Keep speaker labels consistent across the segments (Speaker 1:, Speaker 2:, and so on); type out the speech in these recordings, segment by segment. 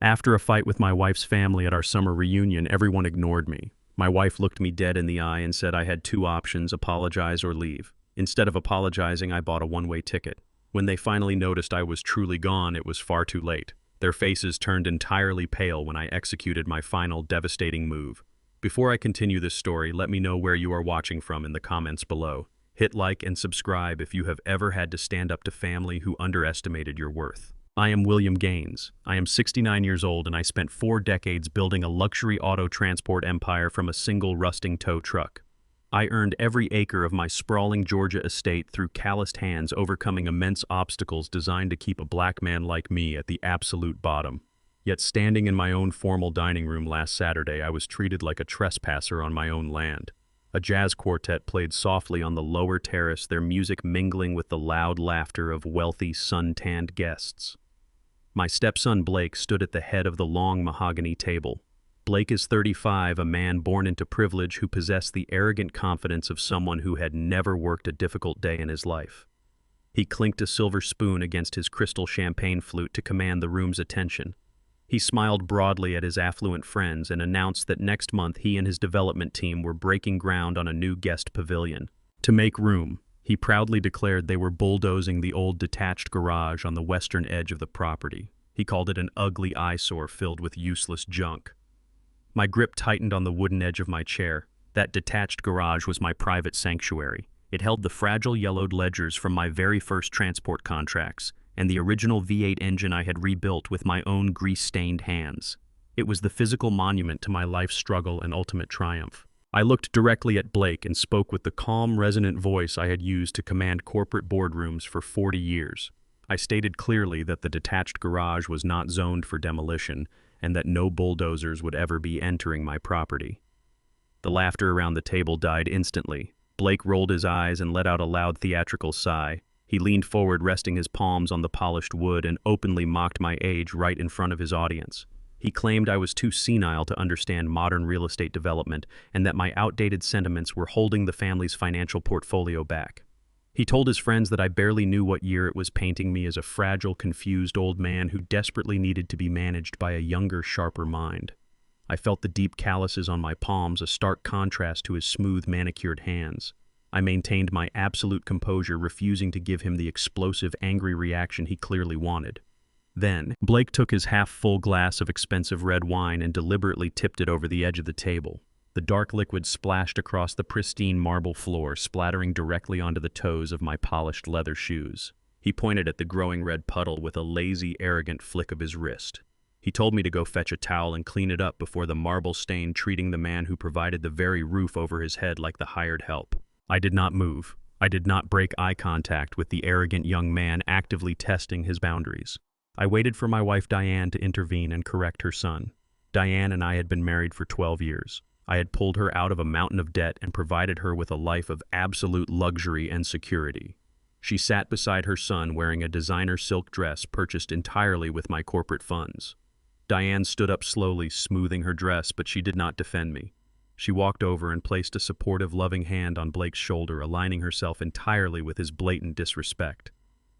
Speaker 1: After a fight with my wife's family at our summer reunion, everyone ignored me. My wife looked me dead in the eye and said I had two options: apologize or leave. Instead of apologizing, I bought a one-way ticket. When they finally noticed I was truly gone, it was far too late. Their faces turned entirely pale when I executed my final devastating move. Before I continue this story, let me know where you are watching from in the comments below. Hit like and subscribe if you have ever had to stand up to family who underestimated your worth. I am William Gaines. I am 69 years old and I spent 4 decades building a luxury auto transport empire from a single rusting tow truck. I earned every acre of my sprawling Georgia estate through calloused hands, overcoming immense obstacles designed to keep a black man like me at the absolute bottom. Yet standing in my own formal dining room last Saturday, I was treated like a trespasser on my own land. A jazz quartet played softly on the lower terrace, their music mingling with the loud laughter of wealthy, sun-tanned guests. My stepson Blake stood at the head of the long mahogany table. Blake is 35, a man born into privilege who possessed the arrogant confidence of someone who had never worked a difficult day in his life. He clinked a silver spoon against his crystal champagne flute to command the room's attention. He smiled broadly at his affluent friends and announced that next month he and his development team were breaking ground on a new guest pavilion. To make room, he proudly declared they were bulldozing the old detached garage on the western edge of the property. He called it an ugly eyesore filled with useless junk. My grip tightened on the wooden edge of my chair. That detached garage was my private sanctuary. It held the fragile yellowed ledgers from my very first transport contracts, and the original V8 engine I had rebuilt with my own grease-stained hands. It was the physical monument to my life's struggle and ultimate triumph. I looked directly at Blake and spoke with the calm, resonant voice I had used to command corporate boardrooms for 40 years. I stated clearly that the detached garage was not zoned for demolition, and that no bulldozers would ever be entering my property. The laughter around the table died instantly. Blake rolled his eyes and let out a loud theatrical sigh. He leaned forward, resting his palms on the polished wood, and openly mocked my age right in front of his audience. He claimed I was too senile to understand modern real estate development, and that my outdated sentiments were holding the family's financial portfolio back. He told his friends that I barely knew what year it was, painting me as a fragile, confused old man who desperately needed to be managed by a younger, sharper mind. I felt the deep calluses on my palms, a stark contrast to his smooth, manicured hands. I maintained my absolute composure, refusing to give him the explosive, angry reaction he clearly wanted. Then, Blake took his half-full glass of expensive red wine and deliberately tipped it over the edge of the table. The dark liquid splashed across the pristine marble floor, splattering directly onto the toes of my polished leather shoes. He pointed at the growing red puddle with a lazy, arrogant flick of his wrist. He told me to go fetch a towel and clean it up before the marble stain, treating the man who provided the very roof over his head like the hired help. I did not move. I did not break eye contact with the arrogant young man actively testing his boundaries. I waited for my wife Diane to intervene and correct her son. Diane and I had been married for 12 years. I had pulled her out of a mountain of debt and provided her with a life of absolute luxury and security. She sat beside her son wearing a designer silk dress purchased entirely with my corporate funds. Diane stood up slowly, smoothing her dress, but she did not defend me. She walked over and placed a supportive, loving hand on Blake's shoulder, aligning herself entirely with his blatant disrespect.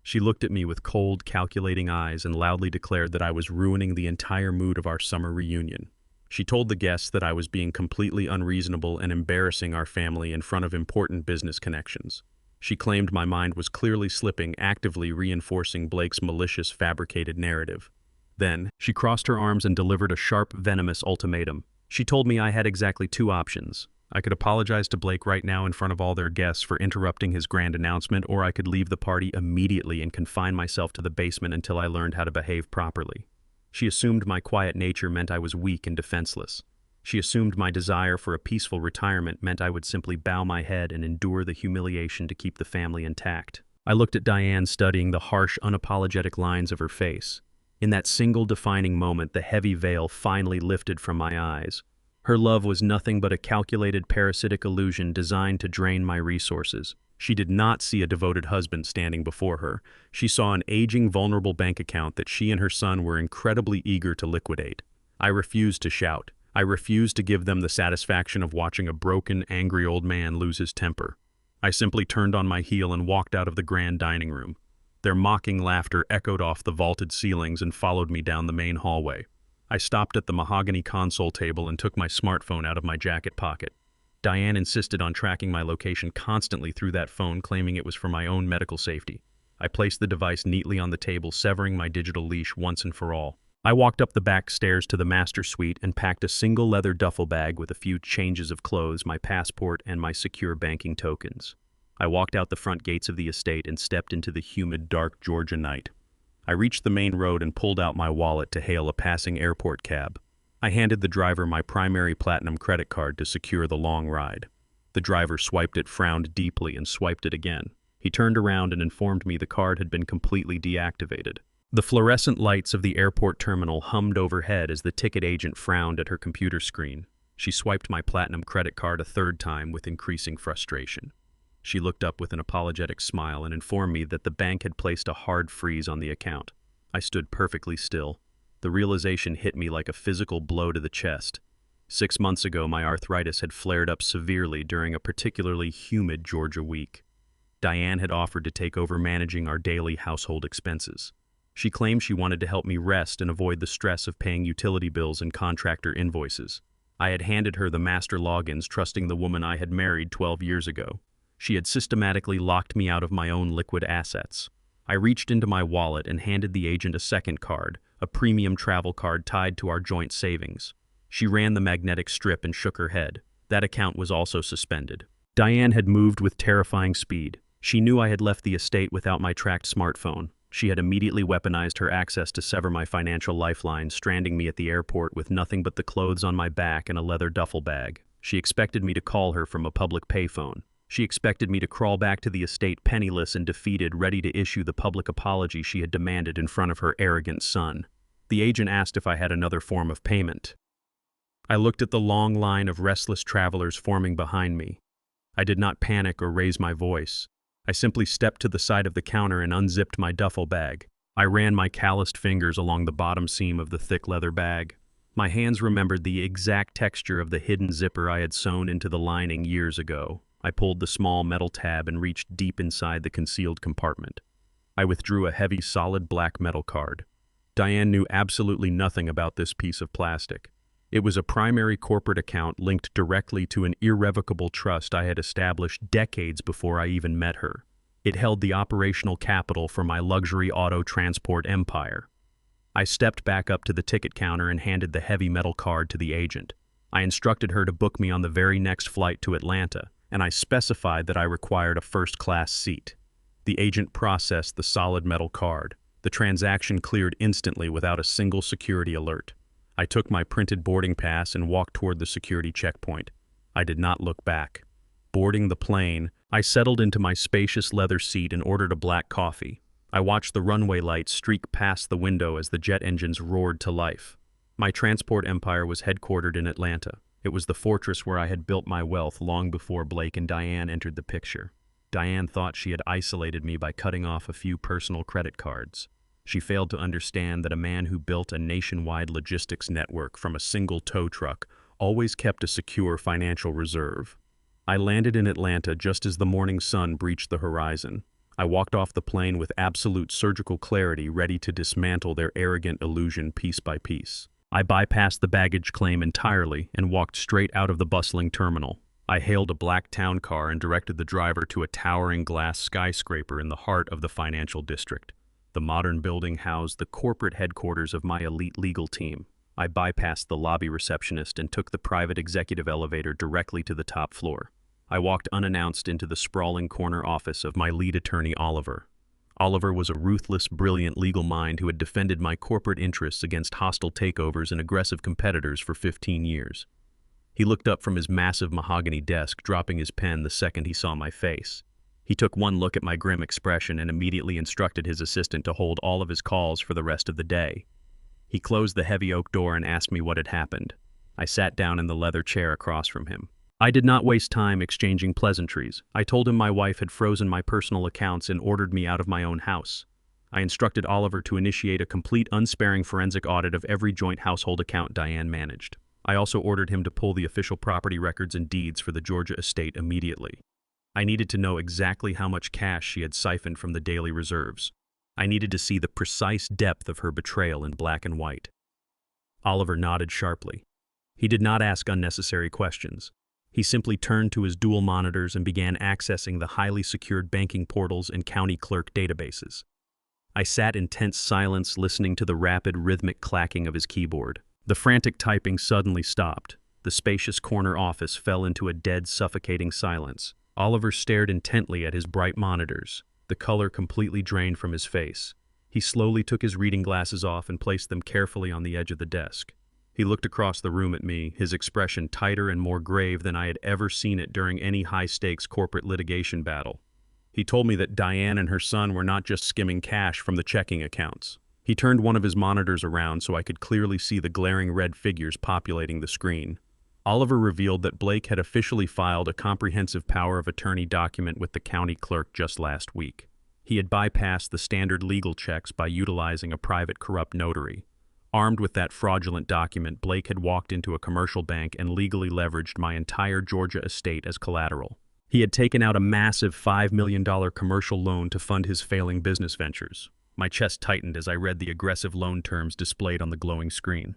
Speaker 1: She looked at me with cold, calculating eyes and loudly declared that I was ruining the entire mood of our summer reunion. She told the guests that I was being completely unreasonable and embarrassing our family in front of important business connections. She claimed my mind was clearly slipping, actively reinforcing Blake's malicious, fabricated narrative. Then, she crossed her arms and delivered a sharp, venomous ultimatum. She told me I had exactly 2 options. I could apologize to Blake right now in front of all their guests for interrupting his grand announcement, or I could leave the party immediately and confine myself to the basement until I learned how to behave properly. She assumed my quiet nature meant I was weak and defenseless. She assumed my desire for a peaceful retirement meant I would simply bow my head and endure the humiliation to keep the family intact. I looked at Diane, studying the harsh, unapologetic lines of her face. In that single defining moment, the heavy veil finally lifted from my eyes. Her love was nothing but a calculated parasitic illusion designed to drain my resources. She did not see a devoted husband standing before her. She saw an aging, vulnerable bank account that she and her son were incredibly eager to liquidate. I refused to shout. I refused to give them the satisfaction of watching a broken, angry old man lose his temper. I simply turned on my heel and walked out of the grand dining room. Their mocking laughter echoed off the vaulted ceilings and followed me down the main hallway. I stopped at the mahogany console table and took my smartphone out of my jacket pocket. Diane insisted on tracking my location constantly through that phone, claiming it was for my own medical safety. I placed the device neatly on the table, severing my digital leash once and for all. I walked up the back stairs to the master suite and packed a single leather duffel bag with a few changes of clothes, my passport, and my secure banking tokens. I walked out the front gates of the estate and stepped into the humid, dark Georgia night. I reached the main road and pulled out my wallet to hail a passing airport cab. I handed the driver my primary platinum credit card to secure the long ride. The driver swiped it, frowned deeply, and swiped it again. He turned around and informed me the card had been completely deactivated. The fluorescent lights of the airport terminal hummed overhead as the ticket agent frowned at her computer screen. She swiped my platinum credit card a third time with increasing frustration. She looked up with an apologetic smile and informed me that the bank had placed a hard freeze on the account. I stood perfectly still. The realization hit me like a physical blow to the chest. 6 months ago, my arthritis had flared up severely during a particularly humid Georgia week. Diane had offered to take over managing our daily household expenses. She claimed she wanted to help me rest and avoid the stress of paying utility bills and contractor invoices. I had handed her the master logins, trusting the woman I had married 12 years ago. She had systematically locked me out of my own liquid assets. I reached into my wallet and handed the agent a second card, a premium travel card tied to our joint savings. She ran the magnetic strip and shook her head. That account was also suspended. Diane had moved with terrifying speed. She knew I had left the estate without my tracked smartphone. She had immediately weaponized her access to sever my financial lifeline, stranding me at the airport with nothing but the clothes on my back and a leather duffel bag. She expected me to call her from a public payphone. She expected me to crawl back to the estate penniless and defeated, ready to issue the public apology she had demanded in front of her arrogant son. The agent asked if I had another form of payment. I looked at the long line of restless travelers forming behind me. I did not panic or raise my voice. I simply stepped to the side of the counter and unzipped my duffel bag. I ran my calloused fingers along the bottom seam of the thick leather bag. My hands remembered the exact texture of the hidden zipper I had sewn into the lining years ago. I pulled the small metal tab and reached deep inside the concealed compartment. I withdrew a heavy, solid black metal card. Diane knew absolutely nothing about this piece of plastic. It was a primary corporate account linked directly to an irrevocable trust I had established decades before I even met her. It held the operational capital for my luxury auto transport empire. I stepped back up to the ticket counter and handed the heavy metal card to the agent. I instructed her to book me on the very next flight to Atlanta, and I specified that I required a first-class seat. The agent processed the solid metal card. The transaction cleared instantly without a single security alert. I took my printed boarding pass and walked toward the security checkpoint. I did not look back. Boarding the plane, I settled into my spacious leather seat and ordered a black coffee. I watched the runway lights streak past the window as the jet engines roared to life. My transport empire was headquartered in Atlanta. It was the fortress where I had built my wealth long before Blake and Diane entered the picture. Diane thought she had isolated me by cutting off a few personal credit cards. She failed to understand that a man who built a nationwide logistics network from a single tow truck always kept a secure financial reserve. I landed in Atlanta just as the morning sun breached the horizon. I walked off the plane with absolute surgical clarity, ready to dismantle their arrogant illusion piece by piece. I bypassed the baggage claim entirely and walked straight out of the bustling terminal. I hailed a black town car and directed the driver to a towering glass skyscraper in the heart of the financial district. The modern building housed the corporate headquarters of my elite legal team. I bypassed the lobby receptionist and took the private executive elevator directly to the top floor. I walked unannounced into the sprawling corner office of my lead attorney, Oliver. Oliver was a ruthless, brilliant legal mind who had defended my corporate interests against hostile takeovers and aggressive competitors for 15 years. He looked up from his massive mahogany desk, dropping his pen the second he saw my face. He took one look at my grim expression and immediately instructed his assistant to hold all of his calls for the rest of the day. He closed the heavy oak door and asked me what had happened. I sat down in the leather chair across from him. I did not waste time exchanging pleasantries. I told him my wife had frozen my personal accounts and ordered me out of my own house. I instructed Oliver to initiate a complete, unsparing forensic audit of every joint household account Diane managed. I also ordered him to pull the official property records and deeds for the Georgia estate immediately. I needed to know exactly how much cash she had siphoned from the daily reserves. I needed to see the precise depth of her betrayal in black and white. Oliver nodded sharply. He did not ask unnecessary questions. He simply turned to his dual monitors and began accessing the highly secured banking portals and county clerk databases. I sat in tense silence, listening to the rapid, rhythmic clacking of his keyboard. The frantic typing suddenly stopped. The spacious corner office fell into a dead, suffocating silence. Oliver stared intently at his bright monitors, the color completely drained from his face. He slowly took his reading glasses off and placed them carefully on the edge of the desk. He looked across the room at me, his expression tighter and more grave than I had ever seen it during any high-stakes corporate litigation battle. He told me that Diane and her son were not just skimming cash from the checking accounts. He turned one of his monitors around so I could clearly see the glaring red figures populating the screen. Oliver revealed that Blake had officially filed a comprehensive power of attorney document with the county clerk just last week. He had bypassed the standard legal checks by utilizing a private corrupt notary. Armed with that fraudulent document, Blake had walked into a commercial bank and legally leveraged my entire Georgia estate as collateral. He had taken out a massive $5 million commercial loan to fund his failing business ventures. My chest tightened as I read the aggressive loan terms displayed on the glowing screen.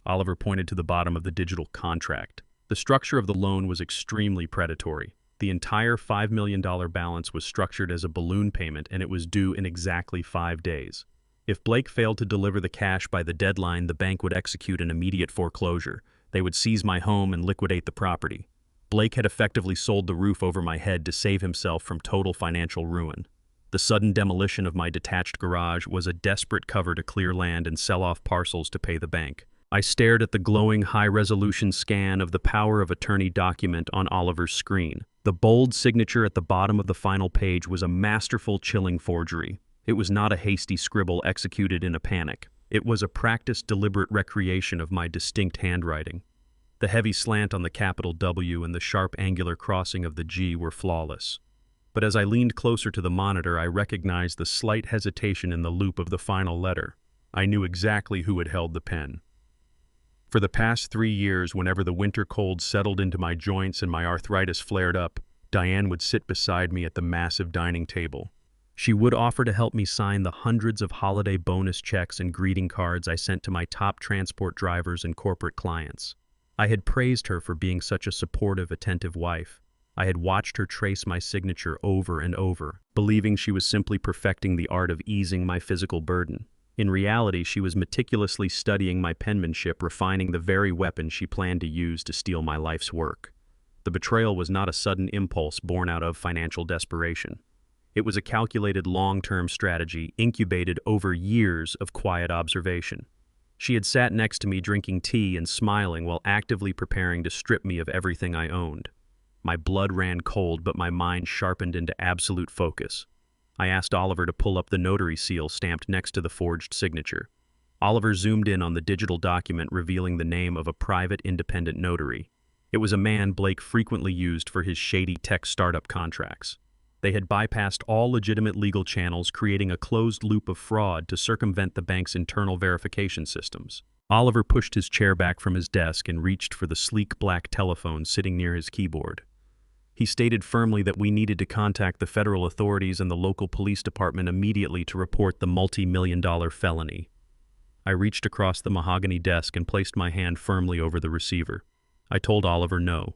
Speaker 1: Oliver pointed to the bottom of the digital contract. The structure of the loan was extremely predatory. The entire $5 million balance was structured as a balloon payment, and it was due in exactly 5 days. If Blake failed to deliver the cash by the deadline, the bank would execute an immediate foreclosure. They would seize my home and liquidate the property. Blake had effectively sold the roof over my head to save himself from total financial ruin. The sudden demolition of my detached garage was a desperate cover to clear land and sell off parcels to pay the bank. I stared at the glowing high-resolution scan of the power of attorney document on Oliver's screen. The bold signature at the bottom of the final page was a masterful, chilling forgery. It was not a hasty scribble executed in a panic. It was a practiced, deliberate recreation of my distinct handwriting. The heavy slant on the capital W and the sharp angular crossing of the G were flawless. But as I leaned closer to the monitor, I recognized the slight hesitation in the loop of the final letter. I knew exactly who had held the pen. For the past 3 years, whenever the winter cold settled into my joints and my arthritis flared up, Diane would sit beside me at the massive dining table. She would offer to help me sign the hundreds of holiday bonus checks and greeting cards I sent to my top transport drivers and corporate clients. I had praised her for being such a supportive, attentive wife. I had watched her trace my signature over and over, believing she was simply perfecting the art of easing my physical burden. In reality, she was meticulously studying my penmanship, refining the very weapon she planned to use to steal my life's work. The betrayal was not a sudden impulse born out of financial desperation. It was a calculated long-term strategy incubated over years of quiet observation. She had sat next to me drinking tea and smiling while actively preparing to strip me of everything I owned. My blood ran cold, but my mind sharpened into absolute focus. I asked Oliver to pull up the notary seal stamped next to the forged signature. Oliver zoomed in on the digital document, revealing the name of a private independent notary. It was a man Blake frequently used for his shady tech startup contracts. They had bypassed all legitimate legal channels, creating a closed loop of fraud to circumvent the bank's internal verification systems. Oliver pushed his chair back from his desk and reached for the sleek black telephone sitting near his keyboard. He stated firmly that we needed to contact the federal authorities and the local police department immediately to report the multi-million-dollar felony. I reached across the mahogany desk and placed my hand firmly over the receiver. I told Oliver no.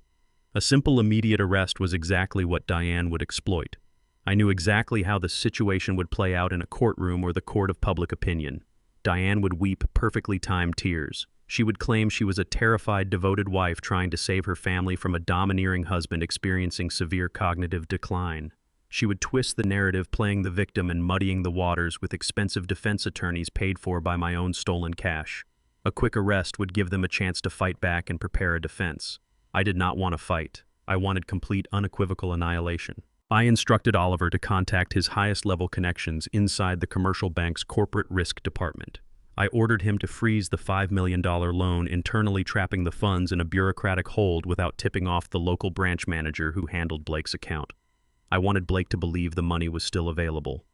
Speaker 1: A simple immediate arrest was exactly what Diane would exploit. I knew exactly how the situation would play out in a courtroom or the court of public opinion. Diane would weep perfectly timed tears. She would claim she was a terrified, devoted wife trying to save her family from a domineering husband experiencing severe cognitive decline. She would twist the narrative, playing the victim and muddying the waters with expensive defense attorneys paid for by my own stolen cash. A quick arrest would give them a chance to fight back and prepare a defense. I did not want to fight. I wanted complete, unequivocal annihilation. I instructed Oliver to contact his highest-level connections inside the commercial bank's corporate risk department. I ordered him to freeze the $5 million loan, internally trapping the funds in a bureaucratic hold without tipping off the local branch manager who handled Blake's account. I wanted Blake to believe the money was still available.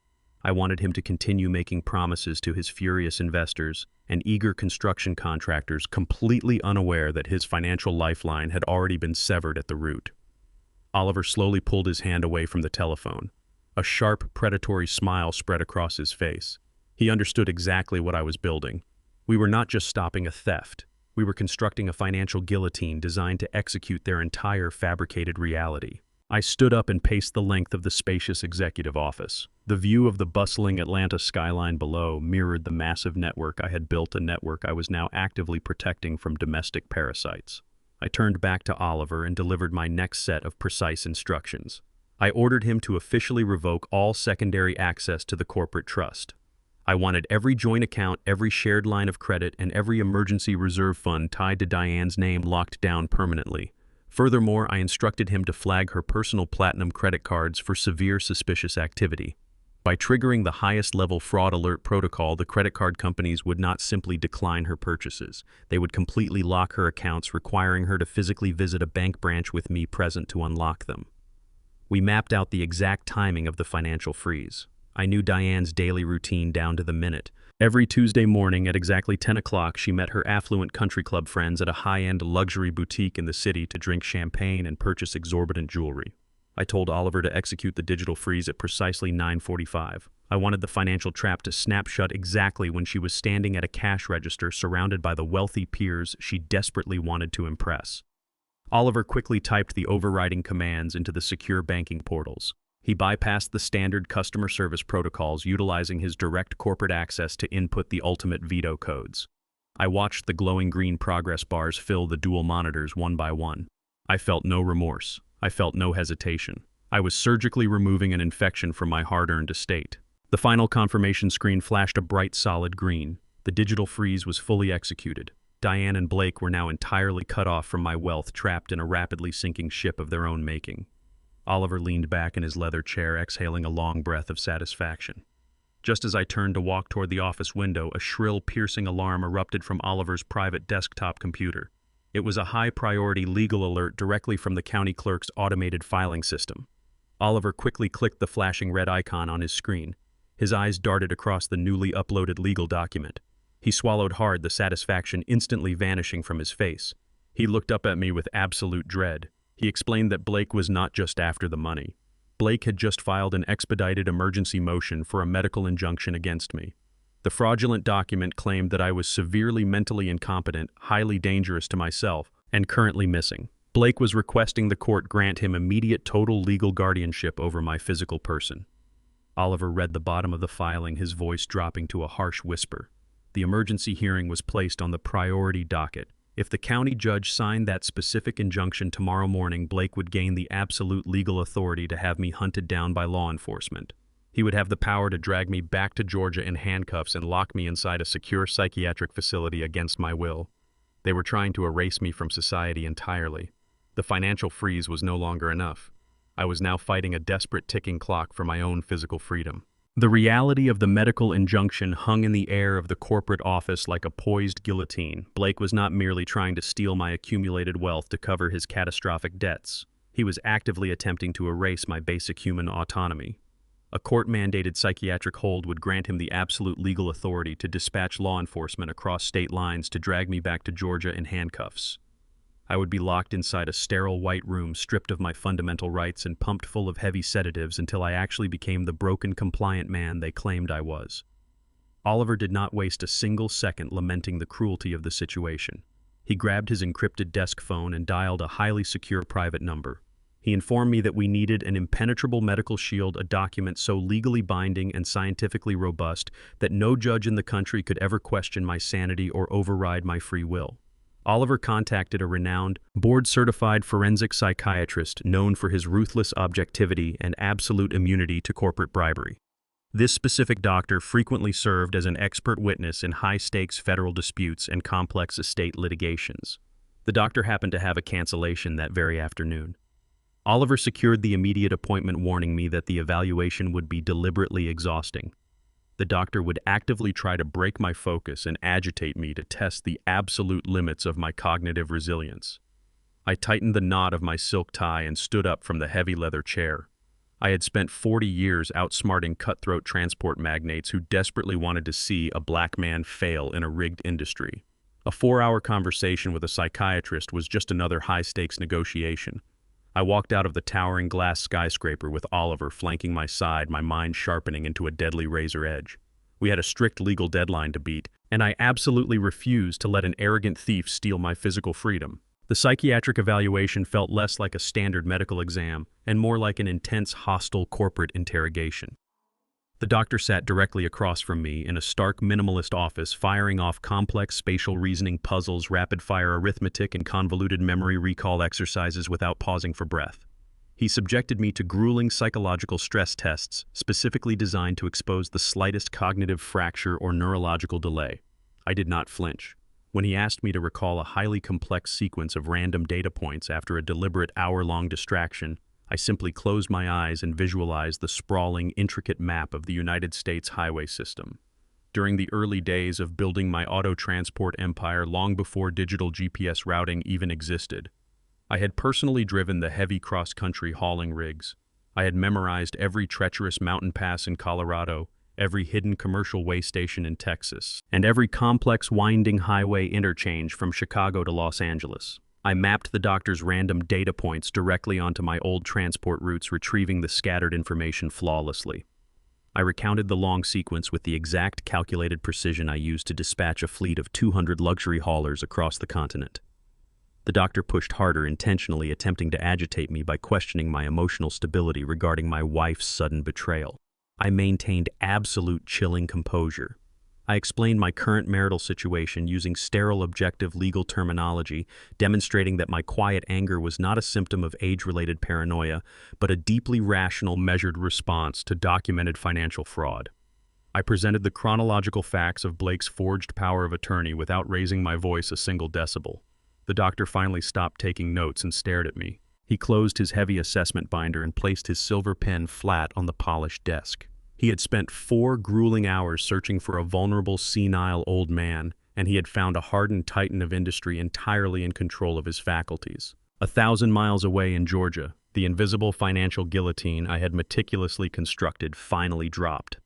Speaker 1: I wanted him to continue making promises to his furious investors and eager construction contractors, completely unaware that his financial lifeline had already been severed at the root. Oliver slowly pulled his hand away from the telephone. A sharp, predatory smile spread across his face. He understood exactly what I was building. We were not just stopping a theft. We were constructing a financial guillotine designed to execute their entire fabricated reality. I stood up and paced the length of the spacious executive office. The view of the bustling Atlanta skyline below mirrored the massive network I had built, a network I was now actively protecting from domestic parasites. I turned back to Oliver and delivered my next set of precise instructions. I ordered him to officially revoke all secondary access to the corporate trust. I wanted every joint account, every shared line of credit, and every emergency reserve fund tied to Diane's name locked down permanently. Furthermore, I instructed him to flag her personal platinum credit cards for severe suspicious activity. By triggering the highest-level fraud alert protocol, the credit card companies would not simply decline her purchases. They would completely lock her accounts, requiring her to physically visit a bank branch with me present to unlock them. We mapped out the exact timing of the financial freeze. I knew Diane's daily routine down to the minute. Every Tuesday morning at exactly 10 o'clock, she met her affluent country club friends at a high-end luxury boutique in the city to drink champagne and purchase exorbitant jewelry. I told Oliver to execute the digital freeze at precisely 9:45. I wanted the financial trap to snap shut exactly when she was standing at a cash register surrounded by the wealthy peers she desperately wanted to impress. Oliver quickly typed the overriding commands into the secure banking portals. He bypassed the standard customer service protocols, utilizing his direct corporate access to input the ultimate veto codes. I watched the glowing green progress bars fill the dual monitors one by one. I felt no remorse. I felt no hesitation. I was surgically removing an infection from my hard-earned estate. The final confirmation screen flashed a bright, solid green. The digital freeze was fully executed. Diane and Blake were now entirely cut off from my wealth, trapped in a rapidly sinking ship of their own making. Oliver leaned back in his leather chair, exhaling a long breath of satisfaction. Just as I turned to walk toward the office window, a shrill, piercing alarm erupted from Oliver's private desktop computer. It was a high-priority legal alert directly from the county clerk's automated filing system. Oliver quickly clicked the flashing red icon on his screen. His eyes darted across the newly uploaded legal document. He swallowed hard, the satisfaction instantly vanishing from his face. He looked up at me with absolute dread. He explained that Blake was not just after the money. Blake had just filed an expedited emergency motion for a medical injunction against me. The fraudulent document claimed that I was severely mentally incompetent, highly dangerous to myself, and currently missing. Blake was requesting the court grant him immediate total legal guardianship over my physical person. Oliver read the bottom of the filing, his voice dropping to a harsh whisper. The emergency hearing was placed on the priority docket. If the county judge signed that specific injunction tomorrow morning, Blake would gain the absolute legal authority to have me hunted down by law enforcement. He would have the power to drag me back to Georgia in handcuffs and lock me inside a secure psychiatric facility against my will. They were trying to erase me from society entirely. The financial freeze was no longer enough. I was now fighting a desperate ticking clock for my own physical freedom. The reality of the medical injunction hung in the air of the corporate office like a poised guillotine. Blake was not merely trying to steal my accumulated wealth to cover his catastrophic debts. He was actively attempting to erase my basic human autonomy. A court-mandated psychiatric hold would grant him the absolute legal authority to dispatch law enforcement across state lines to drag me back to Georgia in handcuffs. I would be locked inside a sterile white room, stripped of my fundamental rights and pumped full of heavy sedatives until I actually became the broken, compliant man they claimed I was. Oliver did not waste a single second lamenting the cruelty of the situation. He grabbed his encrypted desk phone and dialed a highly secure private number. He informed me that we needed an impenetrable medical shield, a document so legally binding and scientifically robust that no judge in the country could ever question my sanity or override my free will. Oliver contacted a renowned, board-certified forensic psychiatrist known for his ruthless objectivity and absolute immunity to corporate bribery. This specific doctor frequently served as an expert witness in high-stakes federal disputes and complex estate litigations. The doctor happened to have a cancellation that very afternoon. Oliver secured the immediate appointment, warning me that the evaluation would be deliberately exhausting. The doctor would actively try to break my focus and agitate me to test the absolute limits of my cognitive resilience. I tightened the knot of my silk tie and stood up from the heavy leather chair. I had spent 40 years outsmarting cutthroat transport magnates who desperately wanted to see a black man fail in a rigged industry. A 4-hour conversation with a psychiatrist was just another high-stakes negotiation. I walked out of the towering glass skyscraper with Oliver flanking my side, my mind sharpening into a deadly razor edge. We had a strict legal deadline to beat, and I absolutely refused to let an arrogant thief steal my physical freedom. The psychiatric evaluation felt less like a standard medical exam and more like an intense, hostile corporate interrogation. The doctor sat directly across from me in a stark minimalist office, firing off complex spatial reasoning puzzles, rapid-fire arithmetic, and convoluted memory recall exercises without pausing for breath. He subjected me to grueling psychological stress tests, specifically designed to expose the slightest cognitive fracture or neurological delay. I did not flinch. When he asked me to recall a highly complex sequence of random data points after a deliberate hour-long distraction, I simply closed my eyes and visualized the sprawling, intricate map of the United States highway system. During the early days of building my auto transport empire, long before digital GPS routing even existed, I had personally driven the heavy cross-country hauling rigs. I had memorized every treacherous mountain pass in Colorado, every hidden commercial way station in Texas, and every complex winding highway interchange from Chicago to Los Angeles. I mapped the doctor's random data points directly onto my old transport routes, retrieving the scattered information flawlessly. I recounted the long sequence with the exact calculated precision I used to dispatch a fleet of 200 luxury haulers across the continent. The doctor pushed harder, intentionally attempting to agitate me by questioning my emotional stability regarding my wife's sudden betrayal. I maintained absolute chilling composure. I explained my current marital situation using sterile objective legal terminology, demonstrating that my quiet anger was not a symptom of age-related paranoia, but a deeply rational, measured response to documented financial fraud. I presented the chronological facts of Blake's forged power of attorney without raising my voice a single decibel. The doctor finally stopped taking notes and stared at me. He closed his heavy assessment binder and placed his silver pen flat on the polished desk. He had spent 4 grueling hours searching for a vulnerable, senile old man, and he had found a hardened titan of industry entirely in control of his faculties. 1,000 miles away in Georgia, the invisible financial guillotine I had meticulously constructed finally dropped.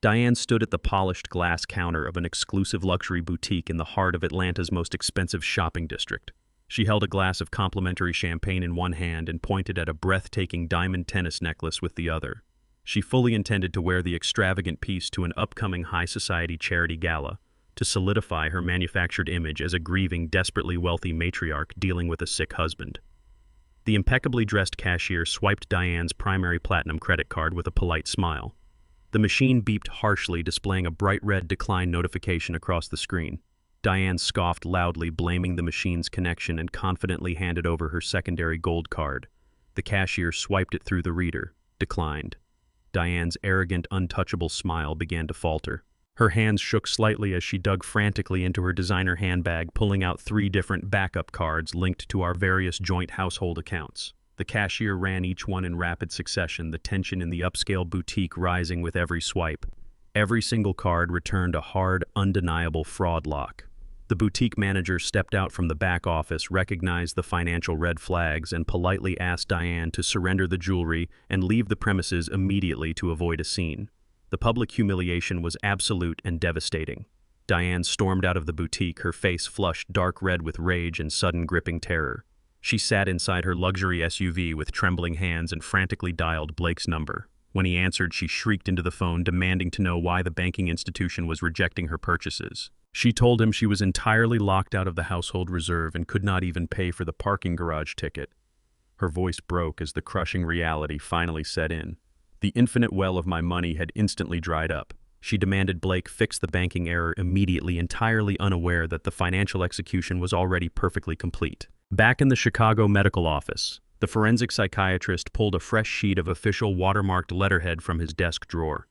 Speaker 1: Diane stood at the polished glass counter of an exclusive luxury boutique in the heart of Atlanta's most expensive shopping district. She held a glass of complimentary champagne in one hand and pointed at a breathtaking diamond tennis necklace with the other. She fully intended to wear the extravagant piece to an upcoming high society charity gala, to solidify her manufactured image as a grieving, desperately wealthy matriarch dealing with a sick husband. The impeccably dressed cashier swiped Diane's primary platinum credit card with a polite smile. The machine beeped harshly, displaying a bright red decline notification across the screen. Diane scoffed loudly, blaming the machine's connection, and confidently handed over her secondary gold card. The cashier swiped it through the reader. Declined. Diane's arrogant, untouchable smile began to falter. Her hands shook slightly as she dug frantically into her designer handbag, pulling out 3 different backup cards linked to our various joint household accounts. The cashier ran each one in rapid succession, the tension in the upscale boutique rising with every swipe. Every single card returned a hard, undeniable fraud lock. The boutique manager stepped out from the back office, recognized the financial red flags, and politely asked Diane to surrender the jewelry and leave the premises immediately to avoid a scene. The public humiliation was absolute and devastating. Diane stormed out of the boutique, her face flushed dark red with rage and sudden gripping terror. She sat inside her luxury SUV with trembling hands and frantically dialed Blake's number. When he answered, she shrieked into the phone, demanding to know why the banking institution was rejecting her purchases. She told him she was entirely locked out of the household reserve and could not even pay for the parking garage ticket. Her voice broke as the crushing reality finally set in. The infinite well of my money had instantly dried up. She demanded Blake fix the banking error immediately, entirely unaware that the financial execution was already perfectly complete. Back in the Chicago medical office, the forensic psychiatrist pulled a fresh sheet of official watermarked letterhead from his desk drawer.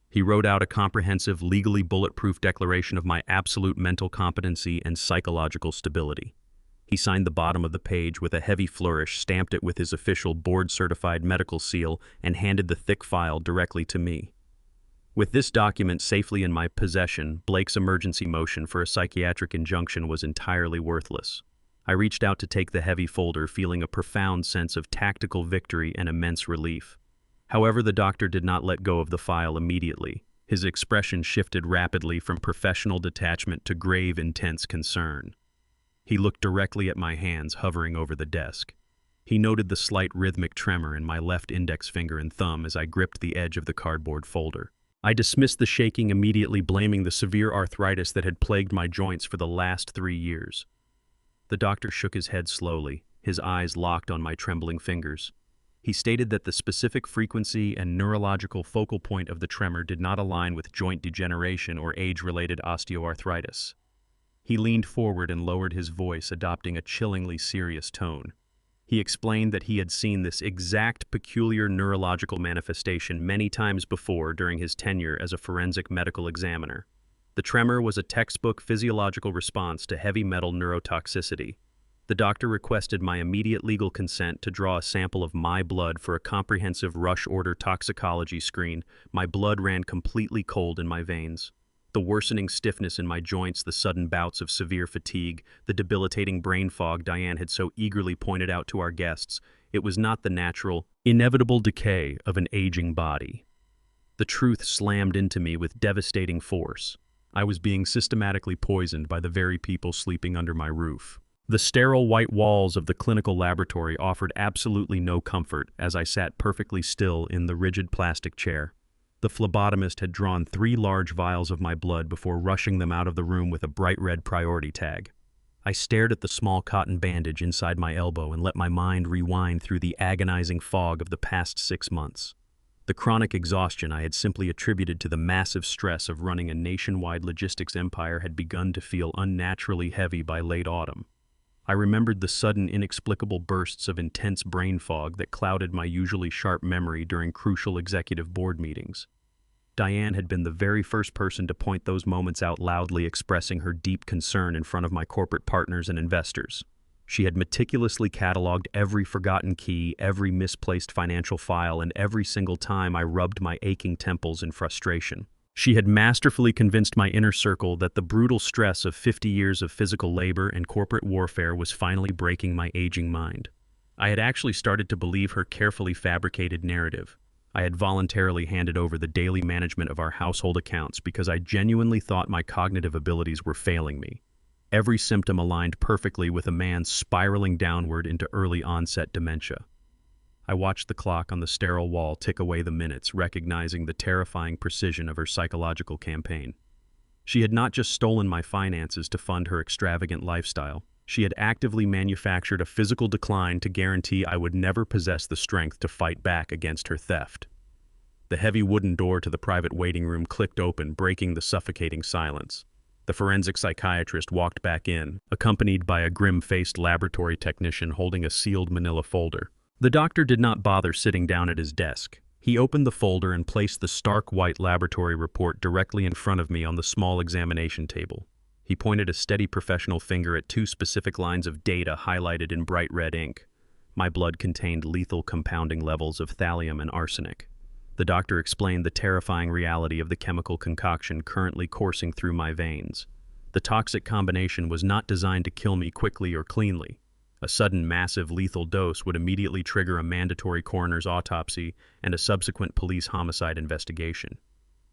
Speaker 1: He wrote out a comprehensive, legally bulletproof declaration of my absolute mental competency and psychological stability. He signed the bottom of the page with a heavy flourish, stamped it with his official board-certified medical seal, and handed the thick file directly to me. With this document safely in my possession, Blake's emergency motion for a psychiatric injunction was entirely worthless. I reached out to take the heavy folder, feeling a profound sense of tactical victory and immense relief. However, the doctor did not let go of the file immediately. His expression shifted rapidly from professional detachment to grave, intense concern. He looked directly at my hands hovering over the desk. He noted the slight rhythmic tremor in my left index finger and thumb as I gripped the edge of the cardboard folder. I dismissed the shaking, immediately blaming the severe arthritis that had plagued my joints for the last 3 years. The doctor shook his head slowly, his eyes locked on my trembling fingers. He stated that the specific frequency and neurological focal point of the tremor did not align with joint degeneration or age-related osteoarthritis. He leaned forward and lowered his voice, adopting a chillingly serious tone. He explained that he had seen this exact peculiar neurological manifestation many times before during his tenure as a forensic medical examiner. The tremor was a textbook physiological response to heavy metal neurotoxicity. The doctor requested my immediate legal consent to draw a sample of my blood for a comprehensive rush-order toxicology screen. My blood ran completely cold in my veins. The worsening stiffness in my joints, the sudden bouts of severe fatigue, the debilitating brain fog Diane had so eagerly pointed out to our guests, it was not the natural, inevitable decay of an aging body. The truth slammed into me with devastating force. I was being systematically poisoned by the very people sleeping under my roof. The sterile white walls of the clinical laboratory offered absolutely no comfort as I sat perfectly still in the rigid plastic chair. The phlebotomist had drawn 3 large vials of my blood before rushing them out of the room with a bright red priority tag. I stared at the small cotton bandage inside my elbow and let my mind rewind through the agonizing fog of the past 6 months. The chronic exhaustion I had simply attributed to the massive stress of running a nationwide logistics empire had begun to feel unnaturally heavy by late autumn. I remembered the sudden, inexplicable bursts of intense brain fog that clouded my usually sharp memory during crucial executive board meetings. Diane had been the very first person to point those moments out, loudly expressing her deep concern in front of my corporate partners and investors. She had meticulously cataloged every forgotten key, every misplaced financial file, and every single time I rubbed my aching temples in frustration. She had masterfully convinced my inner circle that the brutal stress of 50 years of physical labor and corporate warfare was finally breaking my aging mind. I had actually started to believe her carefully fabricated narrative. I had voluntarily handed over the daily management of our household accounts because I genuinely thought my cognitive abilities were failing me. Every symptom aligned perfectly with a man spiraling downward into early onset dementia. I watched the clock on the sterile wall tick away the minutes, recognizing the terrifying precision of her psychological campaign. She had not just stolen my finances to fund her extravagant lifestyle. She had actively manufactured a physical decline to guarantee I would never possess the strength to fight back against her theft. The heavy wooden door to the private waiting room clicked open, breaking the suffocating silence. The forensic psychiatrist walked back in, accompanied by a grim-faced laboratory technician holding a sealed manila folder. The doctor did not bother sitting down at his desk. He opened the folder and placed the stark white laboratory report directly in front of me on the small examination table. He pointed a steady professional finger at 2 specific lines of data highlighted in bright red ink. My blood contained lethal compounding levels of thallium and arsenic. The doctor explained the terrifying reality of the chemical concoction currently coursing through my veins. The toxic combination was not designed to kill me quickly or cleanly. A sudden massive lethal dose would immediately trigger a mandatory coroner's autopsy and a subsequent police homicide investigation.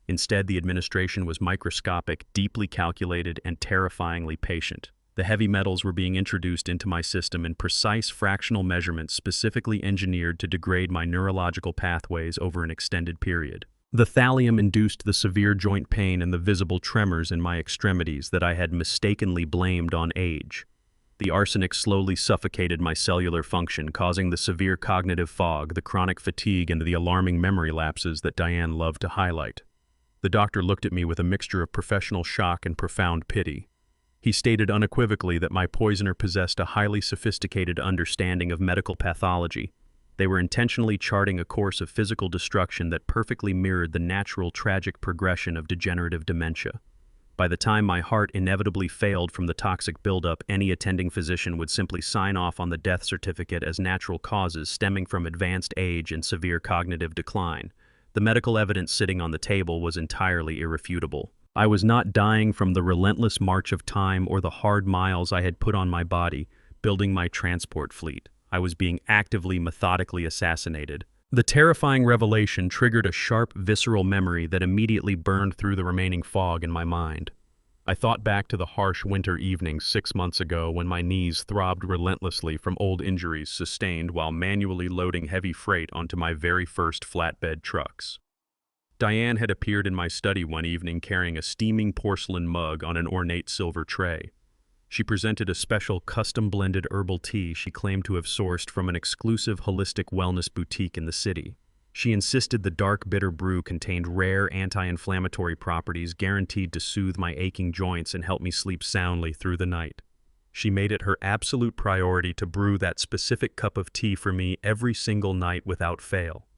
Speaker 1: Instead, the administration was microscopic, deeply calculated, and terrifyingly patient. The heavy metals were being introduced into my system in precise fractional measurements specifically engineered to degrade my neurological pathways over an extended period. The thallium induced the severe joint pain and the visible tremors in my extremities that I had mistakenly blamed on age. The arsenic slowly suffocated my cellular function, causing the severe cognitive fog, the chronic fatigue, and the alarming memory lapses that Diane loved to highlight. The doctor looked at me with a mixture of professional shock and profound pity. He stated unequivocally that my poisoner possessed a highly sophisticated understanding of medical pathology. They were intentionally charting a course of physical destruction that perfectly mirrored the natural tragic progression of degenerative dementia. By the time my heart inevitably failed from the toxic buildup, any attending physician would simply sign off on the death certificate as natural causes stemming from advanced age and severe cognitive decline. The medical evidence sitting on the table was entirely irrefutable. I was not dying from the relentless march of time or the hard miles I had put on my body, building my transport fleet. I was being actively, methodically assassinated. The terrifying revelation triggered a sharp, visceral memory that immediately burned through the remaining fog in my mind. I thought back to the harsh winter evenings 6 months ago when my knees throbbed relentlessly from old injuries sustained while manually loading heavy freight onto my very first flatbed trucks. Diane had appeared in my study one evening carrying a steaming porcelain mug on an ornate silver tray. She presented a special custom-blended herbal tea she claimed to have sourced from an exclusive holistic wellness boutique in the city. She insisted the dark bitter brew contained rare anti-inflammatory properties guaranteed to soothe my aching joints and help me sleep soundly through the night. She made it her absolute priority to brew that specific cup of tea for me every single night without fail.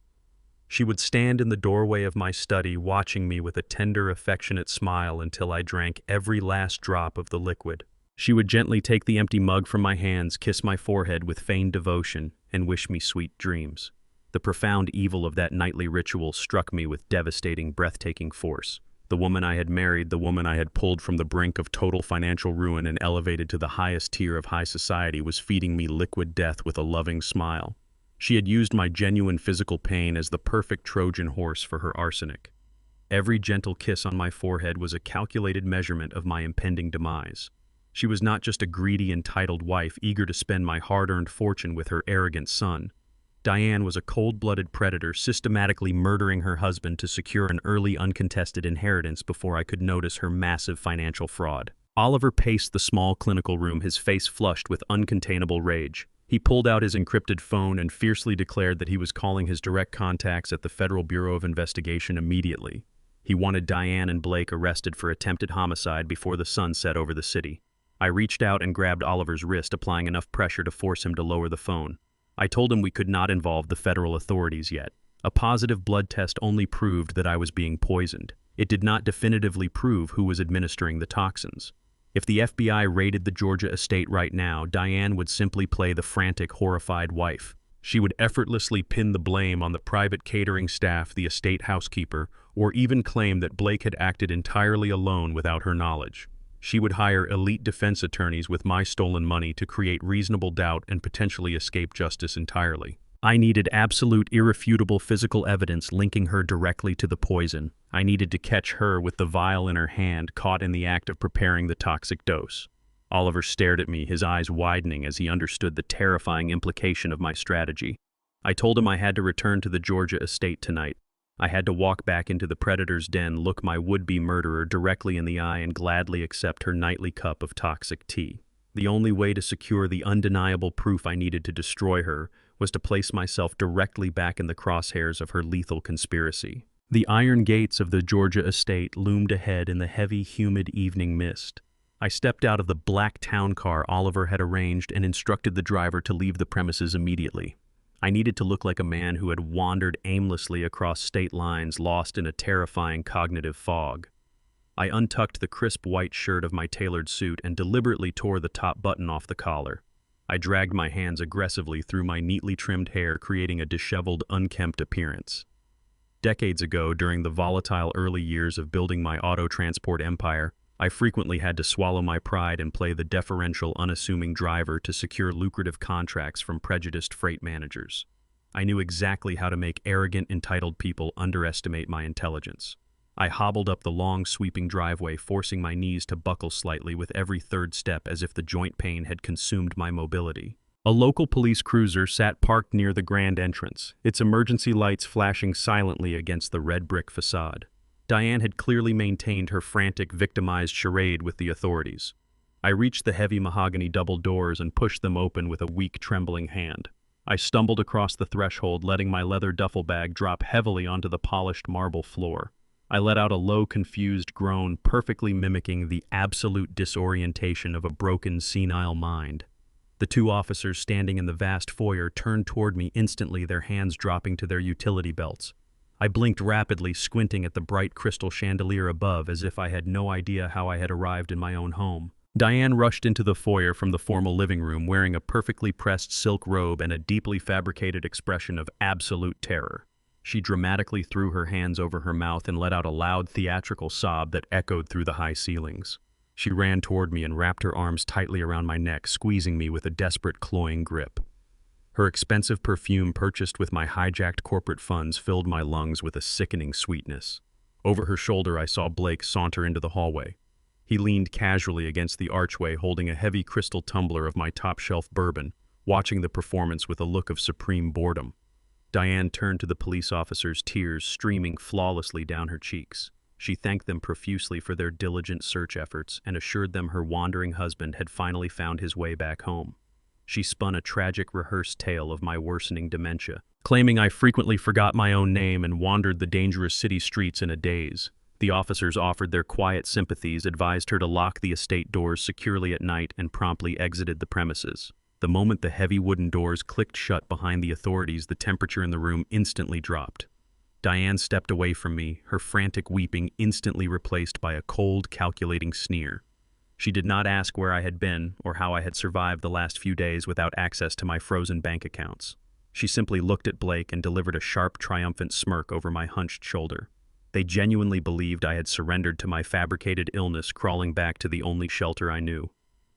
Speaker 1: She would stand in the doorway of my study watching me with a tender, affectionate smile until I drank every last drop of the liquid. She would gently take the empty mug from my hands, kiss my forehead with feigned devotion, and wish me sweet dreams. The profound evil of that nightly ritual struck me with devastating, breathtaking force. The woman I had married, the woman I had pulled from the brink of total financial ruin and elevated to the highest tier of high society, was feeding me liquid death with a loving smile. She had used my genuine physical pain as the perfect Trojan horse for her arsenic. Every gentle kiss on my forehead was a calculated measurement of my impending demise. She was not just a greedy, entitled wife eager to spend my hard-earned fortune with her arrogant son. Diane was a cold-blooded predator systematically murdering her husband to secure an early, uncontested inheritance before I could notice her massive financial fraud. Oliver paced the small clinical room, his face flushed with uncontainable rage. He pulled out his encrypted phone and fiercely declared that he was calling his direct contacts at the Federal Bureau of Investigation immediately. He wanted Diane and Blake arrested for attempted homicide before the sun set over the city. I reached out and grabbed Oliver's wrist, applying enough pressure to force him to lower the phone. I told him we could not involve the federal authorities yet. A positive blood test only proved that I was being poisoned. It did not definitively prove who was administering the toxins. If the FBI raided the Georgia estate right now, Diane would simply play the frantic, horrified wife. She would effortlessly pin the blame on the private catering staff, the estate housekeeper, or even claim that Blake had acted entirely alone without her knowledge. She would hire elite defense attorneys with my stolen money to create reasonable doubt and potentially escape justice entirely. I needed absolute, irrefutable physical evidence linking her directly to the poison. I needed to catch her with the vial in her hand, caught in the act of preparing the toxic dose. Oliver stared at me, his eyes widening as he understood the terrifying implication of my strategy. I told him I had to return to the Georgia estate tonight. I had to walk back into the predator's den, look my would-be murderer directly in the eye, and gladly accept her nightly cup of toxic tea. The only way to secure the undeniable proof I needed to destroy her was to place myself directly back in the crosshairs of her lethal conspiracy. The iron gates of the Georgia estate loomed ahead in the heavy, humid evening mist. I stepped out of the black town car Oliver had arranged and instructed the driver to leave the premises immediately. I needed to look like a man who had wandered aimlessly across state lines, lost in a terrifying cognitive fog. I untucked the crisp white shirt of my tailored suit and deliberately tore the top button off the collar. I dragged my hands aggressively through my neatly trimmed hair, creating a disheveled, unkempt appearance. Decades ago, during the volatile early years of building my auto transport empire, I frequently had to swallow my pride and play the deferential, unassuming driver to secure lucrative contracts from prejudiced freight managers. I knew exactly how to make arrogant, entitled people underestimate my intelligence. I hobbled up the long, sweeping driveway, forcing my knees to buckle slightly with every third step as if the joint pain had consumed my mobility. A local police cruiser sat parked near the grand entrance, its emergency lights flashing silently against the red brick facade. Diane had clearly maintained her frantic, victimized charade with the authorities. I reached the heavy mahogany double doors and pushed them open with a weak, trembling hand. I stumbled across the threshold, letting my leather duffel bag drop heavily onto the polished marble floor. I let out a low, confused groan, perfectly mimicking the absolute disorientation of a broken, senile mind. The two officers standing in the vast foyer turned toward me instantly, their hands dropping to their utility belts. I blinked rapidly, squinting at the bright crystal chandelier above as if I had no idea how I had arrived in my own home. Diane rushed into the foyer from the formal living room, wearing a perfectly pressed silk robe and a deeply fabricated expression of absolute terror. She dramatically threw her hands over her mouth and let out a loud, theatrical sob that echoed through the high ceilings. She ran toward me and wrapped her arms tightly around my neck, squeezing me with a desperate, cloying grip. Her expensive perfume, purchased with my hijacked corporate funds, filled my lungs with a sickening sweetness. Over her shoulder, I saw Blake saunter into the hallway. He leaned casually against the archway, holding a heavy crystal tumbler of my top-shelf bourbon, watching the performance with a look of supreme boredom. Diane turned to the police officers, tears streaming flawlessly down her cheeks. She thanked them profusely for their diligent search efforts and assured them her wandering husband had finally found his way back home. She spun a tragic rehearsed tale of my worsening dementia, claiming I frequently forgot my own name and wandered the dangerous city streets in a daze. The officers offered their quiet sympathies, advised her to lock the estate doors securely at night, and promptly exited the premises. The moment the heavy wooden doors clicked shut behind the authorities, the temperature in the room instantly dropped. Diane stepped away from me, her frantic weeping instantly replaced by a cold, calculating sneer. She did not ask where I had been or how I had survived the last few days without access to my frozen bank accounts. She simply looked at Blake and delivered a sharp, triumphant smirk over my hunched shoulder. They genuinely believed I had surrendered to my fabricated illness, crawling back to the only shelter I knew.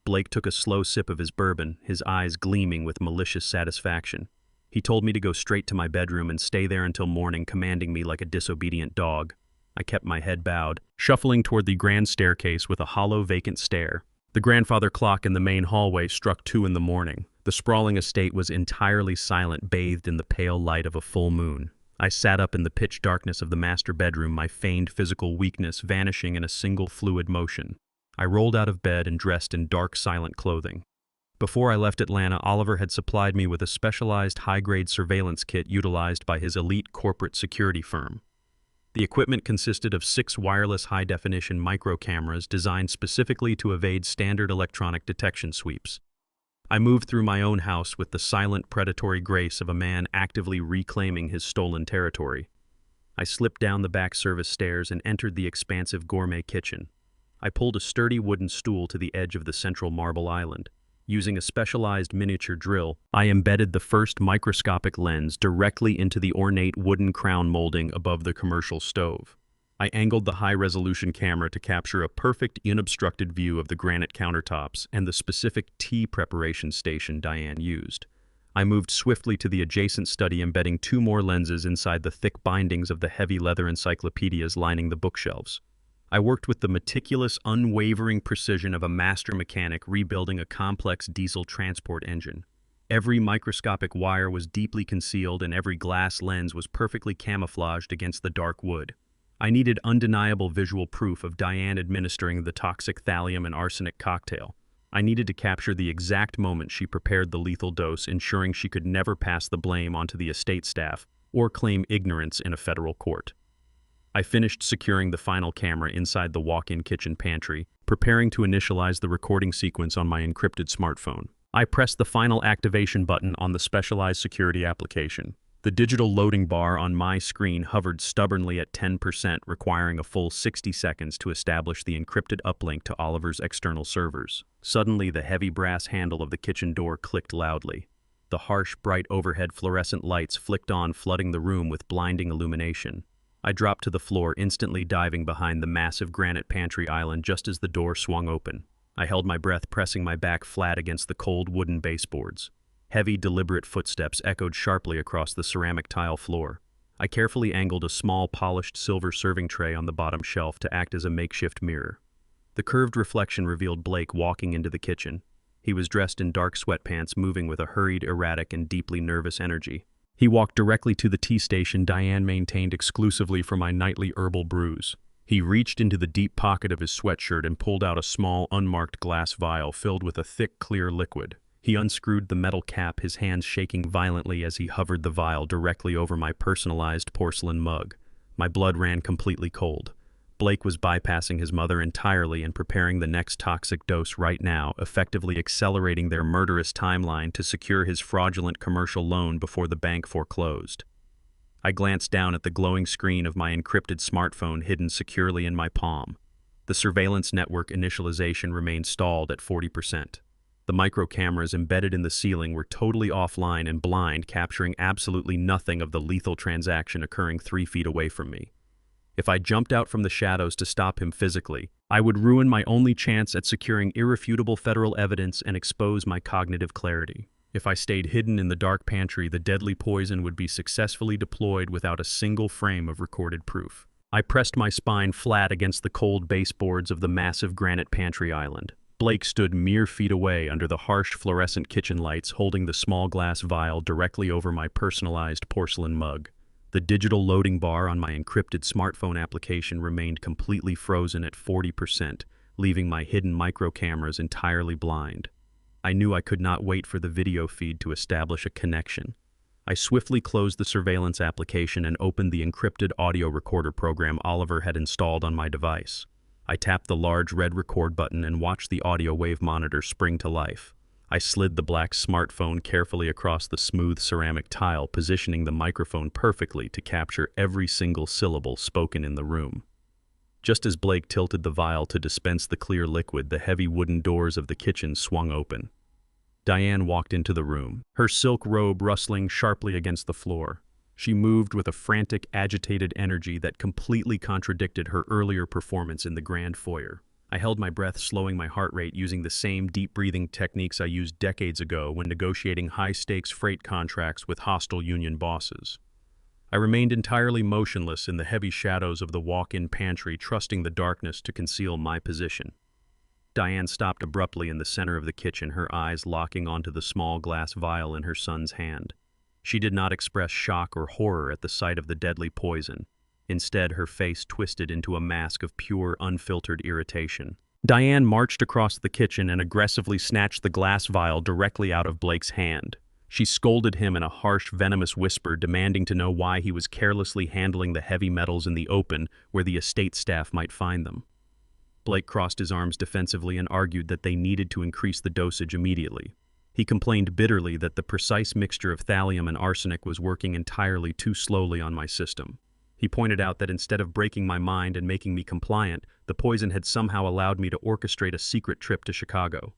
Speaker 1: Blake took a slow sip of his bourbon, his eyes gleaming with malicious satisfaction. He told me to go straight to my bedroom and stay there until morning, commanding me like a disobedient dog. I kept my head bowed, shuffling toward the grand staircase with a hollow, vacant stare. The grandfather clock in the main hallway struck 2 in the morning. The sprawling estate was entirely silent, bathed in the pale light of a full moon. I sat up in the pitch darkness of the master bedroom, my feigned physical weakness vanishing in a single fluid motion. I rolled out of bed and dressed in dark, silent clothing. Before I left Atlanta, Oliver had supplied me with a specialized high-grade surveillance kit utilized by his elite corporate security firm. The equipment consisted of 6 wireless high-definition micro cameras designed specifically to evade standard electronic detection sweeps. I moved through my own house with the silent, predatory grace of a man actively reclaiming his stolen territory. I slipped down the back service stairs and entered the expansive gourmet kitchen. I pulled a sturdy wooden stool to the edge of the central marble island. Using a specialized miniature drill, I embedded the first microscopic lens directly into the ornate wooden crown molding above the commercial stove. I angled the high-resolution camera to capture a perfect, unobstructed view of the granite countertops and the specific tea preparation station Diane used. I moved swiftly to the adjacent study, embedding 2 more lenses inside the thick bindings of the heavy leather encyclopedias lining the bookshelves. I worked with the meticulous, unwavering precision of a master mechanic rebuilding a complex diesel transport engine. Every microscopic wire was deeply concealed and every glass lens was perfectly camouflaged against the dark wood. I needed undeniable visual proof of Diane administering the toxic thallium and arsenic cocktail. I needed to capture the exact moment she prepared the lethal dose, ensuring she could never pass the blame onto the estate staff or claim ignorance in a federal court. I finished securing the final camera inside the walk-in kitchen pantry, preparing to initialize the recording sequence on my encrypted smartphone. I pressed the final activation button on the specialized security application. The digital loading bar on my screen hovered stubbornly at 10%, requiring a full 60 seconds to establish the encrypted uplink to Oliver's external servers. Suddenly, the heavy brass handle of the kitchen door clicked loudly. The harsh, bright overhead fluorescent lights flicked on, flooding the room with blinding illumination. I dropped to the floor, instantly diving behind the massive granite pantry island just as the door swung open. I held my breath, pressing my back flat against the cold wooden baseboards. Heavy, deliberate footsteps echoed sharply across the ceramic tile floor. I carefully angled a small, polished silver serving tray on the bottom shelf to act as a makeshift mirror. The curved reflection revealed Blake walking into the kitchen. He was dressed in dark sweatpants, moving with a hurried, erratic, and deeply nervous energy. He walked directly to the tea station Diane maintained exclusively for my nightly herbal brews. He reached into the deep pocket of his sweatshirt and pulled out a small, unmarked glass vial filled with a thick, clear liquid. He unscrewed the metal cap, his hands shaking violently as he hovered the vial directly over my personalized porcelain mug. My blood ran completely cold. Blake was bypassing his mother entirely and preparing the next toxic dose right now, effectively accelerating their murderous timeline to secure his fraudulent commercial loan before the bank foreclosed. I glanced down at the glowing screen of my encrypted smartphone hidden securely in my palm. The surveillance network initialization remained stalled at 40%. The micro cameras embedded in the ceiling were totally offline and blind, capturing absolutely nothing of the lethal transaction occurring 3 feet away from me. If I jumped out from the shadows to stop him physically, I would ruin my only chance at securing irrefutable federal evidence and expose my cognitive clarity. If I stayed hidden in the dark pantry, the deadly poison would be successfully deployed without a single frame of recorded proof. I pressed my spine flat against the cold baseboards of the massive granite pantry island. Blake stood mere feet away under the harsh fluorescent kitchen lights, holding the small glass vial directly over my personalized porcelain mug. The digital loading bar on my encrypted smartphone application remained completely frozen at 40%, leaving my hidden micro cameras entirely blind. I knew I could not wait for the video feed to establish a connection. I swiftly closed the surveillance application and opened the encrypted audio recorder program Oliver had installed on my device. I tapped the large red record button and watched the audio wave monitor spring to life. I slid the black smartphone carefully across the smooth ceramic tile, positioning the microphone perfectly to capture every single syllable spoken in the room. Just as Blake tilted the vial to dispense the clear liquid, the heavy wooden doors of the kitchen swung open. Diane walked into the room, her silk robe rustling sharply against the floor. She moved with a frantic, agitated energy that completely contradicted her earlier performance in the grand foyer. I held my breath, slowing my heart rate using the same deep breathing techniques I used decades ago when negotiating high-stakes freight contracts with hostile union bosses. I remained entirely motionless in the heavy shadows of the walk-in pantry, trusting the darkness to conceal my position. Diane stopped abruptly in the center of the kitchen, her eyes locking onto the small glass vial in her son's hand. She did not express shock or horror at the sight of the deadly poison. Instead, her face twisted into a mask of pure, unfiltered irritation. Diane marched across the kitchen and aggressively snatched the glass vial directly out of Blake's hand. She scolded him in a harsh, venomous whisper, demanding to know why he was carelessly handling the heavy metals in the open where the estate staff might find them. Blake crossed his arms defensively and argued that they needed to increase the dosage immediately. He complained bitterly that the precise mixture of thallium and arsenic was working entirely too slowly on my system. He pointed out that instead of breaking my mind and making me compliant, the poison had somehow allowed me to orchestrate a secret trip to Chicago.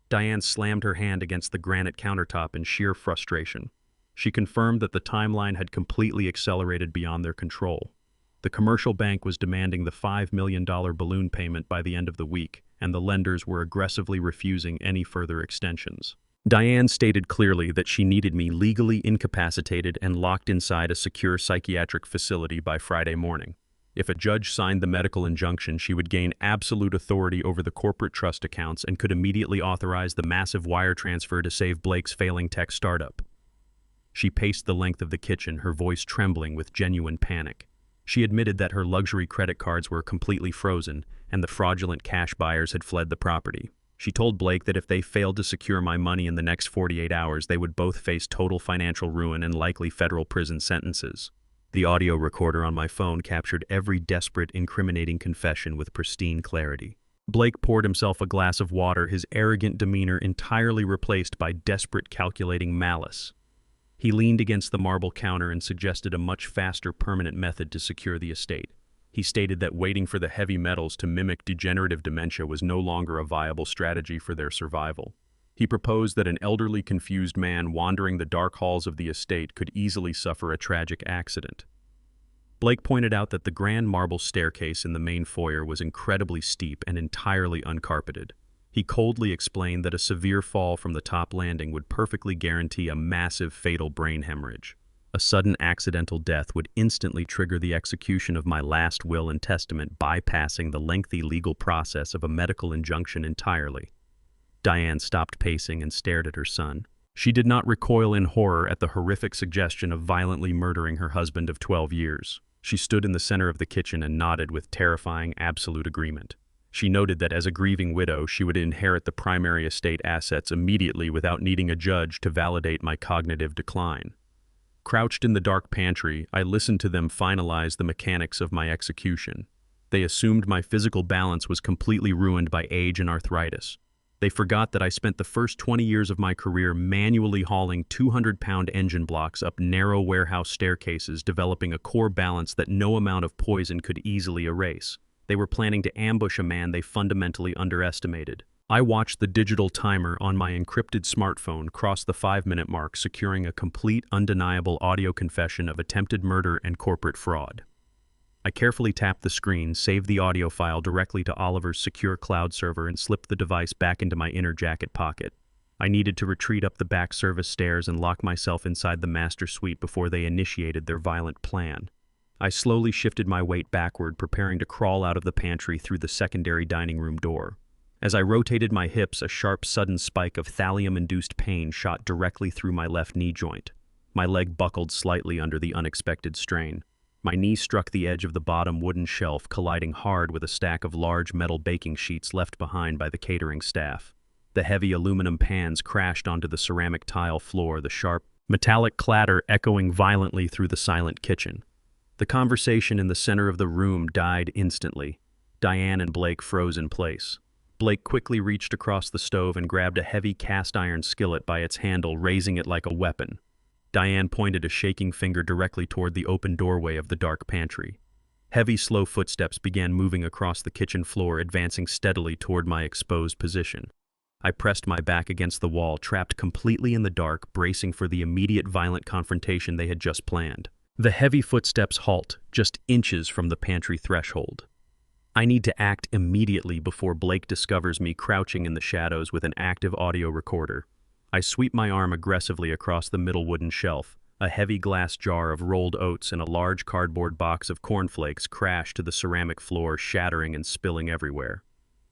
Speaker 1: Diane slammed her hand against the granite countertop in sheer frustration. She confirmed that the timeline had completely accelerated beyond their control. The commercial bank was demanding the $5 million balloon payment by the end of the week, and the lenders were aggressively refusing any further extensions. Diane stated clearly that she needed me legally incapacitated and locked inside a secure psychiatric facility by Friday morning. If a judge signed the medical injunction, she would gain absolute authority over the corporate trust accounts and could immediately authorize the massive wire transfer to save Blake's failing tech startup. She paced the length of the kitchen, her voice trembling with genuine panic. She admitted that her luxury credit cards were completely frozen, and the fraudulent cash buyers had fled the property. She told Blake that if they failed to secure my money in the next 48 hours, they would both face total financial ruin and likely federal prison sentences. The audio recorder on my phone captured every desperate, incriminating confession with pristine clarity. Blake poured himself a glass of water, his arrogant demeanor entirely replaced by desperate, calculating malice. He leaned against the marble counter and suggested a much faster, permanent method to secure the estate. He stated that waiting for the heavy metals to mimic degenerative dementia was no longer a viable strategy for their survival. He proposed that an elderly, confused man wandering the dark halls of the estate could easily suffer a tragic accident. Blake pointed out that the grand marble staircase in the main foyer was incredibly steep and entirely uncarpeted. He coldly explained that a severe fall from the top landing would perfectly guarantee a massive, fatal brain hemorrhage. A sudden accidental death would instantly trigger the execution of my last will and testament, bypassing the lengthy legal process of a medical injunction entirely. Diane stopped pacing and stared at her son. She did not recoil in horror at the horrific suggestion of violently murdering her husband of 12 years. She stood in the center of the kitchen and nodded with terrifying, absolute agreement. She noted that as a grieving widow, she would inherit the primary estate assets immediately without needing a judge to validate my cognitive decline. Crouched in the dark pantry, I listened to them finalize the mechanics of my execution. They assumed my physical balance was completely ruined by age and arthritis. They forgot that I spent the first 20 years of my career manually hauling 200-pound engine blocks up narrow warehouse staircases, developing a core balance that no amount of poison could easily erase. They were planning to ambush a man they fundamentally underestimated. I watched the digital timer on my encrypted smartphone cross the 5-minute mark, securing a complete, undeniable audio confession of attempted murder and corporate fraud. I carefully tapped the screen, saved the audio file directly to Oliver's secure cloud server, and slipped the device back into my inner jacket pocket. I needed to retreat up the back service stairs and lock myself inside the master suite before they initiated their violent plan. I slowly shifted my weight backward, preparing to crawl out of the pantry through the secondary dining room door. As I rotated my hips, a sharp, sudden spike of thallium-induced pain shot directly through my left knee joint. My leg buckled slightly under the unexpected strain. My knee struck the edge of the bottom wooden shelf, colliding hard with a stack of large metal baking sheets left behind by the catering staff. The heavy aluminum pans crashed onto the ceramic tile floor, the sharp, metallic clatter echoing violently through the silent kitchen. The conversation in the center of the room died instantly. Diane and Blake froze in place. Blake quickly reached across the stove and grabbed a heavy cast-iron skillet by its handle, raising it like a weapon. Diane pointed a shaking finger directly toward the open doorway of the dark pantry. Heavy, slow footsteps began moving across the kitchen floor, advancing steadily toward my exposed position. I pressed my back against the wall, trapped completely in the dark, bracing for the immediate violent confrontation they had just planned. The heavy footsteps halt, just inches from the pantry threshold. I need to act immediately before Blake discovers me crouching in the shadows with an active audio recorder. I sweep my arm aggressively across the middle wooden shelf. A heavy glass jar of rolled oats and a large cardboard box of cornflakes crash to the ceramic floor, shattering and spilling everywhere.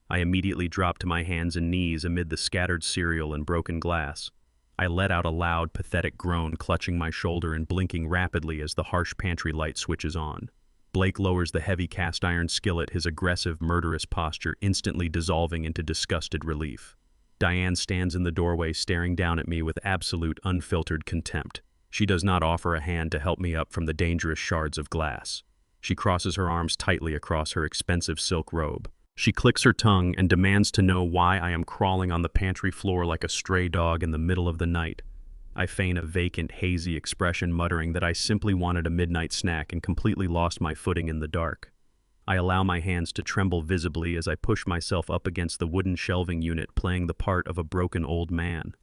Speaker 1: I immediately drop to my hands and knees amid the scattered cereal and broken glass. I let out a loud, pathetic groan, clutching my shoulder and blinking rapidly as the harsh pantry light switches on. Blake lowers the heavy cast-iron skillet, his aggressive, murderous posture instantly dissolving into disgusted relief. Diane stands in the doorway, staring down at me with absolute, unfiltered contempt. She does not offer a hand to help me up from the dangerous shards of glass. She crosses her arms tightly across her expensive silk robe. She clicks her tongue and demands to know why I am crawling on the pantry floor like a stray dog in the middle of the night. I feign a vacant, hazy expression, muttering that I simply wanted a midnight snack and completely lost my footing in the dark. I allow my hands to tremble visibly as I push myself up against the wooden shelving unit, playing the part of a broken old man.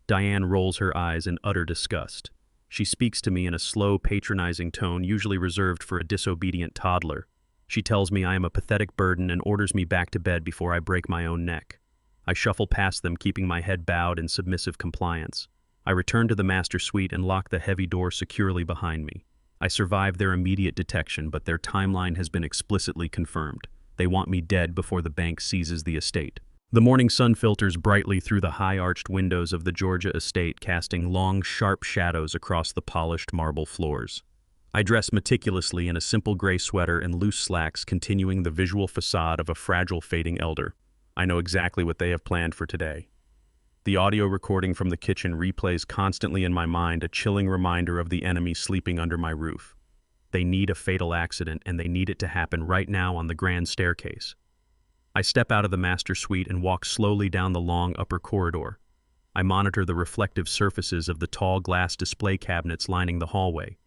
Speaker 1: Diane rolls her eyes in utter disgust. She speaks to me in a slow, patronizing tone, usually reserved for a disobedient toddler. She tells me I am a pathetic burden and orders me back to bed before I break my own neck. I shuffle past them, keeping my head bowed in submissive compliance. I return to the master suite and lock the heavy door securely behind me. I survived their immediate detection, but their timeline has been explicitly confirmed. They want me dead before the bank seizes the estate. The morning sun filters brightly through the high-arched windows of the Georgia estate, casting long, sharp shadows across the polished marble floors. I dress meticulously in a simple gray sweater and loose slacks, continuing the visual facade of a fragile, fading elder. I know exactly what they have planned for today. The audio recording from the kitchen replays constantly in my mind, a chilling reminder of the enemy sleeping under my roof. They need a fatal accident, and they need it to happen right now on the grand staircase. I step out of the master suite and walk slowly down the long upper corridor. I monitor the reflective surfaces of the tall glass display cabinets lining the hallway.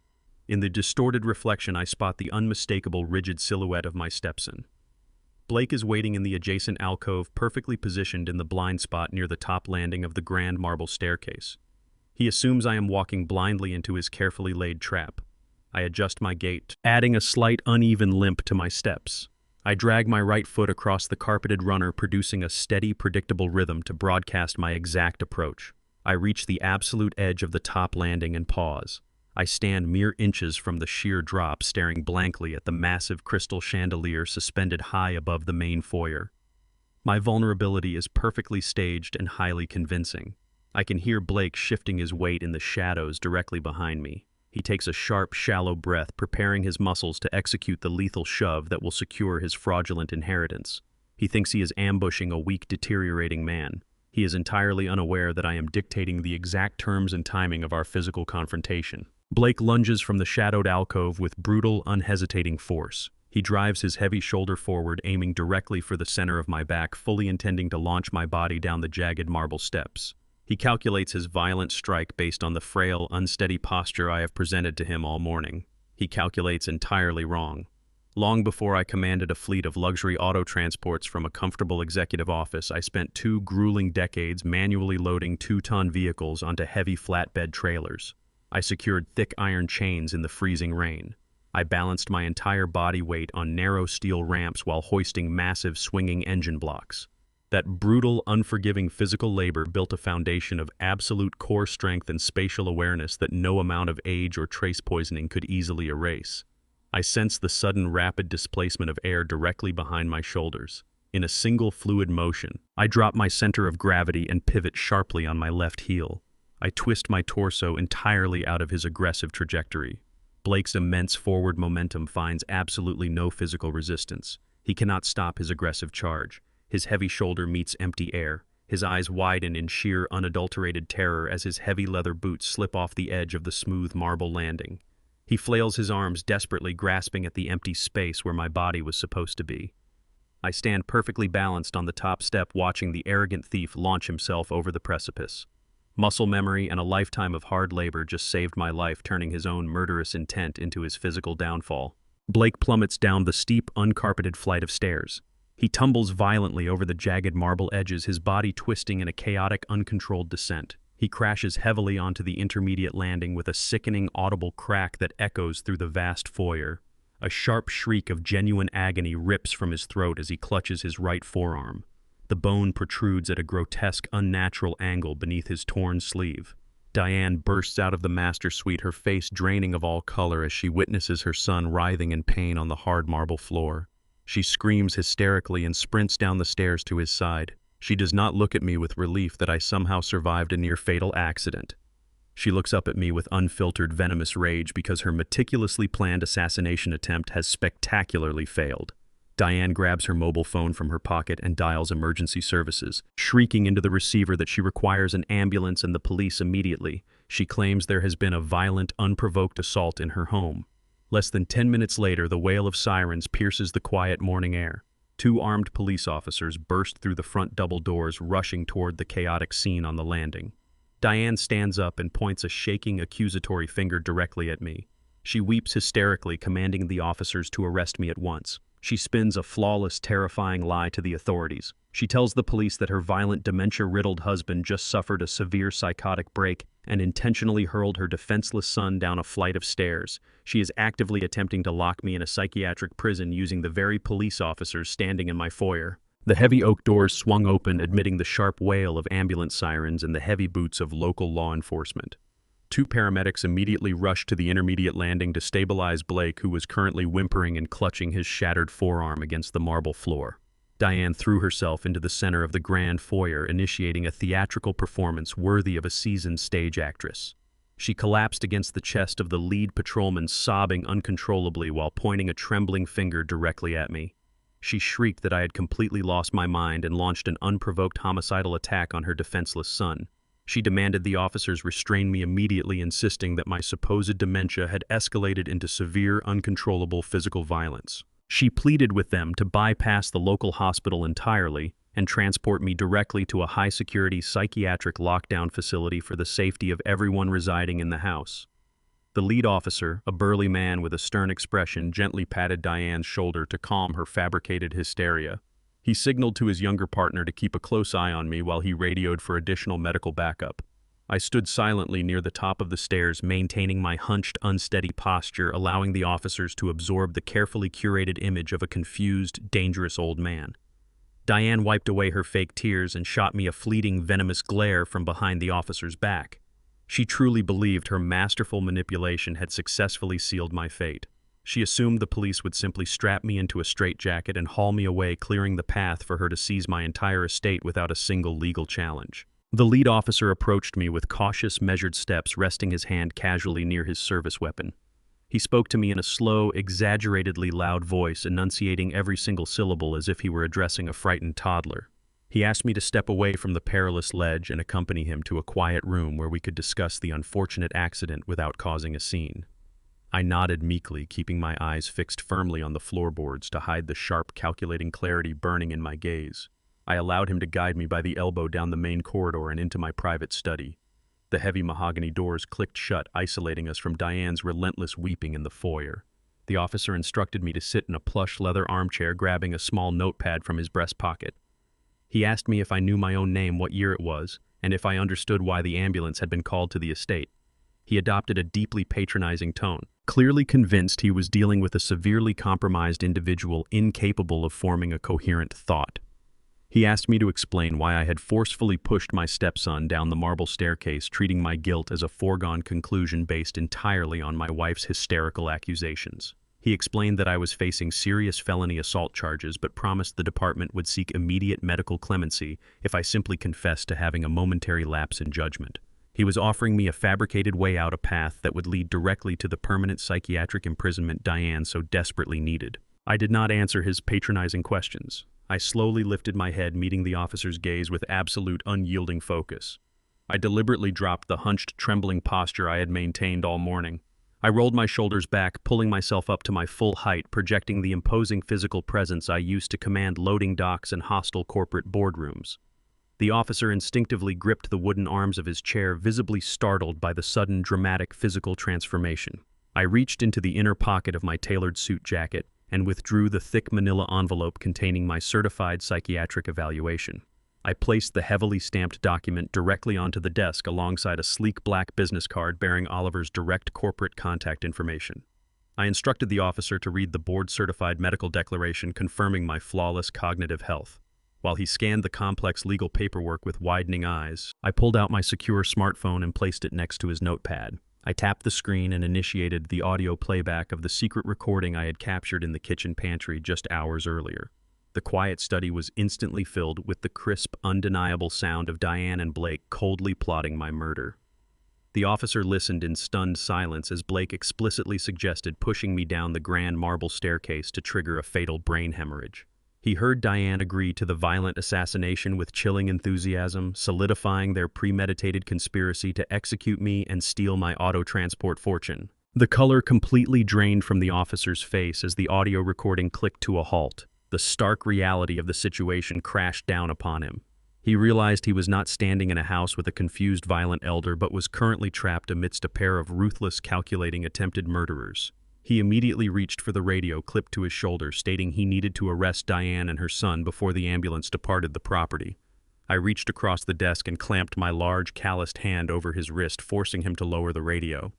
Speaker 1: In the distorted reflection, I spot the unmistakable, rigid silhouette of my stepson. Blake is waiting in the adjacent alcove, perfectly positioned in the blind spot near the top landing of the grand marble staircase. He assumes I am walking blindly into his carefully laid trap. I adjust my gait, adding a slight uneven limp to my steps. I drag my right foot across the carpeted runner, producing a steady, predictable rhythm to broadcast my exact approach. I reach the absolute edge of the top landing and pause. I stand mere inches from the sheer drop, staring blankly at the massive crystal chandelier suspended high above the main foyer. My vulnerability is perfectly staged and highly convincing. I can hear Blake shifting his weight in the shadows directly behind me. He takes a sharp, shallow breath, preparing his muscles to execute the lethal shove that will secure his fraudulent inheritance. He thinks he is ambushing a weak, deteriorating man. He is entirely unaware that I am dictating the exact terms and timing of our physical confrontation. Blake lunges from the shadowed alcove with brutal, unhesitating force. He drives his heavy shoulder forward, aiming directly for the center of my back, fully intending to launch my body down the jagged marble steps. He calculates his violent strike based on the frail, unsteady posture I have presented to him all morning. He calculates entirely wrong. Long before I commanded a fleet of luxury auto transports from a comfortable executive office, I spent 2 grueling decades manually loading 2-ton vehicles onto heavy flatbed trailers. I secured thick iron chains in the freezing rain. I balanced my entire body weight on narrow steel ramps while hoisting massive swinging engine blocks. That brutal, unforgiving physical labor built a foundation of absolute core strength and spatial awareness that no amount of age or trace poisoning could easily erase. I sensed the sudden, rapid displacement of air directly behind my shoulders. In a single fluid motion, I drop my center of gravity and pivot sharply on my left heel. I twist my torso entirely out of his aggressive trajectory. Blake's immense forward momentum finds absolutely no physical resistance. He cannot stop his aggressive charge. His heavy shoulder meets empty air. His eyes widen in sheer, unadulterated terror as his heavy leather boots slip off the edge of the smooth marble landing. He flails his arms desperately, grasping at the empty space where my body was supposed to be. I stand perfectly balanced on the top step, watching the arrogant thief launch himself over the precipice. Muscle memory and a lifetime of hard labor just saved my life, turning his own murderous intent into his physical downfall. Blake plummets down the steep, uncarpeted flight of stairs. He tumbles violently over the jagged marble edges, his body twisting in a chaotic, uncontrolled descent. He crashes heavily onto the intermediate landing with a sickening, audible crack that echoes through the vast foyer. A sharp shriek of genuine agony rips from his throat as he clutches his right forearm. The bone protrudes at a grotesque, unnatural angle beneath his torn sleeve. Diane bursts out of the master suite, her face draining of all color as she witnesses her son writhing in pain on the hard marble floor. She screams hysterically and sprints down the stairs to his side. She does not look at me with relief that I somehow survived a near-fatal accident. She looks up at me with unfiltered, venomous rage because her meticulously planned assassination attempt has spectacularly failed. Diane grabs her mobile phone from her pocket and dials emergency services, shrieking into the receiver that she requires an ambulance and the police immediately. She claims there has been a violent, unprovoked assault in her home. Less than 10 minutes later, the wail of sirens pierces the quiet morning air. 2 armed police officers burst through the front double doors, rushing toward the chaotic scene on the landing. Diane stands up and points a shaking, accusatory finger directly at me. She weeps hysterically, commanding the officers to arrest me at once. She spins a flawless, terrifying lie to the authorities. She tells the police that her violent, dementia-riddled husband just suffered a severe psychotic break and intentionally hurled her defenseless son down a flight of stairs. She is actively attempting to lock me in a psychiatric prison using the very police officers standing in my foyer. The heavy oak doors swung open, admitting the sharp wail of ambulance sirens and the heavy boots of local law enforcement. 2 paramedics immediately rushed to the intermediate landing to stabilize Blake, who was currently whimpering and clutching his shattered forearm against the marble floor. Diane threw herself into the center of the grand foyer, initiating a theatrical performance worthy of a seasoned stage actress. She collapsed against the chest of the lead patrolman, sobbing uncontrollably while pointing a trembling finger directly at me. She shrieked that I had completely lost my mind and launched an unprovoked homicidal attack on her defenseless son. She demanded the officers restrain me immediately, insisting that my supposed dementia had escalated into severe, uncontrollable physical violence. She pleaded with them to bypass the local hospital entirely and transport me directly to a high-security psychiatric lockdown facility for the safety of everyone residing in the house. The lead officer, a burly man with a stern expression, gently patted Diane's shoulder to calm her fabricated hysteria. He signaled to his younger partner to keep a close eye on me while he radioed for additional medical backup. I stood silently near the top of the stairs, maintaining my hunched, unsteady posture, allowing the officers to absorb the carefully curated image of a confused, dangerous old man. Diane wiped away her fake tears and shot me a fleeting, venomous glare from behind the officer's back. She truly believed her masterful manipulation had successfully sealed my fate. She assumed the police would simply strap me into a straitjacket and haul me away, clearing the path for her to seize my entire estate without a single legal challenge. The lead officer approached me with cautious, measured steps, resting his hand casually near his service weapon. He spoke to me in a slow, exaggeratedly loud voice, enunciating every single syllable as if he were addressing a frightened toddler. He asked me to step away from the perilous ledge and accompany him to a quiet room where we could discuss the unfortunate accident without causing a scene. I nodded meekly, keeping my eyes fixed firmly on the floorboards to hide the sharp, calculating clarity burning in my gaze. I allowed him to guide me by the elbow down the main corridor and into my private study. The heavy mahogany doors clicked shut, isolating us from Diane's relentless weeping in the foyer. The officer instructed me to sit in a plush leather armchair, grabbing a small notepad from his breast pocket. He asked me if I knew my own name, what year it was, and if I understood why the ambulance had been called to the estate. He adopted a deeply patronizing tone, clearly convinced he was dealing with a severely compromised individual incapable of forming a coherent thought. He asked me to explain why I had forcefully pushed my stepson down the marble staircase, treating my guilt as a foregone conclusion based entirely on my wife's hysterical accusations. He explained that I was facing serious felony assault charges but promised the department would seek immediate medical clemency if I simply confessed to having a momentary lapse in judgment. He was offering me a fabricated way out, a path that would lead directly to the permanent psychiatric imprisonment Diane so desperately needed. I did not answer his patronizing questions. I slowly lifted my head, meeting the officer's gaze with absolute, unyielding focus. I deliberately dropped the hunched, trembling posture I had maintained all morning. I rolled my shoulders back, pulling myself up to my full height, projecting the imposing physical presence I used to command loading docks and hostile corporate boardrooms. The officer instinctively gripped the wooden arms of his chair, visibly startled by the sudden, dramatic physical transformation. I reached into the inner pocket of my tailored suit jacket and withdrew the thick manila envelope containing my certified psychiatric evaluation. I placed the heavily stamped document directly onto the desk alongside a sleek black business card bearing Oliver's direct corporate contact information. I instructed the officer to read the board-certified medical declaration confirming my flawless cognitive health. While he scanned the complex legal paperwork with widening eyes, I pulled out my secure smartphone and placed it next to his notepad. I tapped the screen and initiated the audio playback of the secret recording I had captured in the kitchen pantry just hours earlier. The quiet study was instantly filled with the crisp, undeniable sound of Diane and Blake coldly plotting my murder. The officer listened in stunned silence as Blake explicitly suggested pushing me down the grand marble staircase to trigger a fatal brain hemorrhage. He heard Diane agree to the violent assassination with chilling enthusiasm, solidifying their premeditated conspiracy to execute me and steal my auto-transport fortune. The color completely drained from the officer's face as the audio recording clicked to a halt. The stark reality of the situation crashed down upon him. He realized he was not standing in a house with a confused, violent elder, but was currently trapped amidst a pair of ruthless, calculating attempted murderers. He immediately reached for the radio clipped to his shoulder, stating he needed to arrest Diane and her son before the ambulance departed the property. I reached across the desk and clamped my large, calloused hand over his wrist, forcing him to lower the radio.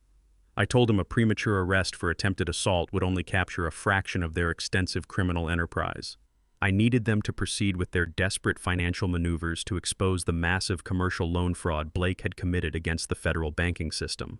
Speaker 1: I told him a premature arrest for attempted assault would only capture a fraction of their extensive criminal enterprise. I needed them to proceed with their desperate financial maneuvers to expose the massive commercial loan fraud Blake had committed against the federal banking system.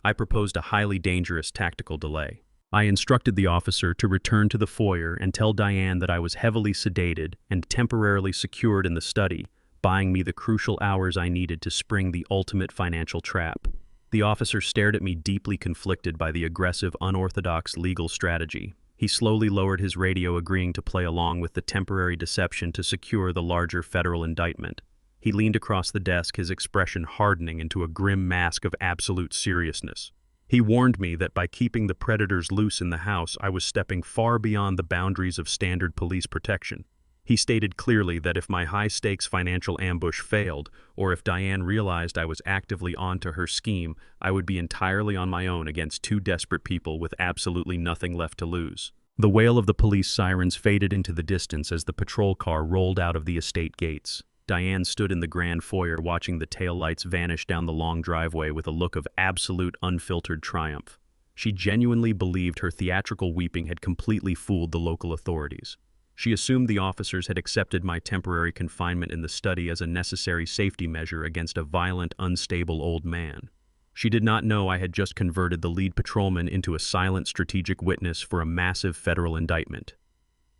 Speaker 1: I proposed a highly dangerous tactical delay. I instructed the officer to return to the foyer and tell Diane that I was heavily sedated and temporarily secured in the study, buying me the crucial hours I needed to spring the ultimate financial trap. The officer stared at me, deeply conflicted by the aggressive, unorthodox legal strategy. He slowly lowered his radio, agreeing to play along with the temporary deception to secure the larger federal indictment. He leaned across the desk, his expression hardening into a grim mask of absolute seriousness. He warned me that by keeping the predators loose in the house, I was stepping far beyond the boundaries of standard police protection. He stated clearly that if my high-stakes financial ambush failed, or if Diane realized I was actively onto her scheme, I would be entirely on my own against two desperate people with absolutely nothing left to lose. The wail of the police sirens faded into the distance as the patrol car rolled out of the estate gates. Diane stood in the grand foyer watching the taillights vanish down the long driveway with a look of absolute, unfiltered triumph. She genuinely believed her theatrical weeping had completely fooled the local authorities. She assumed the officers had accepted my temporary confinement in the study as a necessary safety measure against a violent, unstable old man. She did not know I had just converted the lead patrolman into a silent, strategic witness for a massive federal indictment.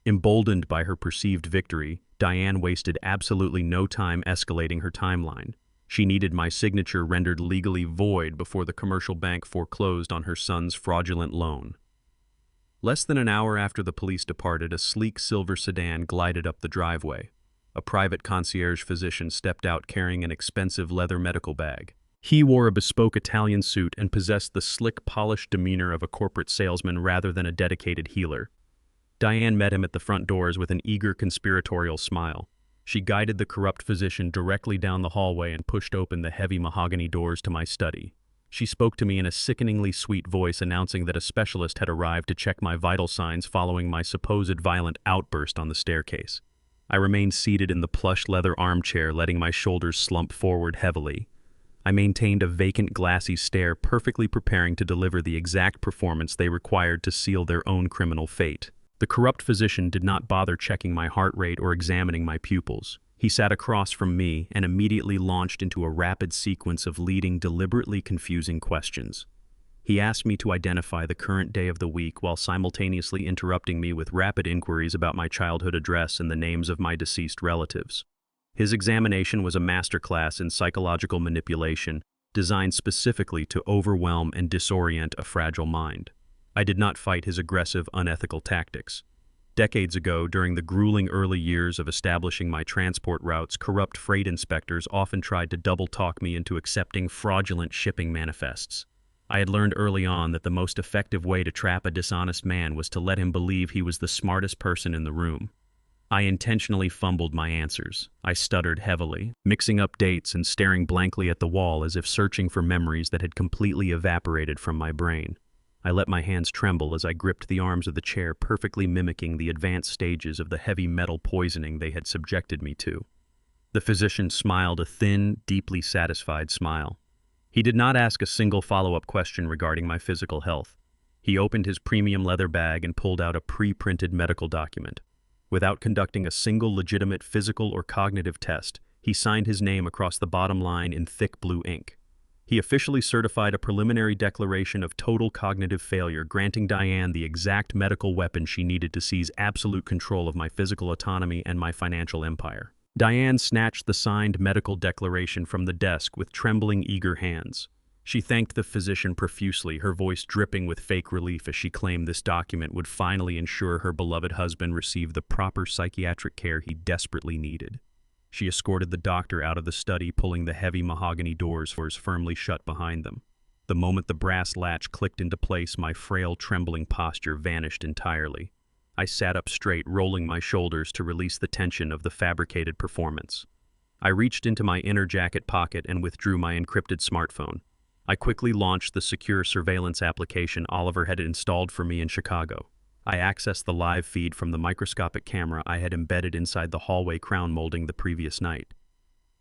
Speaker 1: Emboldened by her perceived victory, Diane wasted absolutely no time escalating her timeline. She needed my signature rendered legally void before the commercial bank foreclosed on her son's fraudulent loan. Less than an hour after the police departed, a sleek silver sedan glided up the driveway. A private concierge physician stepped out carrying an expensive leather medical bag. He wore a bespoke Italian suit and possessed the slick, polished demeanor of a corporate salesman rather than a dedicated healer. Diane met him at the front doors with an eager, conspiratorial smile. She guided the corrupt physician directly down the hallway and pushed open the heavy mahogany doors to my study. She spoke to me in a sickeningly sweet voice, announcing that a specialist had arrived to check my vital signs following my supposed violent outburst on the staircase. I remained seated in the plush leather armchair, letting my shoulders slump forward heavily. I maintained a vacant, glassy stare, perfectly preparing to deliver the exact performance they required to seal their own criminal fate. The corrupt physician did not bother checking my heart rate or examining my pupils. He sat across from me and immediately launched into a rapid sequence of leading, deliberately confusing questions. He asked me to identify the current day of the week while simultaneously interrupting me with rapid inquiries about my childhood address and the names of my deceased relatives. His examination was a masterclass in psychological manipulation, designed specifically to overwhelm and disorient a fragile mind. I did not fight his aggressive, unethical tactics. Decades ago, during the grueling early years of establishing my transport routes, corrupt freight inspectors often tried to double-talk me into accepting fraudulent shipping manifests. I had learned early on that the most effective way to trap a dishonest man was to let him believe he was the smartest person in the room. I intentionally fumbled my answers. I stuttered heavily, mixing up dates and staring blankly at the wall as if searching for memories that had completely evaporated from my brain. I let my hands tremble as I gripped the arms of the chair, perfectly mimicking the advanced stages of the heavy metal poisoning they had subjected me to. The physician smiled a thin, deeply satisfied smile. He did not ask a single follow-up question regarding my physical health. He opened his premium leather bag and pulled out a pre-printed medical document. Without conducting a single legitimate physical or cognitive test, he signed his name across the bottom line in thick blue ink. He officially certified a preliminary declaration of total cognitive failure, granting Diane the exact medical weapon she needed to seize absolute control of my physical autonomy and my financial empire. Diane snatched the signed medical declaration from the desk with trembling, eager hands. She thanked the physician profusely, her voice dripping with fake relief as she claimed this document would finally ensure her beloved husband received the proper psychiatric care he desperately needed. She escorted the doctor out of the study, pulling the heavy mahogany doors firmly shut behind them. The moment the brass latch clicked into place, my frail, trembling posture vanished entirely. I sat up straight, rolling my shoulders to release the tension of the fabricated performance. I reached into my inner jacket pocket and withdrew my encrypted smartphone. I quickly launched the secure surveillance application Oliver had installed for me in Chicago. I accessed the live feed from the microscopic camera I had embedded inside the hallway crown molding the previous night.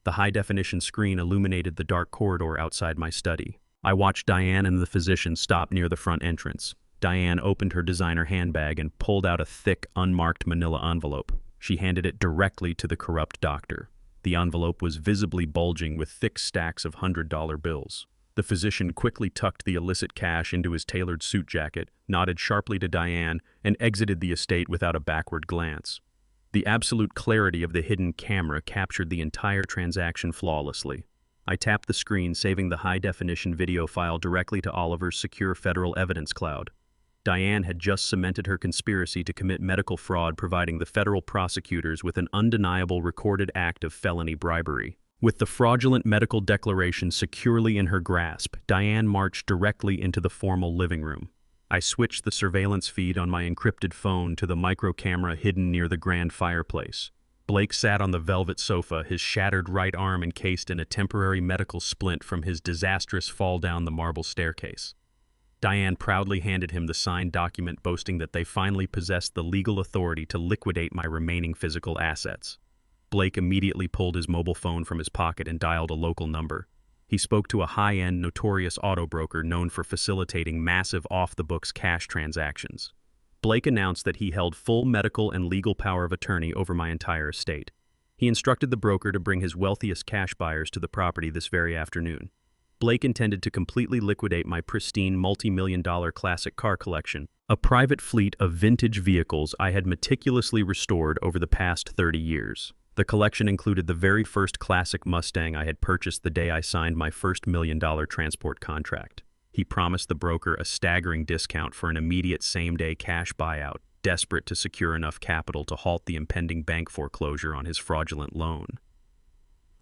Speaker 1: The high-definition screen illuminated the dark corridor outside my study. I watched Diane and the physician stop near the front entrance. Diane opened her designer handbag and pulled out a thick, unmarked manila envelope. She handed it directly to the corrupt doctor. The envelope was visibly bulging with thick stacks of $100 bills. The physician quickly tucked the illicit cash into his tailored suit jacket, nodded sharply to Diane, and exited the estate without a backward glance. The absolute clarity of the hidden camera captured the entire transaction flawlessly. I tapped the screen, saving the high-definition video file directly to Oliver's secure federal evidence cloud. Diane had just cemented her conspiracy to commit medical fraud, providing the federal prosecutors with an undeniable recorded act of felony bribery. With the fraudulent medical declaration securely in her grasp, Diane marched directly into the formal living room. I switched the surveillance feed on my encrypted phone to the micro camera hidden near the grand fireplace. Blake sat on the velvet sofa, his shattered right arm encased in a temporary medical splint from his disastrous fall down the marble staircase. Diane proudly handed him the signed document, boasting that they finally possessed the legal authority to liquidate my remaining physical assets. Blake immediately pulled his mobile phone from his pocket and dialed a local number. He spoke to a high-end, notorious auto broker known for facilitating massive off-the-books cash transactions. Blake announced that he held full medical and legal power of attorney over my entire estate. He instructed the broker to bring his wealthiest cash buyers to the property this very afternoon. Blake intended to completely liquidate my pristine multi-million-dollar classic car collection, a private fleet of vintage vehicles I had meticulously restored over the past 30 years. The collection included the very first classic Mustang I had purchased the day I signed my first $1 million transport contract. He promised the broker a staggering discount for an immediate same-day cash buyout, desperate to secure enough capital to halt the impending bank foreclosure on his fraudulent loan.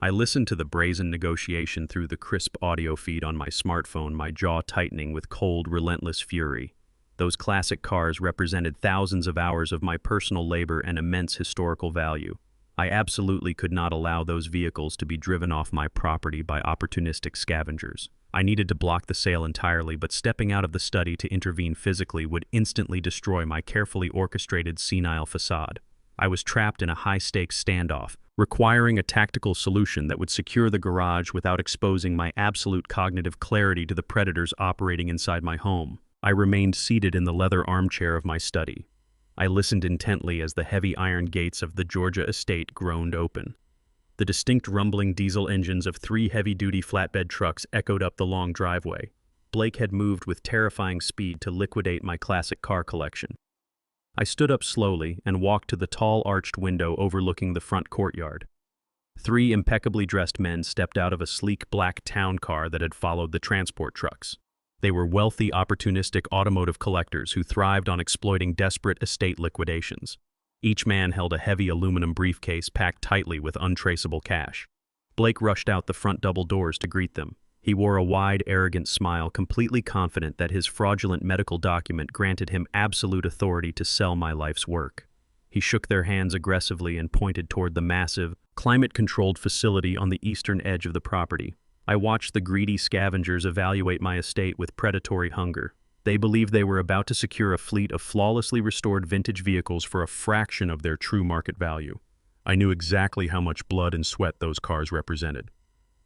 Speaker 1: I listened to the brazen negotiation through the crisp audio feed on my smartphone, my jaw tightening with cold, relentless fury. Those classic cars represented thousands of hours of my personal labor and immense historical value. I absolutely could not allow those vehicles to be driven off my property by opportunistic scavengers. I needed to block the sale entirely, but stepping out of the study to intervene physically would instantly destroy my carefully orchestrated senile facade. I was trapped in a high-stakes standoff, requiring a tactical solution that would secure the garage without exposing my absolute cognitive clarity to the predators operating inside my home. I remained seated in the leather armchair of my study. I listened intently as the heavy iron gates of the Georgia estate groaned open. The distinct rumbling diesel engines of 3 heavy-duty flatbed trucks echoed up the long driveway. Blake had moved with terrifying speed to liquidate my classic car collection. I stood up slowly and walked to the tall arched window overlooking the front courtyard. Three impeccably dressed men stepped out of a sleek black town car that had followed the transport trucks. They were wealthy, opportunistic automotive collectors who thrived on exploiting desperate estate liquidations. Each man held a heavy aluminum briefcase packed tightly with untraceable cash. Blake rushed out the front double doors to greet them. He wore a wide, arrogant smile, completely confident that his fraudulent medical document granted him absolute authority to sell my life's work. He shook their hands aggressively and pointed toward the massive, climate-controlled facility on the eastern edge of the property. I watched the greedy scavengers evaluate my estate with predatory hunger. They believed they were about to secure a fleet of flawlessly restored vintage vehicles for a fraction of their true market value. I knew exactly how much blood and sweat those cars represented.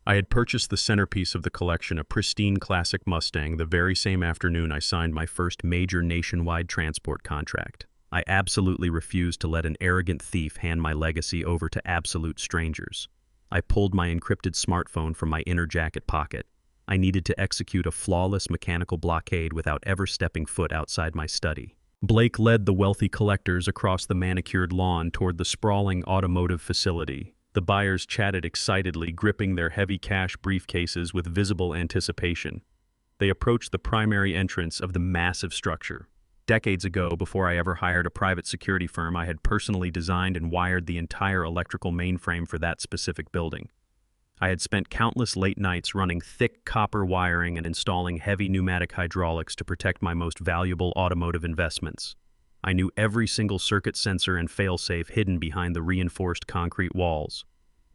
Speaker 1: I had purchased the centerpiece of the collection, a pristine classic Mustang, the very same afternoon I signed my first major nationwide transport contract. I absolutely refused to let an arrogant thief hand my legacy over to absolute strangers. I pulled my encrypted smartphone from my inner jacket pocket. I needed to execute a flawless mechanical blockade without ever stepping foot outside my study. Blake led the wealthy collectors across the manicured lawn toward the sprawling automotive facility. The buyers chatted excitedly, gripping their heavy cash briefcases with visible anticipation. They approached the primary entrance of the massive structure. Decades ago, before I ever hired a private security firm, I had personally designed and wired the entire electrical mainframe for that specific building. I had spent countless late nights running thick copper wiring and installing heavy pneumatic hydraulics to protect my most valuable automotive investments. I knew every single circuit sensor and failsafe hidden behind the reinforced concrete walls.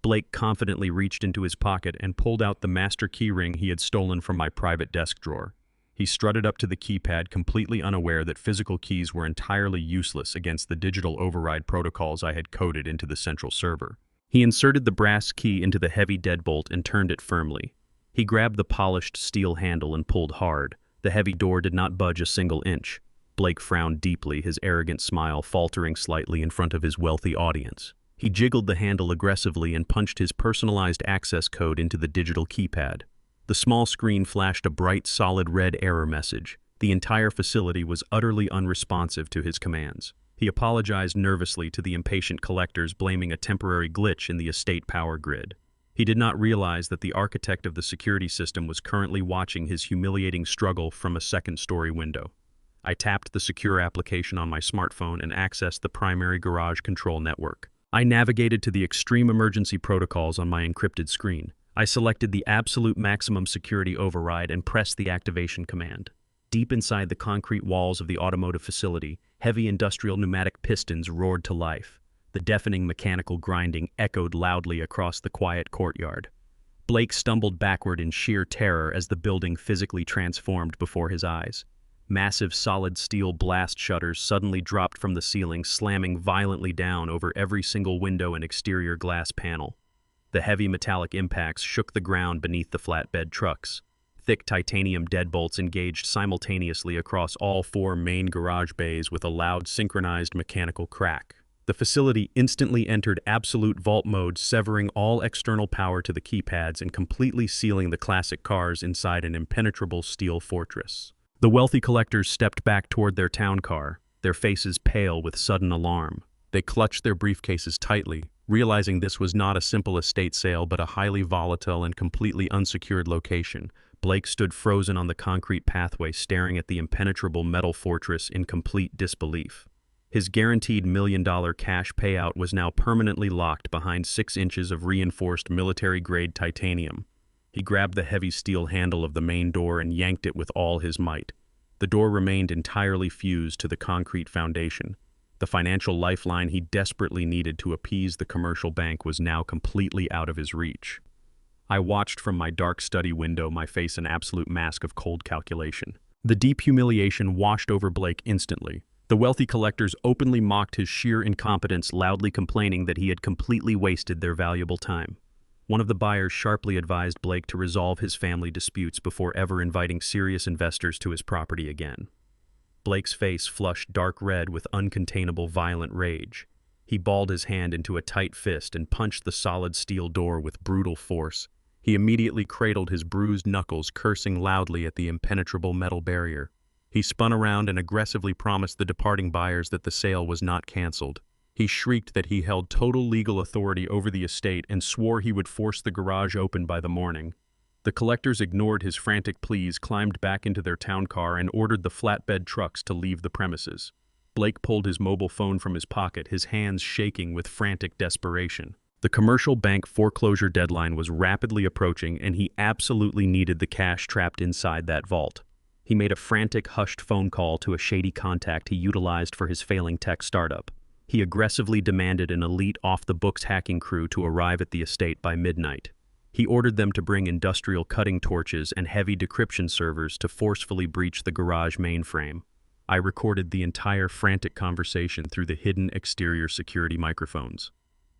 Speaker 1: Blake confidently reached into his pocket and pulled out the master keyring he had stolen from my private desk drawer. He strutted up to the keypad, completely unaware that physical keys were entirely useless against the digital override protocols I had coded into the central server. He inserted the brass key into the heavy deadbolt and turned it firmly. He grabbed the polished steel handle and pulled hard. The heavy door did not budge a single inch. Blake frowned deeply, his arrogant smile faltering slightly in front of his wealthy audience. He jiggled the handle aggressively and punched his personalized access code into the digital keypad. The small screen flashed a bright, solid red error message. The entire facility was utterly unresponsive to his commands. He apologized nervously to the impatient collectors, blaming a temporary glitch in the estate power grid. He did not realize that the architect of the security system was currently watching his humiliating struggle from a second-story window. I tapped the secure application on my smartphone and accessed the primary garage control network. I navigated to the extreme emergency protocols on my encrypted screen. I selected the absolute maximum security override and pressed the activation command. Deep inside the concrete walls of the automotive facility, heavy industrial pneumatic pistons roared to life. The deafening mechanical grinding echoed loudly across the quiet courtyard. Blake stumbled backward in sheer terror as the building physically transformed before his eyes. Massive solid steel blast shutters suddenly dropped from the ceiling, slamming violently down over every single window and exterior glass panel. The heavy metallic impacts shook the ground beneath the flatbed trucks. Thick titanium deadbolts engaged simultaneously across all four main garage bays with a loud synchronized mechanical crack. The facility instantly entered absolute vault mode, severing all external power to the keypads and completely sealing the classic cars inside an impenetrable steel fortress. The wealthy collectors stepped back toward their town car, their faces pale with sudden alarm. They clutched their briefcases tightly, realizing this was not a simple estate sale but a highly volatile and completely unsecured location. Blake stood frozen on the concrete pathway, staring at the impenetrable metal fortress in complete disbelief. His guaranteed $1 million cash payout was now permanently locked behind 6 inches of reinforced military-grade titanium. He grabbed the heavy steel handle of the main door and yanked it with all his might. The door remained entirely fused to the concrete foundation. The financial lifeline he desperately needed to appease the commercial bank was now completely out of his reach. I watched from my dark study window, my face an absolute mask of cold calculation. The deep humiliation washed over Blake instantly. The wealthy collectors openly mocked his sheer incompetence, loudly complaining that he had completely wasted their valuable time. One of the buyers sharply advised Blake to resolve his family disputes before ever inviting serious investors to his property again. Blake's face flushed dark red with uncontainable violent rage. He balled his hand into a tight fist and punched the solid steel door with brutal force. He immediately cradled his bruised knuckles, cursing loudly at the impenetrable metal barrier. He spun around and aggressively promised the departing buyers that the sale was not canceled. He shrieked that he held total legal authority over the estate and swore he would force the garage open by the morning. The collectors ignored his frantic pleas, climbed back into their town car, and ordered the flatbed trucks to leave the premises. Blake pulled his mobile phone from his pocket, his hands shaking with frantic desperation. The commercial bank foreclosure deadline was rapidly approaching, and he absolutely needed the cash trapped inside that vault. He made a frantic, hushed phone call to a shady contact he utilized for his failing tech startup. He aggressively demanded an elite off-the-books hacking crew to arrive at the estate by midnight. He ordered them to bring industrial cutting torches and heavy decryption servers to forcefully breach the garage mainframe. I recorded the entire frantic conversation through the hidden exterior security microphones.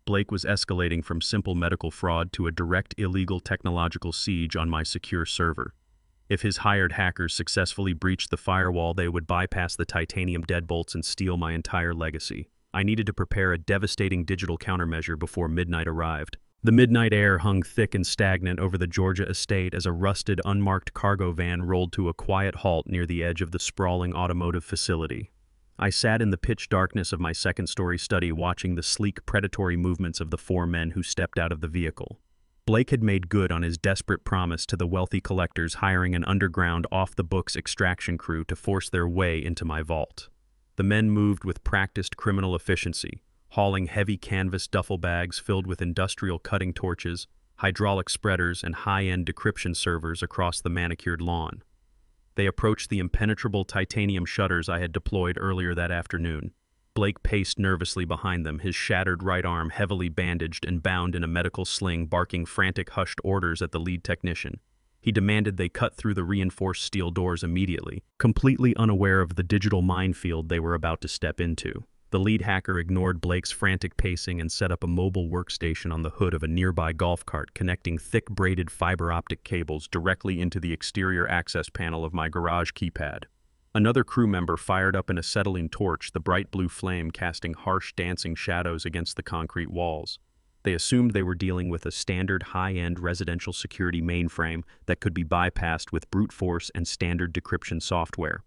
Speaker 1: Blake was escalating from simple medical fraud to a direct illegal technological siege on my secure server. If his hired hackers successfully breached the firewall, they would bypass the titanium deadbolts and steal my entire legacy. I needed to prepare a devastating digital countermeasure before midnight arrived. The midnight air hung thick and stagnant over the Georgia estate as a rusted, unmarked cargo van rolled to a quiet halt near the edge of the sprawling automotive facility. I sat in the pitch darkness of my second-story study watching the sleek, predatory movements of the four men who stepped out of the vehicle. Blake had made good on his desperate promise to the wealthy collectors, hiring an underground, off-the-books extraction crew to force their way into my vault. The men moved with practiced criminal efficiency, hauling heavy canvas duffel bags filled with industrial cutting torches, hydraulic spreaders, and high-end decryption servers across the manicured lawn. They approached the impenetrable titanium shutters I had deployed earlier that afternoon. Blake paced nervously behind them, his shattered right arm heavily bandaged and bound in a medical sling, barking frantic, hushed orders at the lead technician. He demanded they cut through the reinforced steel doors immediately, completely unaware of the digital minefield they were about to step into. The lead hacker ignored Blake's frantic pacing and set up a mobile workstation on the hood of a nearby golf cart, connecting thick braided fiber optic cables directly into the exterior access panel of my garage keypad. Another crew member fired up an acetylene torch, the bright blue flame casting harsh, dancing shadows against the concrete walls. They assumed they were dealing with a standard high-end residential security mainframe that could be bypassed with brute force and standard decryption software.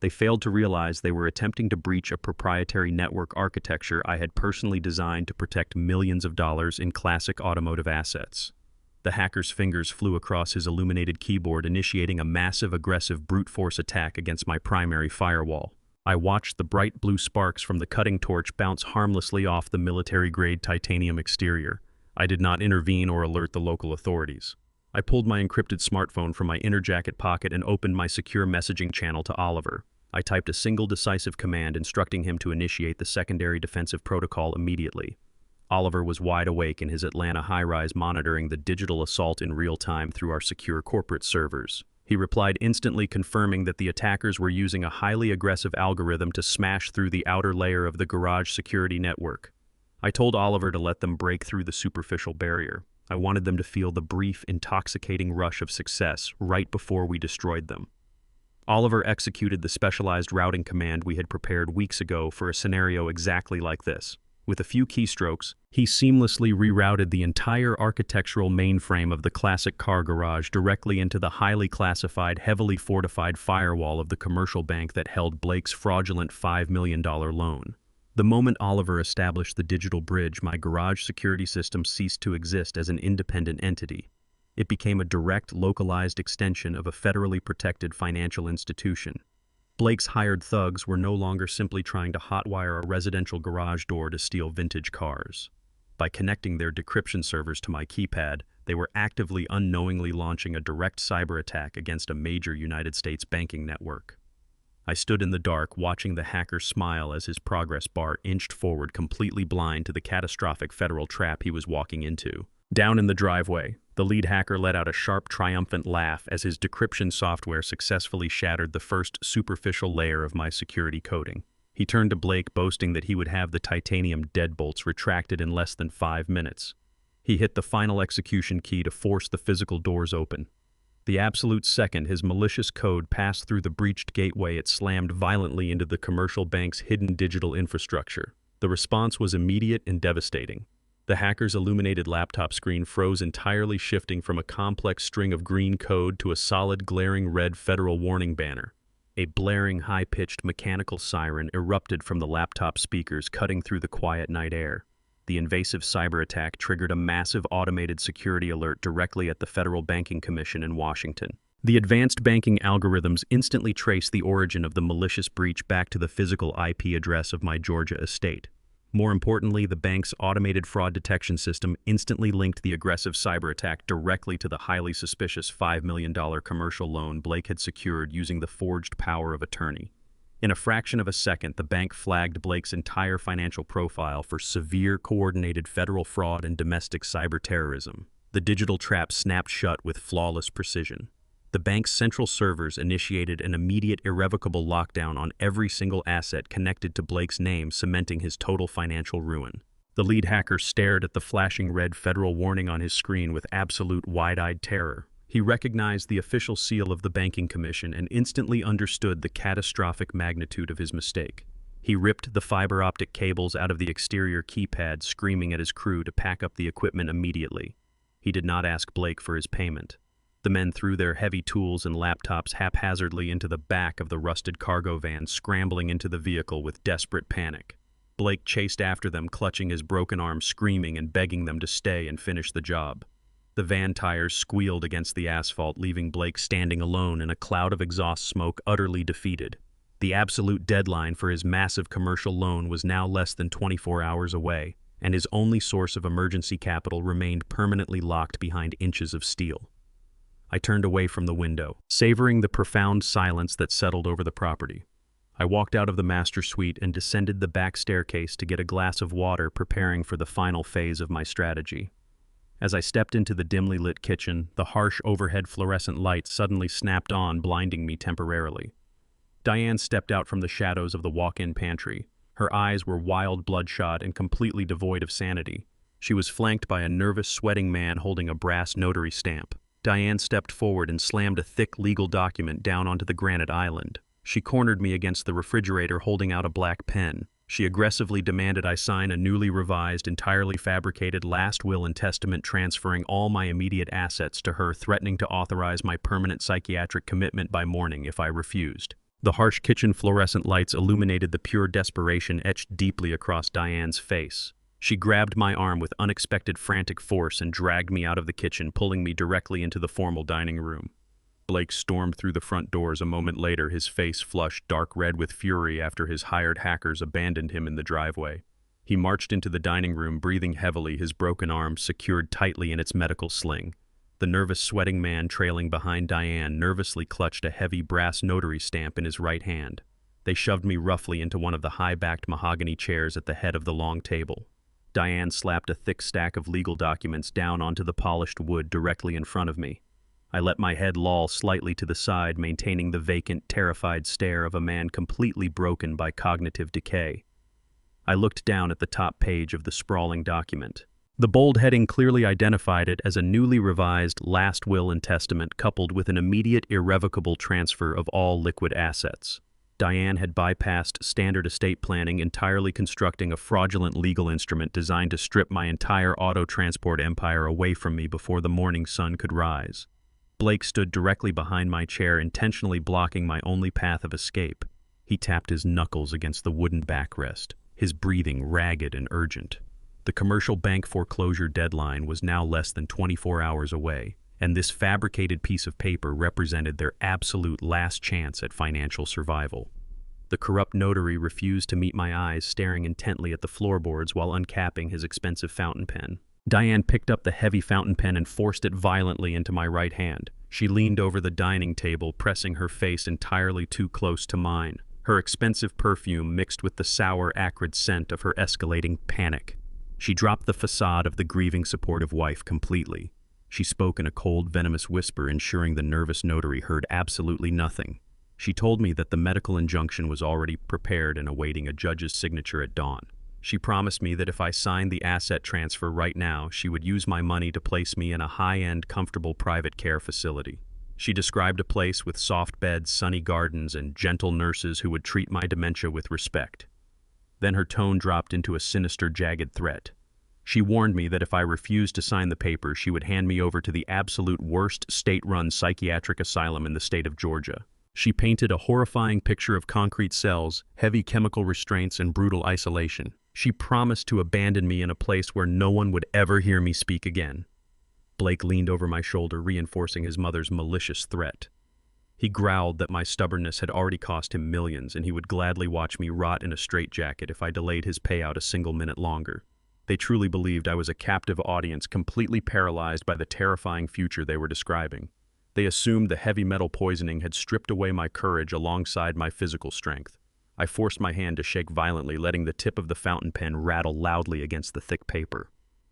Speaker 1: They failed to realize they were attempting to breach a proprietary network architecture I had personally designed to protect millions of dollars in classic automotive assets. The hacker's fingers flew across his illuminated keyboard, initiating a massive, aggressive brute force attack against my primary firewall. I watched the bright blue sparks from the cutting torch bounce harmlessly off the military-grade titanium exterior. I did not intervene or alert the local authorities. I pulled my encrypted smartphone from my inner jacket pocket and opened my secure messaging channel to Oliver. I typed a single decisive command instructing him to initiate the secondary defensive protocol immediately. Oliver was wide awake in his Atlanta high-rise, monitoring the digital assault in real time through our secure corporate servers. He replied instantly, confirming that the attackers were using a highly aggressive algorithm to smash through the outer layer of the garage security network. I told Oliver to let them break through the superficial barrier. I wanted them to feel the brief, intoxicating rush of success right before we destroyed them. Oliver executed the specialized routing command we had prepared weeks ago for a scenario exactly like this. With a few keystrokes, he seamlessly rerouted the entire architectural mainframe of the classic car garage directly into the highly classified, heavily fortified firewall of the commercial bank that held Blake's fraudulent $5 million loan. The moment Oliver established the digital bridge, my garage security system ceased to exist as an independent entity. It became a direct, localized extension of a federally protected financial institution. Blake's hired thugs were no longer simply trying to hotwire a residential garage door to steal vintage cars. By connecting their decryption servers to my keypad, they were actively, unknowingly launching a direct cyber attack against a major United States banking network. I stood in the dark, watching the hacker smile as his progress bar inched forward, completely blind to the catastrophic federal trap he was walking into. Down in the driveway, the lead hacker let out a sharp, triumphant laugh as his decryption software successfully shattered the first superficial layer of my security coding. He turned to Blake, boasting that he would have the titanium deadbolts retracted in less than 5 minutes. He hit the final execution key to force the physical doors open. The absolute second his malicious code passed through the breached gateway, it slammed violently into the commercial bank's hidden digital infrastructure. The response was immediate and devastating. The hacker's illuminated laptop screen froze entirely, shifting from a complex string of green code to a solid glaring red federal warning banner. A blaring, high-pitched mechanical siren erupted from the laptop speakers, cutting through the quiet night air. The invasive cyber attack triggered a massive automated security alert directly at the Federal Banking Commission in Washington. The advanced banking algorithms instantly traced the origin of the malicious breach back to the physical IP address of my Georgia estate. More importantly, the bank's automated fraud detection system instantly linked the aggressive cyber attack directly to the highly suspicious $5 million commercial loan Blake had secured using the forged power of attorney. In a fraction of a second, the bank flagged Blake's entire financial profile for severe coordinated federal fraud and domestic cyber terrorism. The digital trap snapped shut with flawless precision. The bank's central servers initiated an immediate, irrevocable lockdown on every single asset connected to Blake's name, cementing his total financial ruin. The lead hacker stared at the flashing red federal warning on his screen with absolute wide-eyed terror. He recognized the official seal of the Banking Commission and instantly understood the catastrophic magnitude of his mistake. He ripped the fiber optic cables out of the exterior keypad, screaming at his crew to pack up the equipment immediately. He did not ask Blake for his payment. The men threw their heavy tools and laptops haphazardly into the back of the rusted cargo van, scrambling into the vehicle with desperate panic. Blake chased after them, clutching his broken arm, screaming and begging them to stay and finish the job. The van tires squealed against the asphalt, leaving Blake standing alone in a cloud of exhaust smoke, utterly defeated. The absolute deadline for his massive commercial loan was now less than 24 hours away, and his only source of emergency capital remained permanently locked behind inches of steel. I turned away from the window, savoring the profound silence that settled over the property. I walked out of the master suite and descended the back staircase to get a glass of water, preparing for the final phase of my strategy. As I stepped into the dimly lit kitchen, the harsh overhead fluorescent light suddenly snapped on, blinding me temporarily. Diane stepped out from the shadows of the walk-in pantry. Her eyes were wild, bloodshot, and completely devoid of sanity. She was flanked by a nervous, sweating man holding a brass notary stamp. Diane stepped forward and slammed a thick legal document down onto the granite island. She cornered me against the refrigerator, holding out a black pen. She aggressively demanded I sign a newly revised, entirely fabricated last will and testament transferring all my immediate assets to her, threatening to authorize my permanent psychiatric commitment by morning if I refused. The harsh kitchen fluorescent lights illuminated the pure desperation etched deeply across Diane's face. She grabbed my arm with unexpected frantic force and dragged me out of the kitchen, pulling me directly into the formal dining room. Blake stormed through the front doors a moment later, his face flushed dark red with fury after his hired hackers abandoned him in the driveway. He marched into the dining room, breathing heavily, his broken arm secured tightly in its medical sling. The nervous, sweating man trailing behind Diane nervously clutched a heavy brass notary stamp in his right hand. They shoved me roughly into one of the high-backed mahogany chairs at the head of the long table. Diane slapped a thick stack of legal documents down onto the polished wood directly in front of me. I let my head loll slightly to the side, maintaining the vacant, terrified stare of a man completely broken by cognitive decay. I looked down at the top page of the sprawling document. The bold heading clearly identified it as a newly revised last will and testament, coupled with an immediate, irrevocable transfer of all liquid assets. Diane had bypassed standard estate planning, entirely constructing a fraudulent legal instrument designed to strip my entire auto transport empire away from me before the morning sun could rise. Blake stood directly behind my chair, intentionally blocking my only path of escape. He tapped his knuckles against the wooden backrest, his breathing ragged and urgent. The commercial bank foreclosure deadline was now less than 24 hours away, and this fabricated piece of paper represented their absolute last chance at financial survival. The corrupt notary refused to meet my eyes, staring intently at the floorboards while uncapping his expensive fountain pen. Diane picked up the heavy fountain pen and forced it violently into my right hand. She leaned over the dining table, pressing her face entirely too close to mine. Her expensive perfume mixed with the sour, acrid scent of her escalating panic. She dropped the facade of the grieving, supportive wife completely. She spoke in a cold, venomous whisper, ensuring the nervous notary heard absolutely nothing. She told me that the medical injunction was already prepared and awaiting a judge's signature at dawn. She promised me that if I signed the asset transfer right now, she would use my money to place me in a high-end, comfortable private care facility. She described a place with soft beds, sunny gardens, and gentle nurses who would treat my dementia with respect. Then her tone dropped into a sinister, jagged threat. She warned me that if I refused to sign the paper, she would hand me over to the absolute worst state-run psychiatric asylum in the state of Georgia. She painted a horrifying picture of concrete cells, heavy chemical restraints, and brutal isolation. She promised to abandon me in a place where no one would ever hear me speak again. Blake leaned over my shoulder, reinforcing his mother's malicious threat. He growled that my stubbornness had already cost him millions, and he would gladly watch me rot in a straitjacket if I delayed his payout a single minute longer. They truly believed I was a captive audience, completely paralyzed by the terrifying future they were describing. They assumed the heavy metal poisoning had stripped away my courage alongside my physical strength. I forced my hand to shake violently, letting the tip of the fountain pen rattle loudly against the thick paper.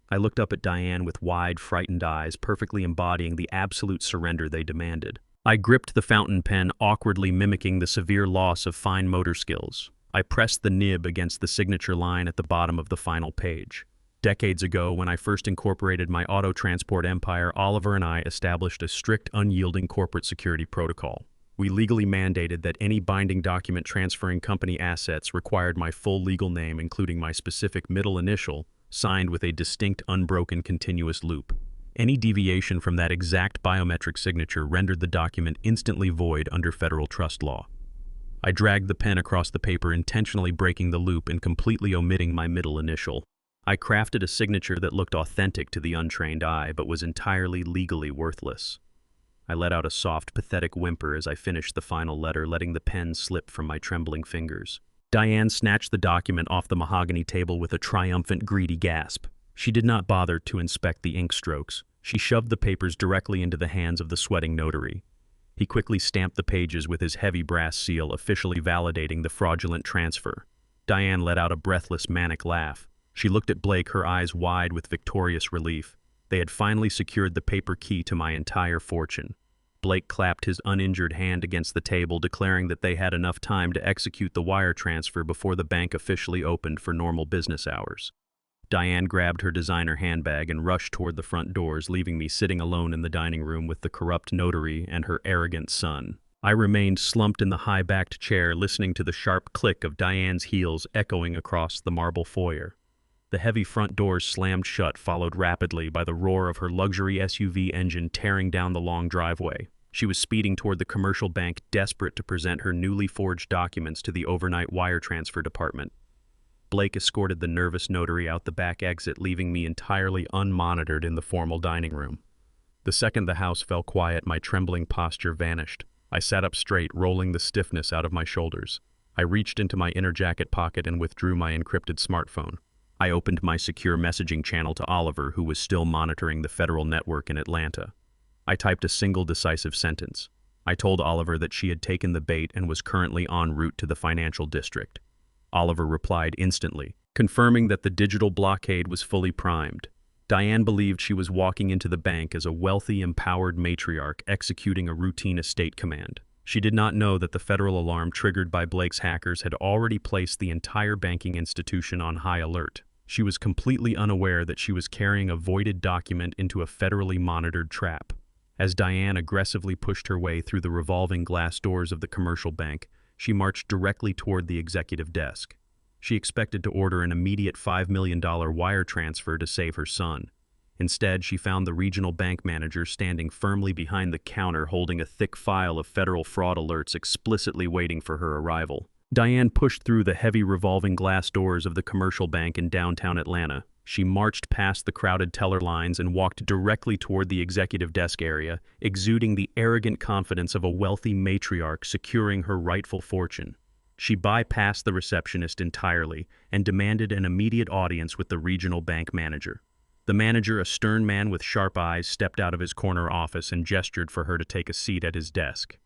Speaker 1: I looked up at Diane with wide, frightened eyes, perfectly embodying the absolute surrender they demanded. I gripped the fountain pen, awkwardly mimicking the severe loss of fine motor skills. I pressed the nib against the signature line at the bottom of the final page. Decades ago, when I first incorporated my auto transport empire, Oliver and I established a strict, unyielding corporate security protocol. We legally mandated that any binding document transferring company assets required my full legal name, including my specific middle initial, signed with a distinct, unbroken, continuous loop. Any deviation from that exact biometric signature rendered the document instantly void under federal trust law. I dragged the pen across the paper, intentionally breaking the loop and completely omitting my middle initial. I crafted a signature that looked authentic to the untrained eye, but was entirely legally worthless. I let out a soft, pathetic whimper as I finished the final letter, letting the pen slip from my trembling fingers. Diane snatched the document off the mahogany table with a triumphant, greedy gasp. She did not bother to inspect the ink strokes. She shoved the papers directly into the hands of the sweating notary. He quickly stamped the pages with his heavy brass seal, officially validating the fraudulent transfer. Diane let out a breathless, manic laugh. She looked at Blake, her eyes wide with victorious relief. They had finally secured the paper key to my entire fortune. Blake clapped his uninjured hand against the table, declaring that they had enough time to execute the wire transfer before the bank officially opened for normal business hours. Diane grabbed her designer handbag and rushed toward the front doors, leaving me sitting alone in the dining room with the corrupt notary and her arrogant son. I remained slumped in the high-backed chair, listening to the sharp click of Diane's heels echoing across the marble foyer. The heavy front doors slammed shut, followed rapidly by the roar of her luxury SUV engine tearing down the long driveway. She was speeding toward the commercial bank, desperate to present her newly forged documents to the overnight wire transfer department. Blake escorted the nervous notary out the back exit, leaving me entirely unmonitored in the formal dining room. The second the house fell quiet, my trembling posture vanished. I sat up straight, rolling the stiffness out of my shoulders. I reached into my inner jacket pocket and withdrew my encrypted smartphone. I opened my secure messaging channel to Oliver, who was still monitoring the federal network in Atlanta. I typed a single decisive sentence. I told Oliver that she had taken the bait and was currently en route to the financial district. Oliver replied instantly, confirming that the digital blockade was fully primed. Diane believed she was walking into the bank as a wealthy, empowered matriarch executing a routine estate command. She did not know that the federal alarm triggered by Blake's hackers had already placed the entire banking institution on high alert. She was completely unaware that she was carrying a voided document into a federally monitored trap. As Diane aggressively pushed her way through the revolving glass doors of the commercial bank, she marched directly toward the executive desk. She expected to order an immediate $5 million wire transfer to save her son. Instead, she found the regional bank manager standing firmly behind the counter, holding a thick file of federal fraud alerts, explicitly waiting for her arrival. Diane pushed through the heavy revolving glass doors of the commercial bank in downtown Atlanta. She marched past the crowded teller lines and walked directly toward the executive desk area, exuding the arrogant confidence of a wealthy matriarch securing her rightful fortune. She bypassed the receptionist entirely and demanded an immediate audience with the regional bank manager. The manager, a stern man with sharp eyes, stepped out of his corner office and gestured for her to take a seat at his desk.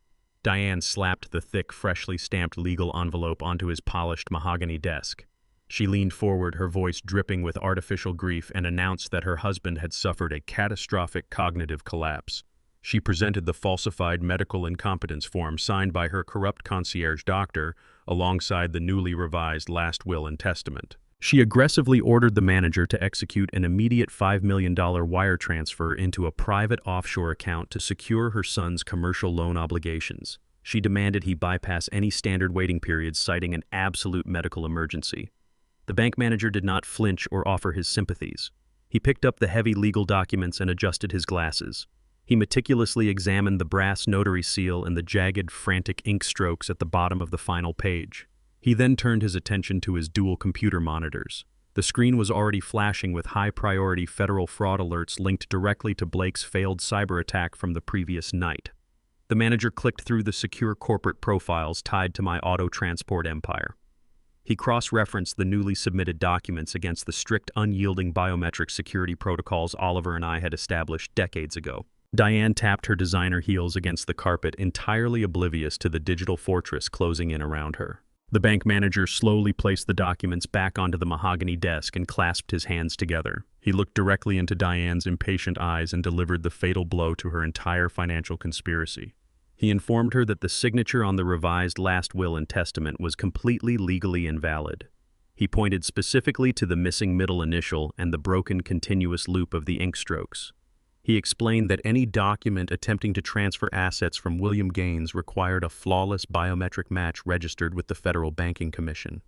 Speaker 1: Diane slapped the thick, freshly stamped legal envelope onto his polished mahogany desk. She leaned forward, her voice dripping with artificial grief, and announced that her husband had suffered a catastrophic cognitive collapse. She presented the falsified medical incompetence form signed by her corrupt concierge doctor alongside the newly revised last will and testament. She aggressively ordered the manager to execute an immediate $5 million wire transfer into a private offshore account to secure her son's commercial loan obligations. She demanded he bypass any standard waiting periods, citing an absolute medical emergency. The bank manager did not flinch or offer his sympathies. He picked up the heavy legal documents and adjusted his glasses. He meticulously examined the brass notary seal and the jagged, frantic ink strokes at the bottom of the final page. He then turned his attention to his dual computer monitors. The screen was already flashing with high-priority federal fraud alerts linked directly to Blake's failed cyber attack from the previous night. The manager clicked through the secure corporate profiles tied to my auto transport empire. He cross-referenced the newly submitted documents against the strict, unyielding biometric security protocols Oliver and I had established decades ago. Diane tapped her designer heels against the carpet, entirely oblivious to the digital fortress closing in around her. The bank manager slowly placed the documents back onto the mahogany desk and clasped his hands together. He looked directly into Diane's impatient eyes and delivered the fatal blow to her entire financial conspiracy. He informed her that the signature on the revised last will and testament was completely legally invalid. He pointed specifically to the missing middle initial and the broken continuous loop of the ink strokes. He explained that any document attempting to transfer assets from William Gaines required a flawless biometric match registered with the Federal Banking Commission.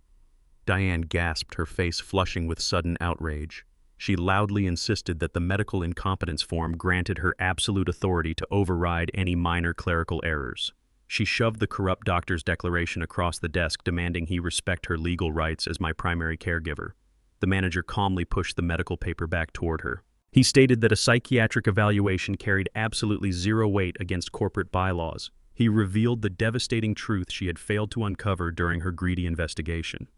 Speaker 1: Diane gasped, her face flushing with sudden outrage. She loudly insisted that the medical incompetence form granted her absolute authority to override any minor clerical errors. She shoved the corrupt doctor's declaration across the desk, demanding he respect her legal rights as my primary caregiver. The manager calmly pushed the medical paper back toward her. He stated that a psychiatric evaluation carried absolutely zero weight against corporate bylaws. He revealed the devastating truth she had failed to uncover during her greedy investigation.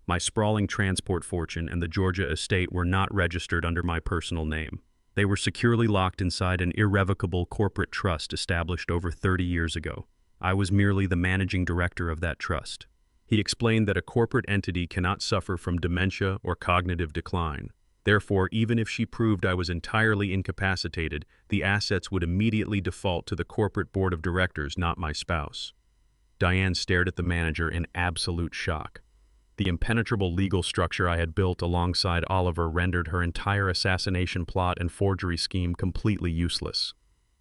Speaker 1: My sprawling transport fortune and the Georgia estate were not registered under my personal name. They were securely locked inside an irrevocable corporate trust established over 30 years ago. I was merely the managing director of that trust. He explained that a corporate entity cannot suffer from dementia or cognitive decline. Therefore, even if she proved I was entirely incapacitated, the assets would immediately default to the corporate board of directors, not my spouse. Diane stared at the manager in absolute shock. The impenetrable legal structure I had built alongside Oliver rendered her entire assassination plot and forgery scheme completely useless.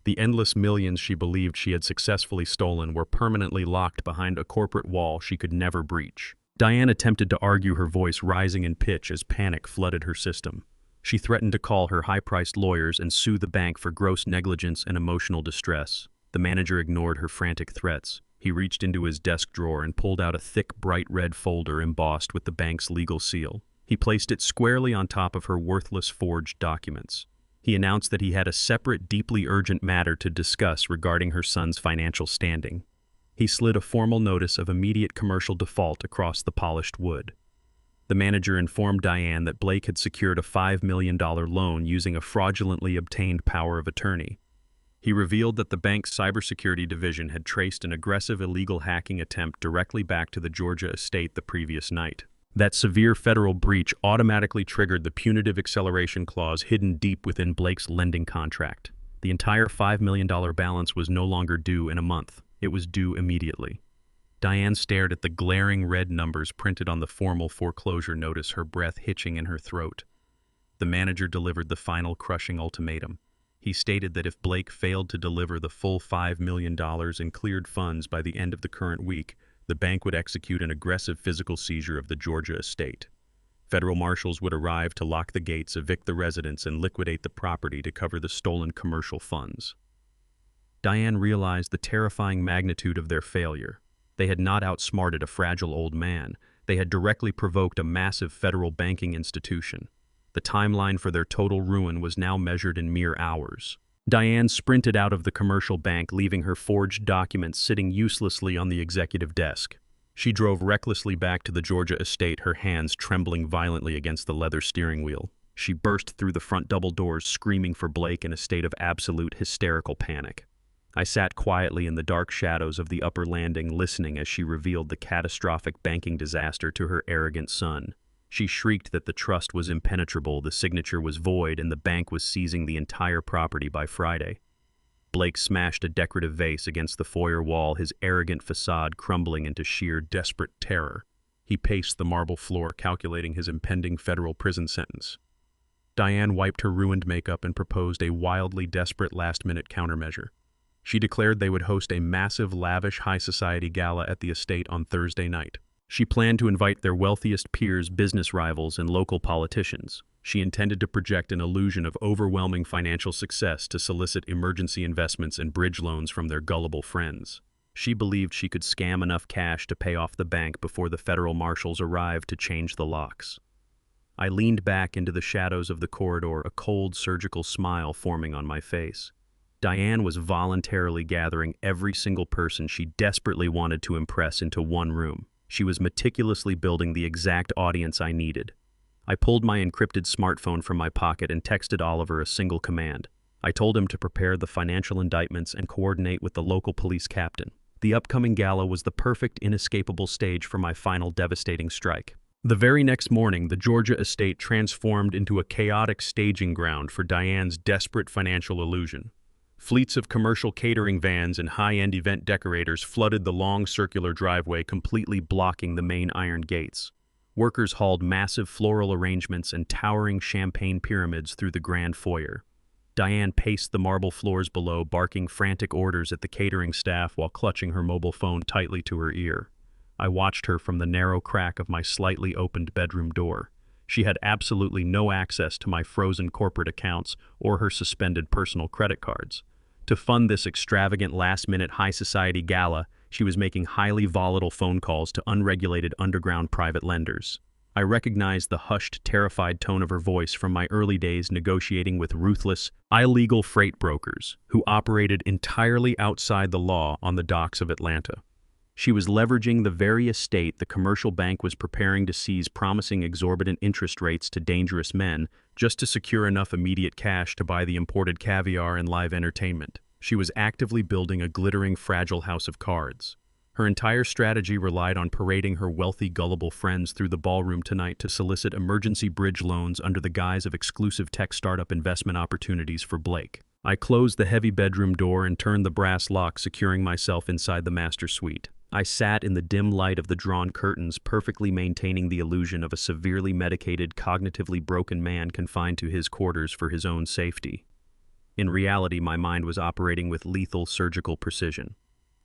Speaker 1: The endless millions she believed she had successfully stolen were permanently locked behind a corporate wall she could never breach. Diane attempted to argue, her voice rising in pitch as panic flooded her system. She threatened to call her high-priced lawyers and sue the bank for gross negligence and emotional distress. The manager ignored her frantic threats. He reached into his desk drawer and pulled out a thick, bright red folder embossed with the bank's legal seal. He placed it squarely on top of her worthless forged documents. He announced that he had a separate, deeply urgent matter to discuss regarding her son's financial standing. He slid a formal notice of immediate commercial default across the polished wood. The manager informed Diane that Blake had secured a $5 million loan using a fraudulently obtained power of attorney. He revealed that the bank's cybersecurity division had traced an aggressive illegal hacking attempt directly back to the Georgia estate the previous night. That severe federal breach automatically triggered the punitive acceleration clause hidden deep within Blake's lending contract. The entire $5 million balance was no longer due in a month. It was due immediately. Diane stared at the glaring red numbers printed on the formal foreclosure notice, her breath hitching in her throat. The manager delivered the final crushing ultimatum. He stated that if Blake failed to deliver the full $5 million in cleared funds by the end of the current week, the bank would execute an aggressive physical seizure of the Georgia estate. Federal marshals would arrive to lock the gates, evict the residents, and liquidate the property to cover the stolen commercial funds. Diane realized the terrifying magnitude of their failure. They had not outsmarted a fragile old man. They had directly provoked a massive federal banking institution. The timeline for their total ruin was now measured in mere hours. Diane sprinted out of the commercial bank, leaving her forged documents sitting uselessly on the executive desk. She drove recklessly back to the Georgia estate, her hands trembling violently against the leather steering wheel. She burst through the front double doors, screaming for Blake in a state of absolute hysterical panic. I sat quietly in the dark shadows of the upper landing, listening as she revealed the catastrophic banking disaster to her arrogant son. She shrieked that the trust was impenetrable, the signature was void, and the bank was seizing the entire property by Friday. Blake smashed a decorative vase against the foyer wall, his arrogant facade crumbling into sheer, desperate terror. He paced the marble floor, calculating his impending federal prison sentence. Diane wiped her ruined makeup and proposed a wildly desperate last-minute countermeasure. She declared they would host a massive, lavish high society gala at the estate on Thursday night. She planned to invite their wealthiest peers, business rivals, and local politicians. She intended to project an illusion of overwhelming financial success to solicit emergency investments and bridge loans from their gullible friends. She believed she could scam enough cash to pay off the bank before the federal marshals arrived to change the locks. I leaned back into the shadows of the corridor, a cold surgical smile forming on my face. Diane was voluntarily gathering every single person she desperately wanted to impress into one room. She was meticulously building the exact audience I needed. I pulled my encrypted smartphone from my pocket and texted Oliver a single command. I told him to prepare the financial indictments and coordinate with the local police captain. The upcoming gala was the perfect, inescapable stage for my final devastating strike. The very next morning, the Georgia estate transformed into a chaotic staging ground for Diane's desperate financial illusion. Fleets of commercial catering vans and high-end event decorators flooded the long circular driveway, completely blocking the main iron gates. Workers hauled massive floral arrangements and towering champagne pyramids through the grand foyer. Diane paced the marble floors below, barking frantic orders at the catering staff while clutching her mobile phone tightly to her ear. I watched her from the narrow crack of my slightly opened bedroom door. She had absolutely no access to my frozen corporate accounts or her suspended personal credit cards. To fund this extravagant last-minute high society gala, she was making highly volatile phone calls to unregulated underground private lenders. I recognized the hushed, terrified tone of her voice from my early days negotiating with ruthless, illegal freight brokers who operated entirely outside the law on the docks of Atlanta. She was leveraging the very estate the commercial bank was preparing to seize, promising exorbitant interest rates to dangerous men just to secure enough immediate cash to buy the imported caviar and live entertainment. She was actively building a glittering, fragile house of cards. Her entire strategy relied on parading her wealthy, gullible friends through the ballroom tonight to solicit emergency bridge loans under the guise of exclusive tech startup investment opportunities for Blake. I closed the heavy bedroom door and turned the brass lock, securing myself inside the master suite. I sat in the dim light of the drawn curtains, perfectly maintaining the illusion of a severely medicated, cognitively broken man confined to his quarters for his own safety. In reality, my mind was operating with lethal surgical precision.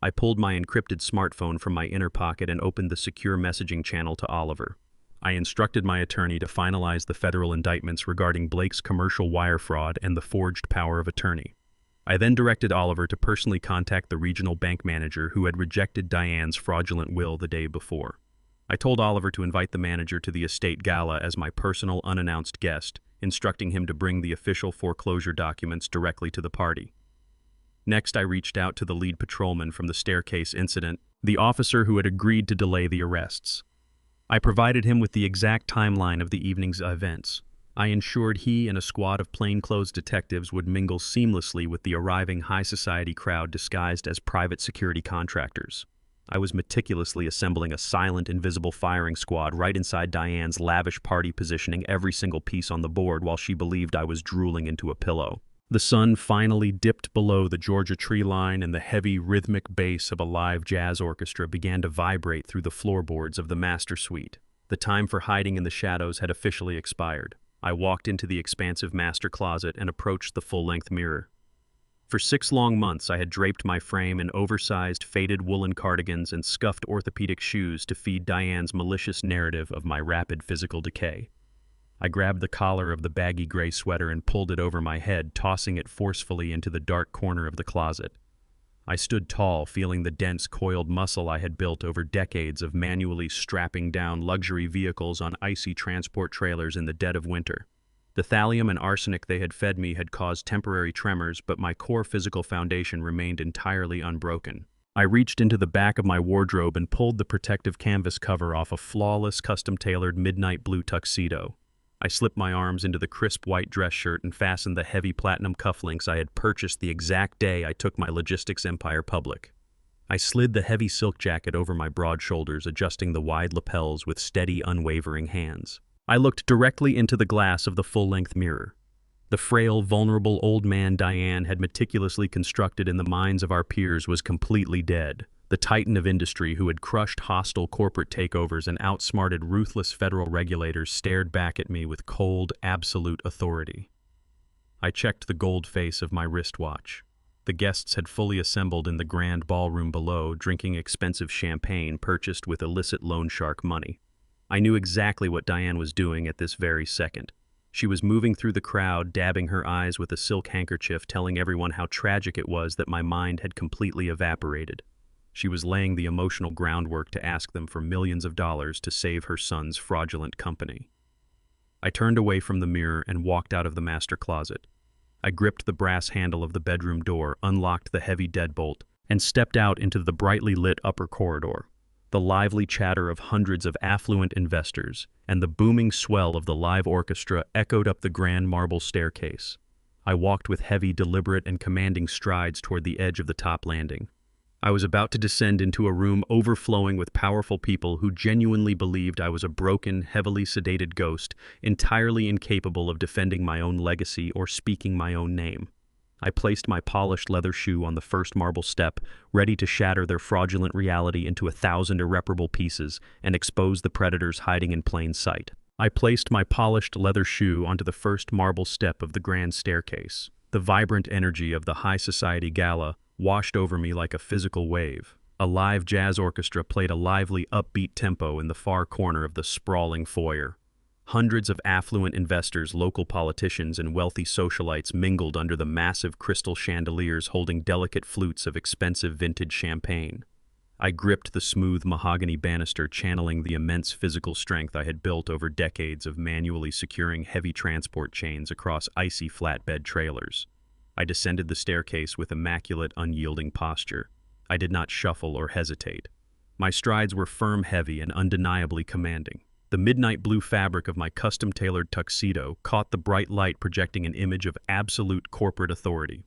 Speaker 1: I pulled my encrypted smartphone from my inner pocket and opened the secure messaging channel to Oliver. I instructed my attorney to finalize the federal indictments regarding Blake's commercial wire fraud and the forged power of attorney. I then directed Oliver to personally contact the regional bank manager who had rejected Diane's fraudulent will the day before. I told Oliver to invite the manager to the estate gala as my personal unannounced guest, instructing him to bring the official foreclosure documents directly to the party. Next, I reached out to the lead patrolman from the staircase incident, the officer who had agreed to delay the arrests. I provided him with the exact timeline of the evening's events. I ensured he and a squad of plainclothes detectives would mingle seamlessly with the arriving high society crowd disguised as private security contractors. I was meticulously assembling a silent, invisible firing squad right inside Diane's lavish party, positioning every single piece on the board while she believed I was drooling into a pillow. The sun finally dipped below the Georgia tree line, and the heavy, rhythmic bass of a live jazz orchestra began to vibrate through the floorboards of the master suite. The time for hiding in the shadows had officially expired. I walked into the expansive master closet and approached the full-length mirror. For 6 long months, I had draped my frame in oversized, faded woolen cardigans and scuffed orthopedic shoes to feed Diane's malicious narrative of my rapid physical decay. I grabbed the collar of the baggy gray sweater and pulled it over my head, tossing it forcefully into the dark corner of the closet. I stood tall, feeling the dense, coiled muscle I had built over decades of manually strapping down luxury vehicles on icy transport trailers in the dead of winter. The thallium and arsenic they had fed me had caused temporary tremors, but my core physical foundation remained entirely unbroken. I reached into the back of my wardrobe and pulled the protective canvas cover off a flawless, custom-tailored midnight blue tuxedo. I slipped my arms into the crisp white dress shirt and fastened the heavy platinum cufflinks I had purchased the exact day I took my logistics empire public. I slid the heavy silk jacket over my broad shoulders, adjusting the wide lapels with steady, unwavering hands. I looked directly into the glass of the full-length mirror. The frail, vulnerable old man Diane had meticulously constructed in the minds of our peers was completely dead. The titan of industry who had crushed hostile corporate takeovers and outsmarted ruthless federal regulators stared back at me with cold, absolute authority. I checked the gold face of my wristwatch. The guests had fully assembled in the grand ballroom below, drinking expensive champagne purchased with illicit loan shark money. I knew exactly what Diane was doing at this very second. She was moving through the crowd, dabbing her eyes with a silk handkerchief, telling everyone how tragic it was that my mind had completely evaporated. She was laying the emotional groundwork to ask them for millions of dollars to save her son's fraudulent company. I turned away from the mirror and walked out of the master closet. I gripped the brass handle of the bedroom door, unlocked the heavy deadbolt, and stepped out into the brightly lit upper corridor. The lively chatter of hundreds of affluent investors and the booming swell of the live orchestra echoed up the grand marble staircase. I walked with heavy, deliberate, and commanding strides toward the edge of the top landing. I was about to descend into a room overflowing with powerful people who genuinely believed I was a broken, heavily sedated ghost, entirely incapable of defending my own legacy or speaking my own name. I placed my polished leather shoe on the first marble step, ready to shatter their fraudulent reality into 1,000 irreparable pieces and expose the predators hiding in plain sight. I placed my polished leather shoe onto the first marble step of the grand staircase. The vibrant energy of the high society gala washed over me like a physical wave. A live jazz orchestra played a lively, upbeat tempo in the far corner of the sprawling foyer. Hundreds of affluent investors, local politicians, and wealthy socialites mingled under the massive crystal chandeliers holding delicate flutes of expensive vintage champagne. I gripped the smooth mahogany banister, channeling the immense physical strength I had built over decades of manually securing heavy transport chains across icy flatbed trailers. I descended the staircase with immaculate, unyielding posture. I did not shuffle or hesitate. My strides were firm, heavy, and undeniably commanding. The midnight blue fabric of my custom-tailored tuxedo caught the bright light, projecting an image of absolute corporate authority.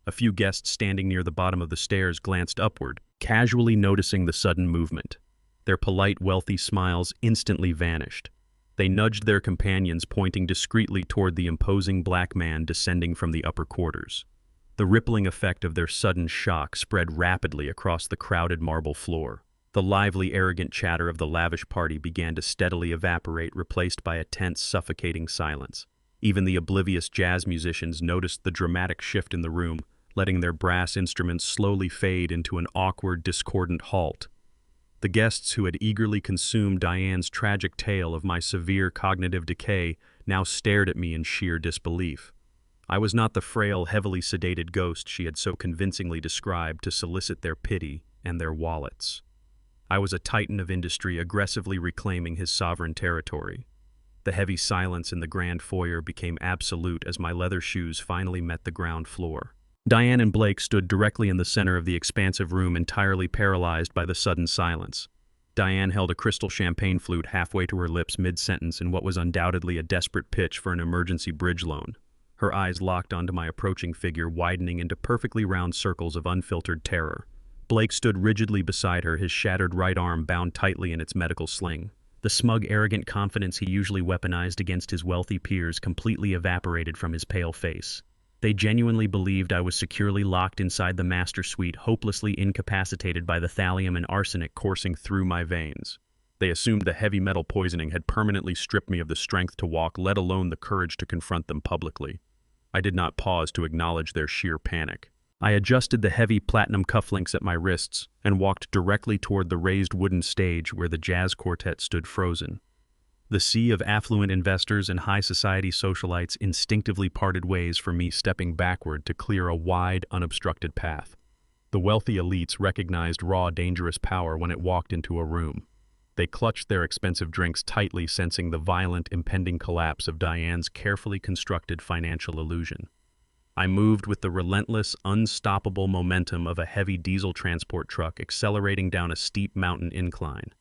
Speaker 1: A few guests standing near the bottom of the stairs glanced upward, casually noticing the sudden movement. Their polite, wealthy smiles instantly vanished. They nudged their companions, pointing discreetly toward the imposing black man descending from the upper quarters. The rippling effect of their sudden shock spread rapidly across the crowded marble floor. The lively, arrogant chatter of the lavish party began to steadily evaporate, replaced by a tense, suffocating silence. Even the oblivious jazz musicians noticed the dramatic shift in the room, letting their brass instruments slowly fade into an awkward, discordant halt. The guests who had eagerly consumed Diane's tragic tale of my severe cognitive decay now stared at me in sheer disbelief. I was not the frail, heavily sedated ghost she had so convincingly described to solicit their pity and their wallets. I was a titan of industry aggressively reclaiming his sovereign territory. The heavy silence in the grand foyer became absolute as my leather shoes finally met the ground floor. Diane and Blake stood directly in the center of the expansive room, entirely paralyzed by the sudden silence. Diane held a crystal champagne flute halfway to her lips mid-sentence in what was undoubtedly a desperate pitch for an emergency bridge loan. Her eyes locked onto my approaching figure, widening into perfectly round circles of unfiltered terror. Blake stood rigidly beside her, his shattered right arm bound tightly in its medical sling. The smug, arrogant confidence he usually weaponized against his wealthy peers completely evaporated from his pale face. They genuinely believed I was securely locked inside the master suite, hopelessly incapacitated by the thallium and arsenic coursing through my veins. They assumed the heavy metal poisoning had permanently stripped me of the strength to walk, let alone the courage to confront them publicly. I did not pause to acknowledge their sheer panic. I adjusted the heavy platinum cufflinks at my wrists and walked directly toward the raised wooden stage where the jazz quartet stood frozen. The sea of affluent investors and high society socialites instinctively parted ways for me, stepping backward to clear a wide, unobstructed path. The wealthy elites recognized raw, dangerous power when it walked into a room. They clutched their expensive drinks tightly, sensing the violent, impending collapse of Diane's carefully constructed financial illusion. I moved with the relentless, unstoppable momentum of a heavy diesel transport truck accelerating down a steep mountain incline.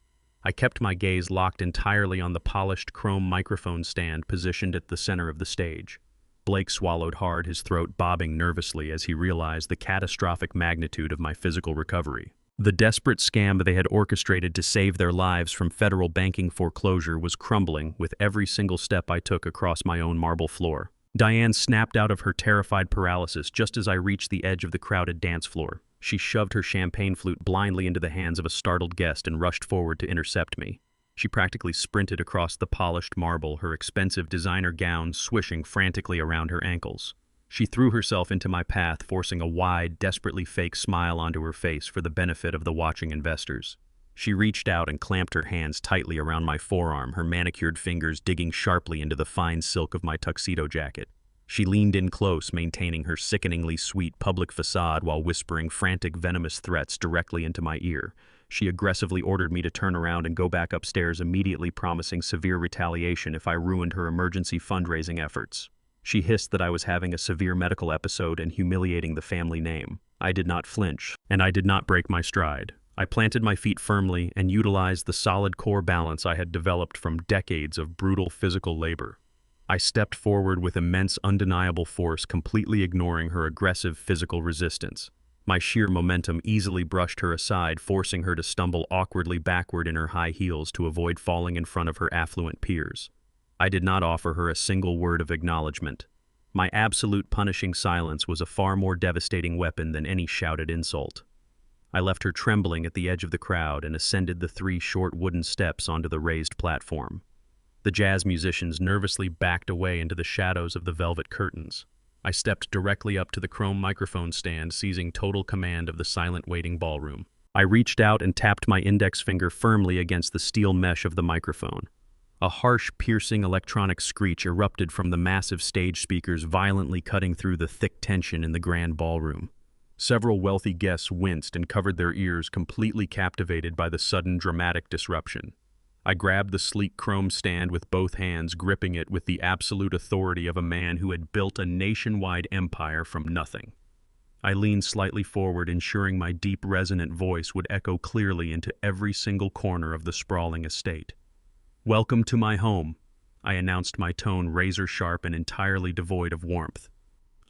Speaker 1: I kept my gaze locked entirely on the polished chrome microphone stand positioned at the center of the stage. Blake swallowed hard, his throat bobbing nervously as he realized the catastrophic magnitude of my physical recovery. The desperate scam they had orchestrated to save their lives from federal banking foreclosure was crumbling with every single step I took across my own marble floor. Diane snapped out of her terrified paralysis just as I reached the edge of the crowded dance floor. She shoved her champagne flute blindly into the hands of a startled guest and rushed forward to intercept me. She practically sprinted across the polished marble, her expensive designer gown swishing frantically around her ankles. She threw herself into my path, forcing a wide, desperately fake smile onto her face for the benefit of the watching investors. She reached out and clamped her hands tightly around my forearm, her manicured fingers digging sharply into the fine silk of my tuxedo jacket. She leaned in close, maintaining her sickeningly sweet public facade while whispering frantic, venomous threats directly into my ear. She aggressively ordered me to turn around and go back upstairs, immediately promising severe retaliation if I ruined her emergency fundraising efforts. She hissed that I was having a severe medical episode and humiliating the family name. I did not flinch, and I did not break my stride. I planted my feet firmly and utilized the solid core balance I had developed from decades of brutal physical labor. I stepped forward with immense, undeniable force, completely ignoring her aggressive physical resistance. My sheer momentum easily brushed her aside, forcing her to stumble awkwardly backward in her high heels to avoid falling in front of her affluent peers. I did not offer her a single word of acknowledgement. My absolute punishing silence was a far more devastating weapon than any shouted insult. I left her trembling at the edge of the crowd and ascended the 3 short wooden steps onto the raised platform. The jazz musicians nervously backed away into the shadows of the velvet curtains. I stepped directly up to the chrome microphone stand, seizing total command of the silent waiting ballroom. I reached out and tapped my index finger firmly against the steel mesh of the microphone. A harsh, piercing electronic screech erupted from the massive stage speakers, violently cutting through the thick tension in the grand ballroom. Several wealthy guests winced and covered their ears, completely captivated by the sudden dramatic disruption. I grabbed the sleek chrome stand with both hands, gripping it with the absolute authority of a man who had built a nationwide empire from nothing. I leaned slightly forward, ensuring my deep, resonant voice would echo clearly into every single corner of the sprawling estate. "Welcome to my home," I announced, my tone razor-sharp and entirely devoid of warmth.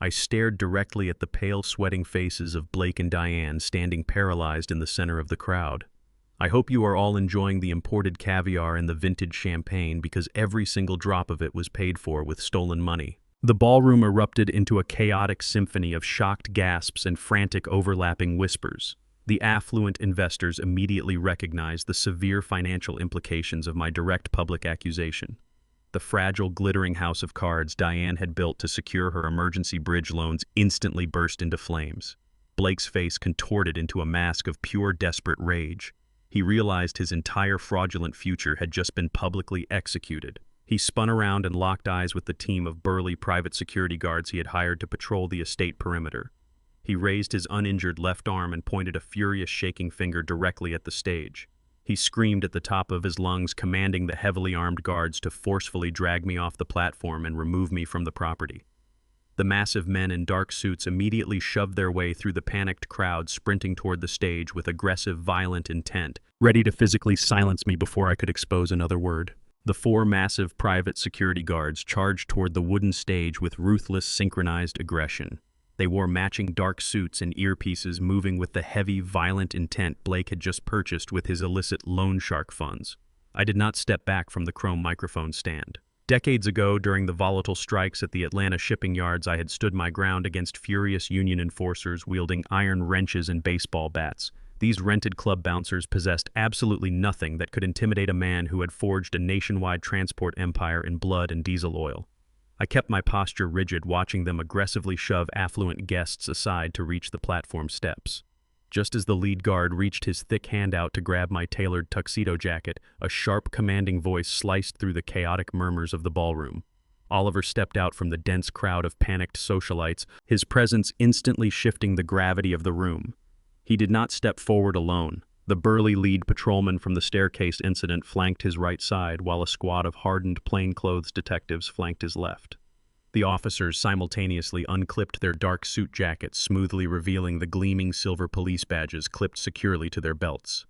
Speaker 1: I stared directly at the pale, sweating faces of Blake and Diane, standing paralyzed in the center of the crowd. "I hope you are all enjoying the imported caviar and the vintage champagne, because every single drop of it was paid for with stolen money." The ballroom erupted into a chaotic symphony of shocked gasps and frantic overlapping whispers. The affluent investors immediately recognized the severe financial implications of my direct public accusation. The fragile, glittering house of cards Diane had built to secure her emergency bridge loans instantly burst into flames. Blake's face contorted into a mask of pure, desperate rage. He realized his entire fraudulent future had just been publicly executed. He spun around and locked eyes with the team of burly private security guards he had hired to patrol the estate perimeter. He raised his uninjured left arm and pointed a furious, shaking finger directly at the stage. He screamed at the top of his lungs, commanding the heavily armed guards to forcefully drag me off the platform and remove me from the property. The massive men in dark suits immediately shoved their way through the panicked crowd, sprinting toward the stage with aggressive, violent intent, ready to physically silence me before I could expose another word. The 4 massive private security guards charged toward the wooden stage with ruthless, synchronized aggression. They wore matching dark suits and earpieces, moving with the heavy, violent intent Blake had just purchased with his illicit loan shark funds. I did not step back from the chrome microphone stand. Decades ago, during the volatile strikes at the Atlanta shipping yards, I had stood my ground against furious union enforcers wielding iron wrenches and baseball bats. These rented club bouncers possessed absolutely nothing that could intimidate a man who had forged a nationwide transport empire in blood and diesel oil. I kept my posture rigid, watching them aggressively shove affluent guests aside to reach the platform steps. Just as the lead guard reached his thick hand out to grab my tailored tuxedo jacket, a sharp, commanding voice sliced through the chaotic murmurs of the ballroom. Oliver stepped out from the dense crowd of panicked socialites, his presence instantly shifting the gravity of the room. He did not step forward alone. The burly lead patrolman from the staircase incident flanked his right side, while a squad of hardened plainclothes detectives flanked his left. The officers simultaneously unclipped their dark suit jackets, smoothly revealing the gleaming silver police badges clipped securely to their belts.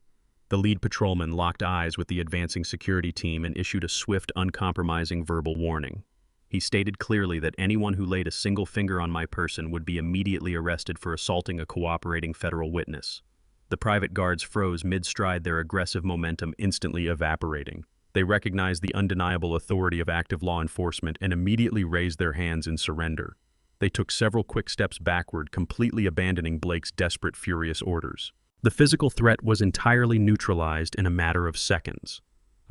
Speaker 1: The lead patrolman locked eyes with the advancing security team and issued a swift, uncompromising verbal warning. He stated clearly that anyone who laid a single finger on my person would be immediately arrested for assaulting a cooperating federal witness. The private guards froze mid-stride, their aggressive momentum instantly evaporating. They recognized the undeniable authority of active law enforcement and immediately raised their hands in surrender. They took several quick steps backward, completely abandoning Blake's desperate, furious orders. The physical threat was entirely neutralized in a matter of seconds.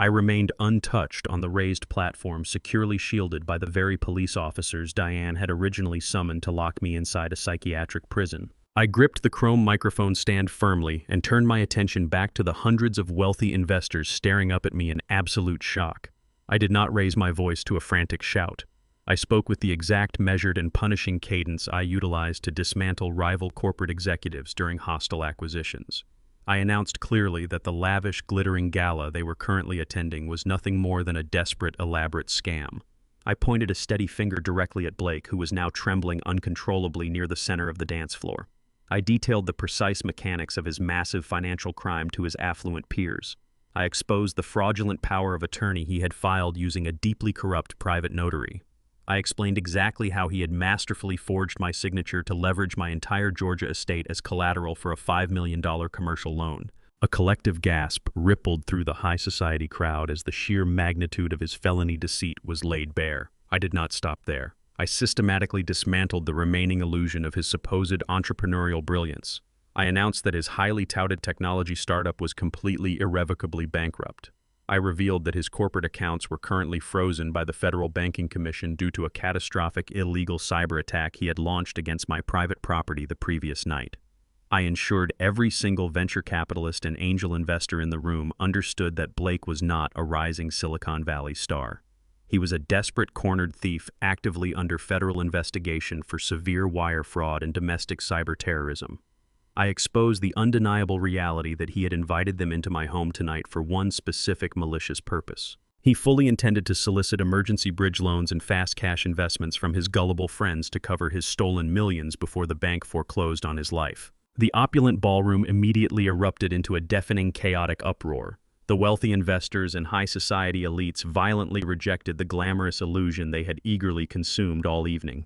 Speaker 1: I remained untouched on the raised platform, securely shielded by the very police officers Diane had originally summoned to lock me inside a psychiatric prison. I gripped the chrome microphone stand firmly and turned my attention back to the hundreds of wealthy investors staring up at me in absolute shock. I did not raise my voice to a frantic shout. I spoke with the exact measured and punishing cadence I utilized to dismantle rival corporate executives during hostile acquisitions. I announced clearly that the lavish, glittering gala they were currently attending was nothing more than a desperate, elaborate scam. I pointed a steady finger directly at Blake, who was now trembling uncontrollably near the center of the dance floor. I detailed the precise mechanics of his massive financial crime to his affluent peers. I exposed the fraudulent power of attorney he had filed using a deeply corrupt private notary. I explained exactly how he had masterfully forged my signature to leverage my entire Georgia estate as collateral for a $5 million commercial loan. A collective gasp rippled through the high society crowd as the sheer magnitude of his felony deceit was laid bare. I did not stop there. I systematically dismantled the remaining illusion of his supposed entrepreneurial brilliance. I announced that his highly touted technology startup was completely irrevocably bankrupt. I revealed that his corporate accounts were currently frozen by the Federal Banking Commission due to a catastrophic illegal cyber attack he had launched against my private property the previous night. I ensured every single venture capitalist and angel investor in the room understood that Blake was not a rising Silicon Valley star. He was a desperate cornered thief actively under federal investigation for severe wire fraud and domestic cyber terrorism. I exposed the undeniable reality that he had invited them into my home tonight for one specific malicious purpose. He fully intended to solicit emergency bridge loans and fast cash investments from his gullible friends to cover his stolen millions before the bank foreclosed on his life. The opulent ballroom immediately erupted into a deafening, chaotic uproar. The wealthy investors and high society elites violently rejected the glamorous illusion they had eagerly consumed all evening.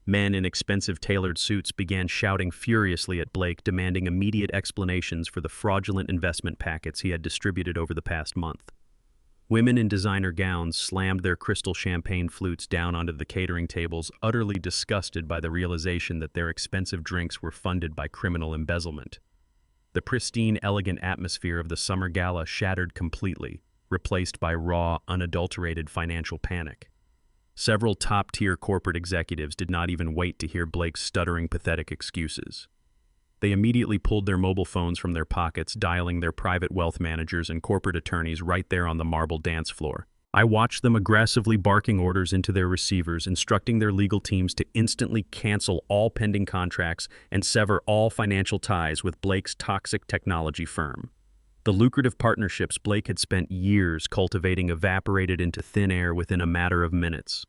Speaker 1: Men in expensive tailored suits began shouting furiously at Blake, demanding immediate explanations for the fraudulent investment packets he had distributed over the past month. Women in designer gowns slammed their crystal champagne flutes down onto the catering tables, utterly disgusted by the realization that their expensive drinks were funded by criminal embezzlement. The pristine, elegant atmosphere of the summer gala shattered completely, replaced by raw, unadulterated financial panic. Several top-tier corporate executives did not even wait to hear Blake's stuttering, pathetic excuses. They immediately pulled their mobile phones from their pockets, dialing their private wealth managers and corporate attorneys right there on the marble dance floor. I watched them aggressively barking orders into their receivers, instructing their legal teams to instantly cancel all pending contracts and sever all financial ties with Blake's toxic technology firm. The lucrative partnerships Blake had spent years cultivating evaporated into thin air within a matter of minutes.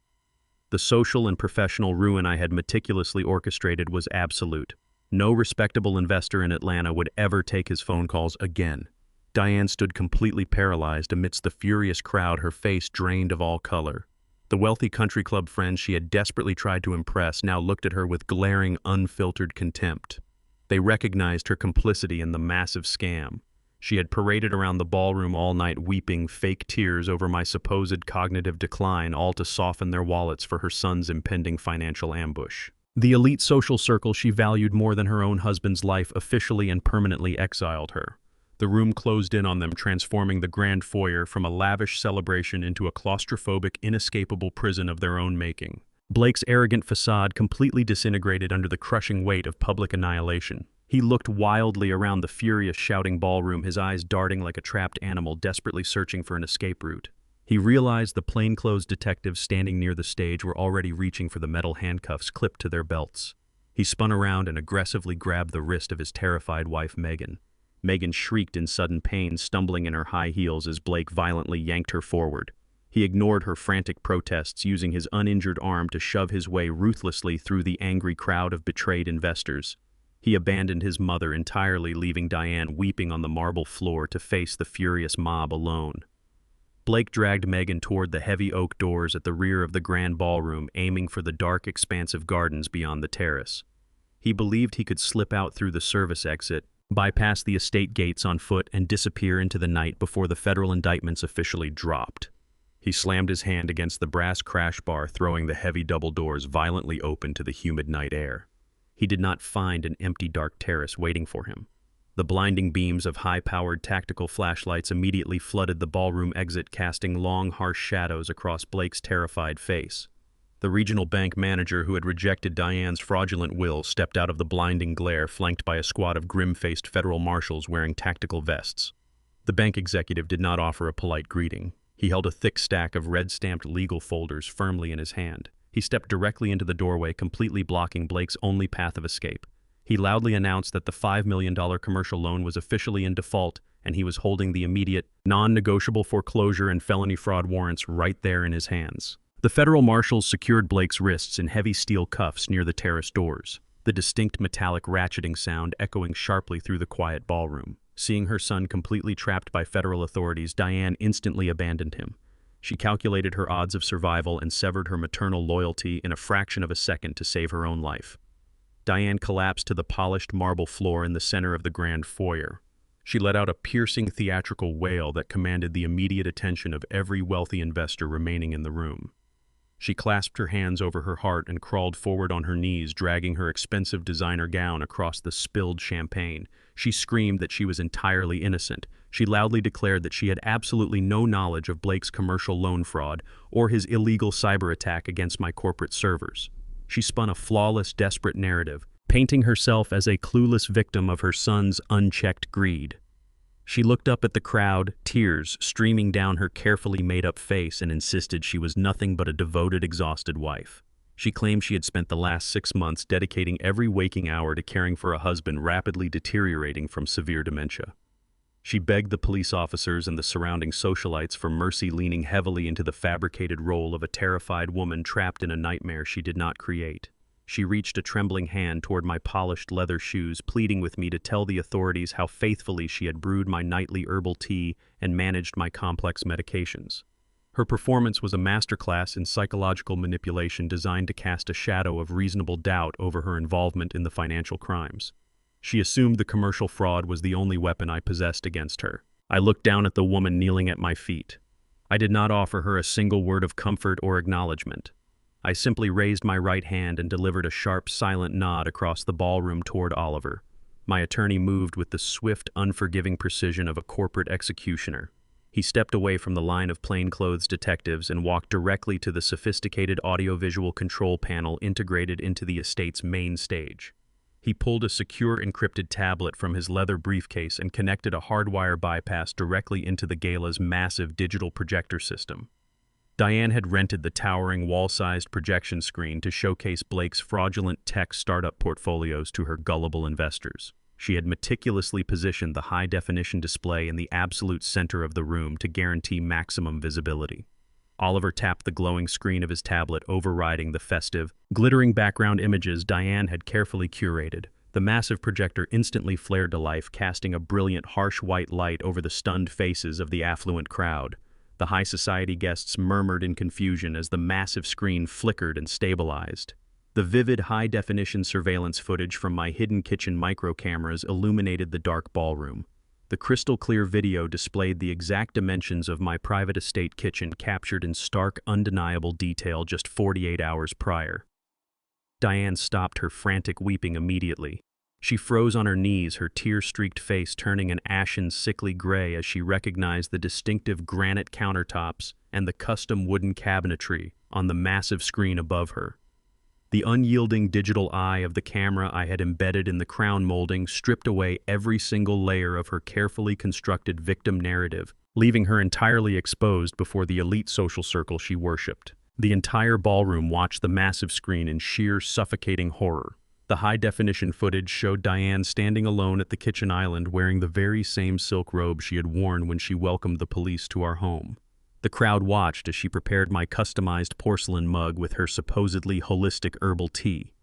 Speaker 1: The social and professional ruin I had meticulously orchestrated was absolute. No respectable investor in Atlanta would ever take his phone calls again. Diane stood completely paralyzed amidst the furious crowd, her face drained of all color. The wealthy country club friends she had desperately tried to impress now looked at her with glaring, unfiltered contempt. They recognized her complicity in the massive scam. She had paraded around the ballroom all night weeping fake tears over my supposed cognitive decline, all to soften their wallets for her son's impending financial ambush. The elite social circle she valued more than her own husband's life officially and permanently exiled her. The room closed in on them, transforming the grand foyer from a lavish celebration into a claustrophobic, inescapable prison of their own making. Blake's arrogant facade completely disintegrated under the crushing weight of public annihilation. He looked wildly around the furious, shouting ballroom, his eyes darting like a trapped animal desperately searching for an escape route. He realized the plainclothes detectives standing near the stage were already reaching for the metal handcuffs clipped to their belts. He spun around and aggressively grabbed the wrist of his terrified wife, Megan. Megan shrieked in sudden pain, stumbling in her high heels as Blake violently yanked her forward. He ignored her frantic protests, using his uninjured arm to shove his way ruthlessly through the angry crowd of betrayed investors. He abandoned his mother entirely, leaving Diane weeping on the marble floor to face the furious mob alone. Blake dragged Megan toward the heavy oak doors at the rear of the grand ballroom, aiming for the dark, expansive gardens beyond the terrace. He believed he could slip out through the service exit, bypass the estate gates on foot, and disappear into the night before the federal indictments officially dropped. He slammed his hand against the brass crash bar, throwing the heavy double doors violently open to the humid night air. He did not find an empty, dark terrace waiting for him. The blinding beams of high-powered tactical flashlights immediately flooded the ballroom exit, casting long, harsh shadows across Blake's terrified face. The regional bank manager who had rejected Diane's fraudulent will stepped out of the blinding glare, flanked by a squad of grim-faced federal marshals wearing tactical vests. The bank executive did not offer a polite greeting. He held a thick stack of red-stamped legal folders firmly in his hand. He stepped directly into the doorway, completely blocking Blake's only path of escape. He loudly announced that the $5 million commercial loan was officially in default, and he was holding the immediate, non-negotiable foreclosure and felony fraud warrants right there in his hands. The federal marshals secured Blake's wrists in heavy steel cuffs near the terrace doors, the distinct metallic ratcheting sound echoing sharply through the quiet ballroom. Seeing her son completely trapped by federal authorities, Diane instantly abandoned him. She calculated her odds of survival and severed her maternal loyalty in a fraction of a second to save her own life. Diane collapsed to the polished marble floor in the center of the grand foyer. She let out a piercing theatrical wail that commanded the immediate attention of every wealthy investor remaining in the room. She clasped her hands over her heart and crawled forward on her knees, dragging her expensive designer gown across the spilled champagne. She screamed that she was entirely innocent. She loudly declared that she had absolutely no knowledge of Blake's commercial loan fraud or his illegal cyber attack against my corporate servers. She spun a flawless, desperate narrative, painting herself as a clueless victim of her son's unchecked greed. She looked up at the crowd, tears streaming down her carefully made-up face, and insisted she was nothing but a devoted, exhausted wife. She claimed she had spent the last 6 months dedicating every waking hour to caring for a husband rapidly deteriorating from severe dementia. She begged the police officers and the surrounding socialites for mercy, leaning heavily into the fabricated role of a terrified woman trapped in a nightmare she did not create. She reached a trembling hand toward my polished leather shoes, pleading with me to tell the authorities how faithfully she had brewed my nightly herbal tea and managed my complex medications. Her performance was a masterclass in psychological manipulation designed to cast a shadow of reasonable doubt over her involvement in the financial crimes. She assumed the commercial fraud was the only weapon I possessed against her. I looked down at the woman kneeling at my feet. I did not offer her a single word of comfort or acknowledgement. I simply raised my right hand and delivered a sharp, silent nod across the ballroom toward Oliver. My attorney moved with the swift, unforgiving precision of a corporate executioner. He stepped away from the line of plainclothes detectives and walked directly to the sophisticated audiovisual control panel integrated into the estate's main stage. He pulled a secure encrypted tablet from his leather briefcase and connected a hardwire bypass directly into the gala's massive digital projector system. Diane had rented the towering wall-sized projection screen to showcase Blake's fraudulent tech startup portfolios to her gullible investors. She had meticulously positioned the high-definition display in the absolute center of the room to guarantee maximum visibility. Oliver tapped the glowing screen of his tablet, overriding the festive, glittering background images Diane had carefully curated. The massive projector instantly flared to life, casting a brilliant, harsh white light over the stunned faces of the affluent crowd. The high society guests murmured in confusion as the massive screen flickered and stabilized. The vivid, high-definition surveillance footage from my hidden kitchen micro cameras illuminated the dark ballroom. The crystal-clear video displayed the exact dimensions of my private estate kitchen, captured in stark, undeniable detail just 48 hours prior. Diane stopped her frantic weeping immediately. She froze on her knees, her tear-streaked face turning an ashen, sickly gray as she recognized the distinctive granite countertops and the custom wooden cabinetry on the massive screen above her. The unyielding digital eye of the camera I had embedded in the crown molding stripped away every single layer of her carefully constructed victim narrative, leaving her entirely exposed before the elite social circle she worshipped. The entire ballroom watched the massive screen in sheer, suffocating horror. The high-definition footage showed Diane standing alone at the kitchen island, wearing the very same silk robe she had worn when she welcomed the police to our home. The crowd watched as she prepared my customized porcelain mug with her supposedly holistic herbal tea.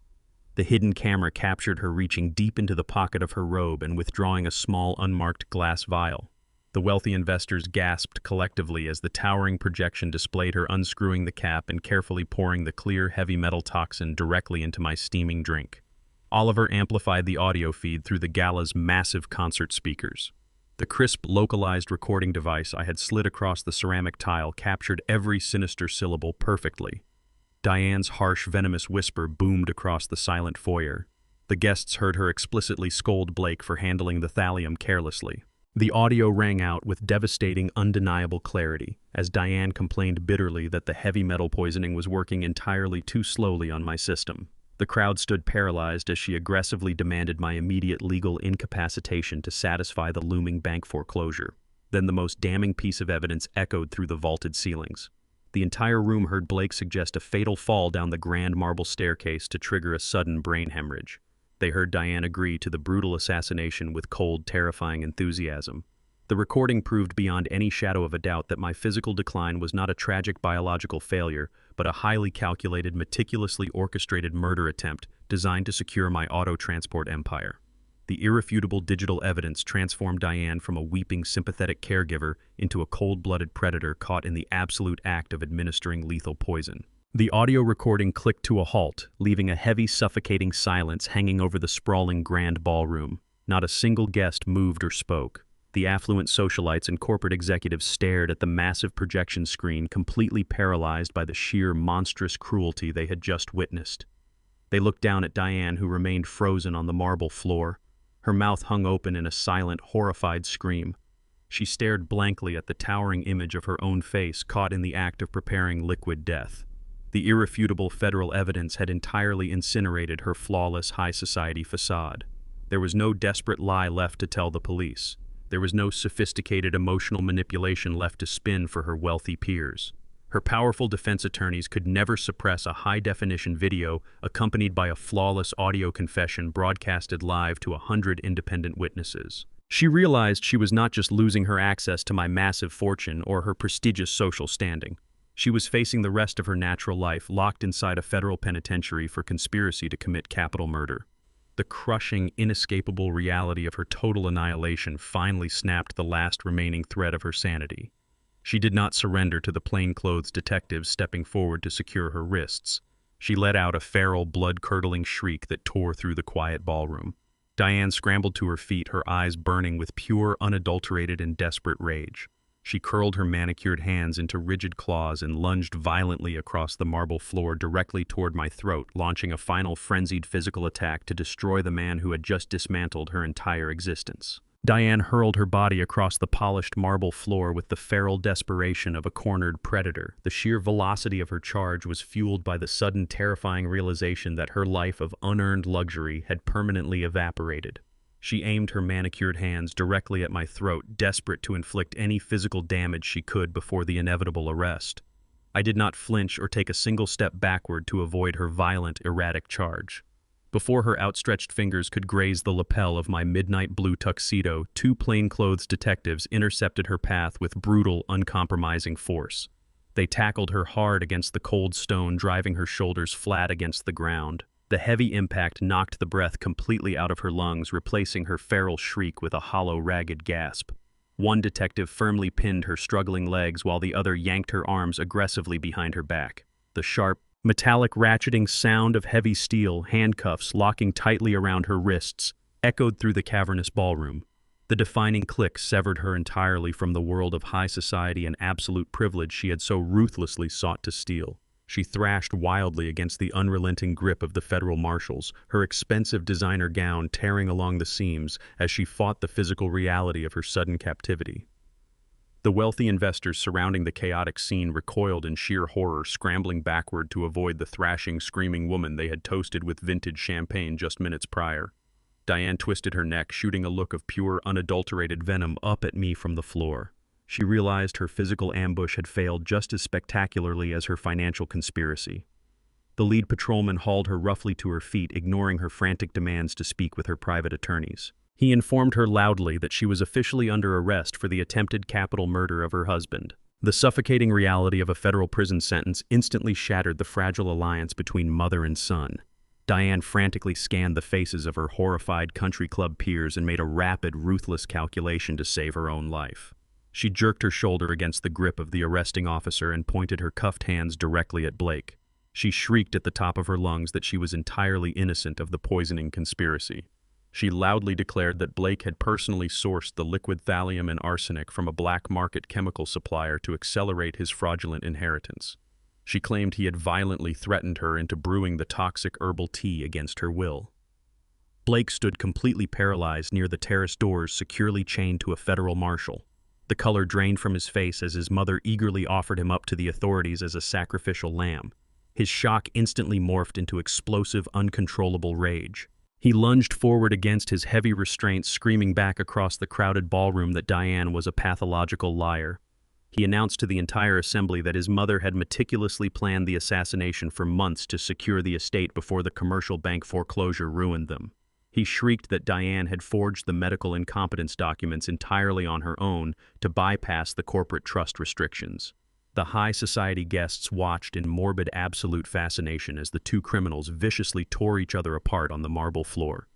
Speaker 1: The hidden camera captured her reaching deep into the pocket of her robe and withdrawing a small, unmarked glass vial. The wealthy investors gasped collectively as the towering projection displayed her unscrewing the cap and carefully pouring the clear, heavy metal toxin directly into my steaming drink. Oliver amplified the audio feed through the gala's massive concert speakers. The crisp, localized recording device I had slid across the ceramic tile captured every sinister syllable perfectly. Diane's harsh, venomous whisper boomed across the silent foyer. The guests heard her explicitly scold Blake for handling the thallium carelessly. The audio rang out with devastating, undeniable clarity, as Diane complained bitterly that the heavy metal poisoning was working entirely too slowly on my system. The crowd stood paralyzed as she aggressively demanded my immediate legal incapacitation to satisfy the looming bank foreclosure. Then the most damning piece of evidence echoed through the vaulted ceilings. The entire room heard Blake suggest a fatal fall down the grand marble staircase to trigger a sudden brain hemorrhage. They heard Diane agree to the brutal assassination with cold, terrifying enthusiasm. The recording proved beyond any shadow of a doubt that my physical decline was not a tragic biological failure, but a highly calculated, meticulously orchestrated murder attempt designed to secure my auto-transport empire. The irrefutable digital evidence transformed Diane from a weeping, sympathetic caregiver into a cold-blooded predator caught in the absolute act of administering lethal poison. The audio recording clicked to a halt, leaving a heavy, suffocating silence hanging over the sprawling grand ballroom. Not a single guest moved or spoke. The affluent socialites and corporate executives stared at the massive projection screen, completely paralyzed by the sheer monstrous cruelty they had just witnessed. They looked down at Diane, who remained frozen on the marble floor. Her mouth hung open in a silent, horrified scream. She stared blankly at the towering image of her own face, caught in the act of preparing liquid death. The irrefutable federal evidence had entirely incinerated her flawless high society facade. There was no desperate lie left to tell the police. There was no sophisticated emotional manipulation left to spin for her wealthy peers. Her powerful defense attorneys could never suppress a high-definition video accompanied by a flawless audio confession broadcasted live to 100 independent witnesses. She realized she was not just losing her access to my massive fortune or her prestigious social standing. She was facing the rest of her natural life locked inside a federal penitentiary for conspiracy to commit capital murder. The crushing, inescapable reality of her total annihilation finally snapped the last remaining thread of her sanity. She did not surrender to the plainclothes detectives stepping forward to secure her wrists. She let out a feral, blood-curdling shriek that tore through the quiet ballroom. Diane scrambled to her feet, her eyes burning with pure, unadulterated, and desperate rage. She curled her manicured hands into rigid claws and lunged violently across the marble floor directly toward my throat, launching a final frenzied physical attack to destroy the man who had just dismantled her entire existence. Diane hurled her body across the polished marble floor with the feral desperation of a cornered predator. The sheer velocity of her charge was fueled by the sudden, terrifying realization that her life of unearned luxury had permanently evaporated. She aimed her manicured hands directly at my throat, desperate to inflict any physical damage she could before the inevitable arrest. I did not flinch or take a single step backward to avoid her violent, erratic charge. Before her outstretched fingers could graze the lapel of my midnight blue tuxedo, two plainclothes detectives intercepted her path with brutal, uncompromising force. They tackled her hard against the cold stone, driving her shoulders flat against the ground. The heavy impact knocked the breath completely out of her lungs, replacing her feral shriek with a hollow, ragged gasp. One detective firmly pinned her struggling legs while the other yanked her arms aggressively behind her back. The sharp, metallic ratcheting sound of heavy steel, handcuffs locking tightly around her wrists, echoed through the cavernous ballroom. The defining click severed her entirely from the world of high society and absolute privilege she had so ruthlessly sought to steal. She thrashed wildly against the unrelenting grip of the federal marshals, her expensive designer gown tearing along the seams as she fought the physical reality of her sudden captivity. The wealthy investors surrounding the chaotic scene recoiled in sheer horror, scrambling backward to avoid the thrashing, screaming woman they had toasted with vintage champagne just minutes prior. Diane twisted her neck, shooting a look of pure, unadulterated venom up at me from the floor. She realized her physical ambush had failed just as spectacularly as her financial conspiracy. The lead patrolman hauled her roughly to her feet, ignoring her frantic demands to speak with her private attorneys. He informed her loudly that she was officially under arrest for the attempted capital murder of her husband. The suffocating reality of a federal prison sentence instantly shattered the fragile alliance between mother and son. Diane frantically scanned the faces of her horrified country club peers and made a rapid, ruthless calculation to save her own life. She jerked her shoulder against the grip of the arresting officer and pointed her cuffed hands directly at Blake. She shrieked at the top of her lungs that she was entirely innocent of the poisoning conspiracy. She loudly declared that Blake had personally sourced the liquid thallium and arsenic from a black market chemical supplier to accelerate his fraudulent inheritance. She claimed he had violently threatened her into brewing the toxic herbal tea against her will. Blake stood completely paralyzed near the terrace doors, securely chained to a federal marshal. The color drained from his face as his mother eagerly offered him up to the authorities as a sacrificial lamb. His shock instantly morphed into explosive, uncontrollable rage. He lunged forward against his heavy restraints, screaming back across the crowded ballroom that Diane was a pathological liar. He announced to the entire assembly that his mother had meticulously planned the assassination for months to secure the estate before the commercial bank foreclosure ruined them. He shrieked that Diane had forged the medical incompetence documents entirely on her own to bypass the corporate trust restrictions. The high society guests watched in morbid absolute fascination as the two criminals viciously tore each other apart on the marble floor.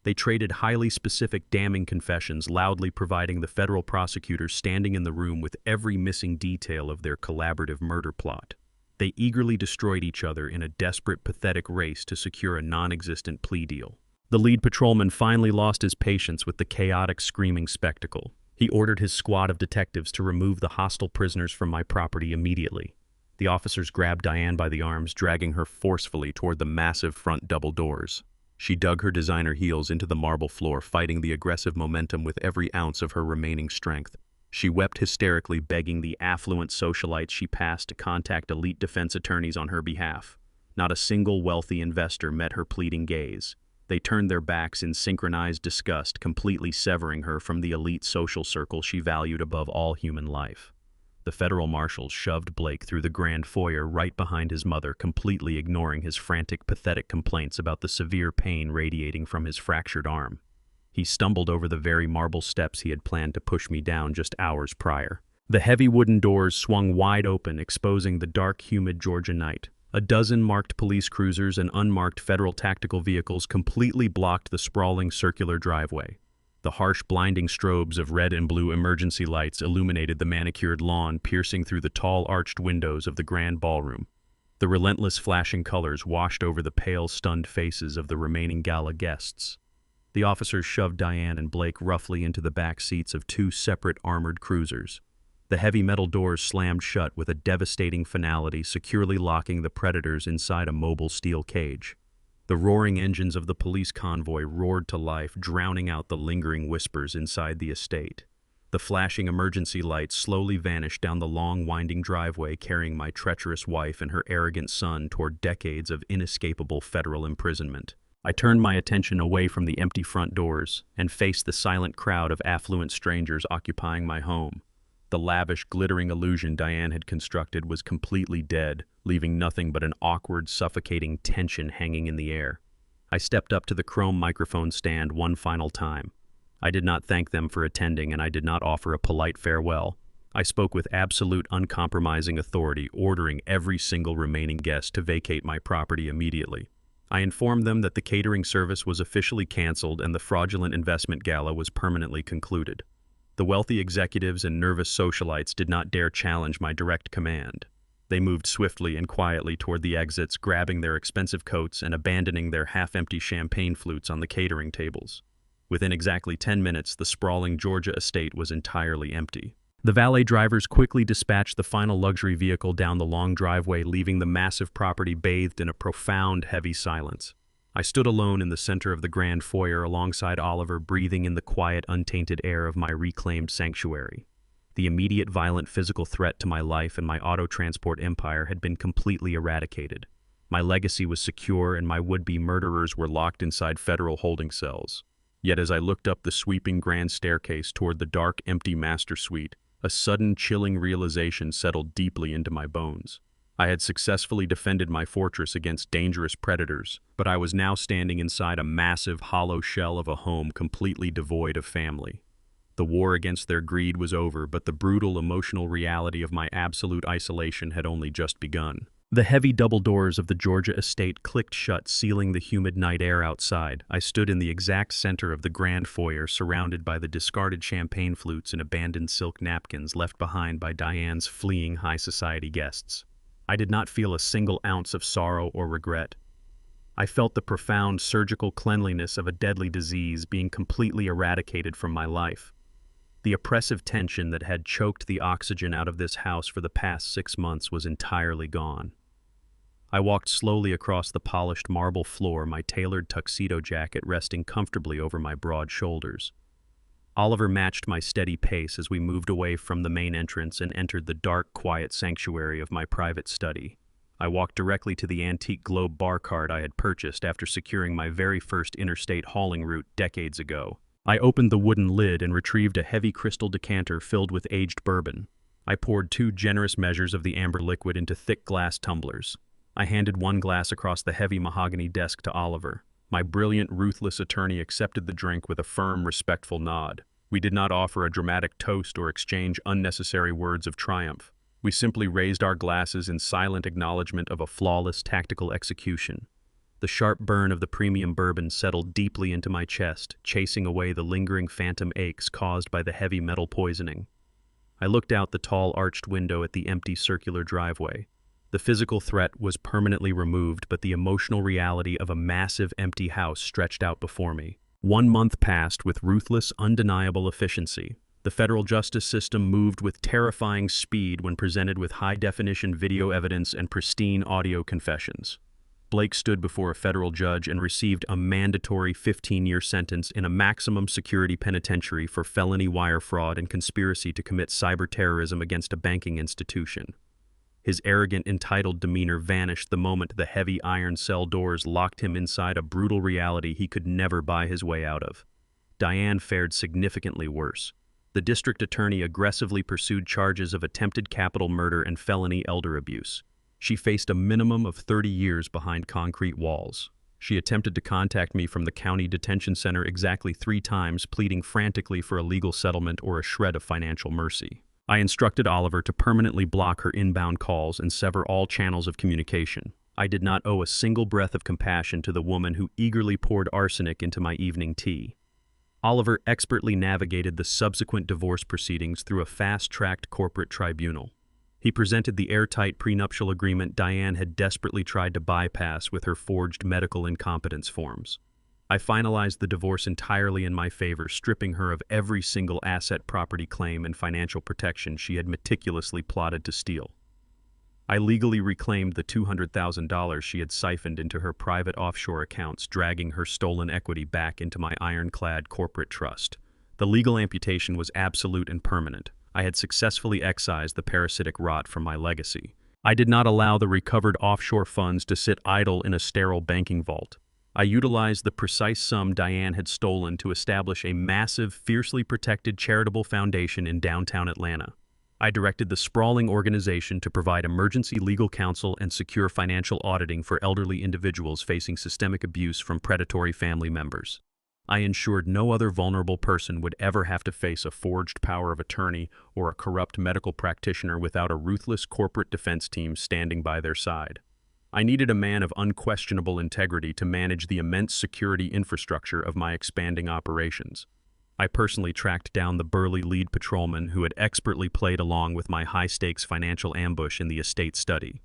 Speaker 1: They traded highly specific, damning confessions, loudly providing the federal prosecutors standing in the room with every missing detail of their collaborative murder plot. They eagerly destroyed each other in a desperate, pathetic race to secure a non-existent plea deal. The lead patrolman finally lost his patience with the chaotic, screaming spectacle. He ordered his squad of detectives to remove the hostile prisoners from my property immediately. The officers grabbed Diane by the arms, dragging her forcefully toward the massive front double doors. She dug her designer heels into the marble floor, fighting the aggressive momentum with every ounce of her remaining strength. She wept hysterically, begging the affluent socialites she passed to contact elite defense attorneys on her behalf. Not a single wealthy investor met her pleading gaze. They turned their backs in synchronized disgust, completely severing her from the elite social circle she valued above all human life. The federal marshals shoved Blake through the grand foyer right behind his mother, completely ignoring his frantic, pathetic complaints about the severe pain radiating from his fractured arm. He stumbled over the very marble steps he had planned to push me down just hours prior. The heavy wooden doors swung wide open, exposing the dark, humid Georgia night. A dozen marked police cruisers and unmarked federal tactical vehicles completely blocked the sprawling circular driveway. The harsh, blinding strobes of red and blue emergency lights illuminated the manicured lawn, piercing through the tall, arched windows of the grand ballroom. The relentless flashing colors washed over the pale, stunned faces of the remaining gala guests. The officers shoved Diane and Blake roughly into the back seats of two separate armored cruisers. The heavy metal doors slammed shut with a devastating finality, securely locking the predators inside a mobile steel cage. The roaring engines of the police convoy roared to life, drowning out the lingering whispers inside the estate. The flashing emergency lights slowly vanished down the long, winding driveway, carrying my treacherous wife and her arrogant son toward decades of inescapable federal imprisonment. I turned my attention away from the empty front doors and faced the silent crowd of affluent strangers occupying my home. The lavish, glittering illusion Diane had constructed was completely dead, leaving nothing but an awkward, suffocating tension hanging in the air. I stepped up to the chrome microphone stand one final time. I did not thank them for attending, and I did not offer a polite farewell. I spoke with absolute, uncompromising authority, ordering every single remaining guest to vacate my property immediately. I informed them that the catering service was officially canceled and the fraudulent investment gala was permanently concluded. The wealthy executives and nervous socialites did not dare challenge my direct command. They moved swiftly and quietly toward the exits, grabbing their expensive coats and abandoning their half-empty champagne flutes on the catering tables. Within exactly 10 minutes, the sprawling Georgia estate was entirely empty. The valet drivers quickly dispatched the final luxury vehicle down the long driveway, leaving the massive property bathed in a profound, heavy silence. I stood alone in the center of the grand foyer alongside Oliver, breathing in the quiet, untainted air of my reclaimed sanctuary. The immediate violent physical threat to my life and my auto transport empire had been completely eradicated. My legacy was secure and my would-be murderers were locked inside federal holding cells. Yet as I looked up the sweeping grand staircase toward the dark, empty master suite, a sudden, chilling realization settled deeply into my bones. I had successfully defended my fortress against dangerous predators, but I was now standing inside a massive, hollow shell of a home completely devoid of family. The war against their greed was over, but the brutal emotional reality of my absolute isolation had only just begun. The heavy double doors of the Georgia estate clicked shut, sealing the humid night air outside. I stood in the exact center of the grand foyer, surrounded by the discarded champagne flutes and abandoned silk napkins left behind by Diane's fleeing high society guests. I did not feel a single ounce of sorrow or regret. I felt the profound surgical cleanliness of a deadly disease being completely eradicated from my life. The oppressive tension that had choked the oxygen out of this house for the past 6 months was entirely gone. I walked slowly across the polished marble floor, my tailored tuxedo jacket resting comfortably over my broad shoulders. Oliver matched my steady pace as we moved away from the main entrance and entered the dark, quiet sanctuary of my private study. I walked directly to the antique globe bar cart I had purchased after securing my very first interstate hauling route decades ago. I opened the wooden lid and retrieved a heavy crystal decanter filled with aged bourbon. I poured 2 generous measures of the amber liquid into thick glass tumblers. I handed one glass across the heavy mahogany desk to Oliver. My brilliant, ruthless attorney accepted the drink with a firm, respectful nod. We did not offer a dramatic toast or exchange unnecessary words of triumph. We simply raised our glasses in silent acknowledgement of a flawless tactical execution. The sharp burn of the premium bourbon settled deeply into my chest, chasing away the lingering phantom aches caused by the heavy metal poisoning. I looked out the tall arched window at the empty circular driveway. The physical threat was permanently removed, but the emotional reality of a massive empty house stretched out before me. 1 month passed with ruthless, undeniable efficiency. The federal justice system moved with terrifying speed when presented with high-definition video evidence and pristine audio confessions. Blake stood before a federal judge and received a mandatory 15-year sentence in a maximum security penitentiary for felony wire fraud and conspiracy to commit cyber terrorism against a banking institution. His arrogant, entitled demeanor vanished the moment the heavy iron cell doors locked him inside a brutal reality he could never buy his way out of. Diane fared significantly worse. The district attorney aggressively pursued charges of attempted capital murder and felony elder abuse. She faced a minimum of 30 years behind concrete walls. She attempted to contact me from the county detention center exactly 3 times, pleading frantically for a legal settlement or a shred of financial mercy. I instructed Oliver to permanently block her inbound calls and sever all channels of communication. I did not owe a single breath of compassion to the woman who eagerly poured arsenic into my evening tea. Oliver expertly navigated the subsequent divorce proceedings through a fast-tracked corporate tribunal. He presented the airtight prenuptial agreement Diane had desperately tried to bypass with her forged medical incompetence forms. I finalized the divorce entirely in my favor, stripping her of every single asset, property claim, and financial protection she had meticulously plotted to steal. I legally reclaimed the $200,000 she had siphoned into her private offshore accounts, dragging her stolen equity back into my ironclad corporate trust. The legal amputation was absolute and permanent. I had successfully excised the parasitic rot from my legacy. I did not allow the recovered offshore funds to sit idle in a sterile banking vault. I utilized the precise sum Diane had stolen to establish a massive, fiercely protected charitable foundation in downtown Atlanta. I directed the sprawling organization to provide emergency legal counsel and secure financial auditing for elderly individuals facing systemic abuse from predatory family members. I ensured no other vulnerable person would ever have to face a forged power of attorney or a corrupt medical practitioner without a ruthless corporate defense team standing by their side. I needed a man of unquestionable integrity to manage the immense security infrastructure of my expanding operations. I personally tracked down the burly lead patrolman who had expertly played along with my high-stakes financial ambush in the estate study.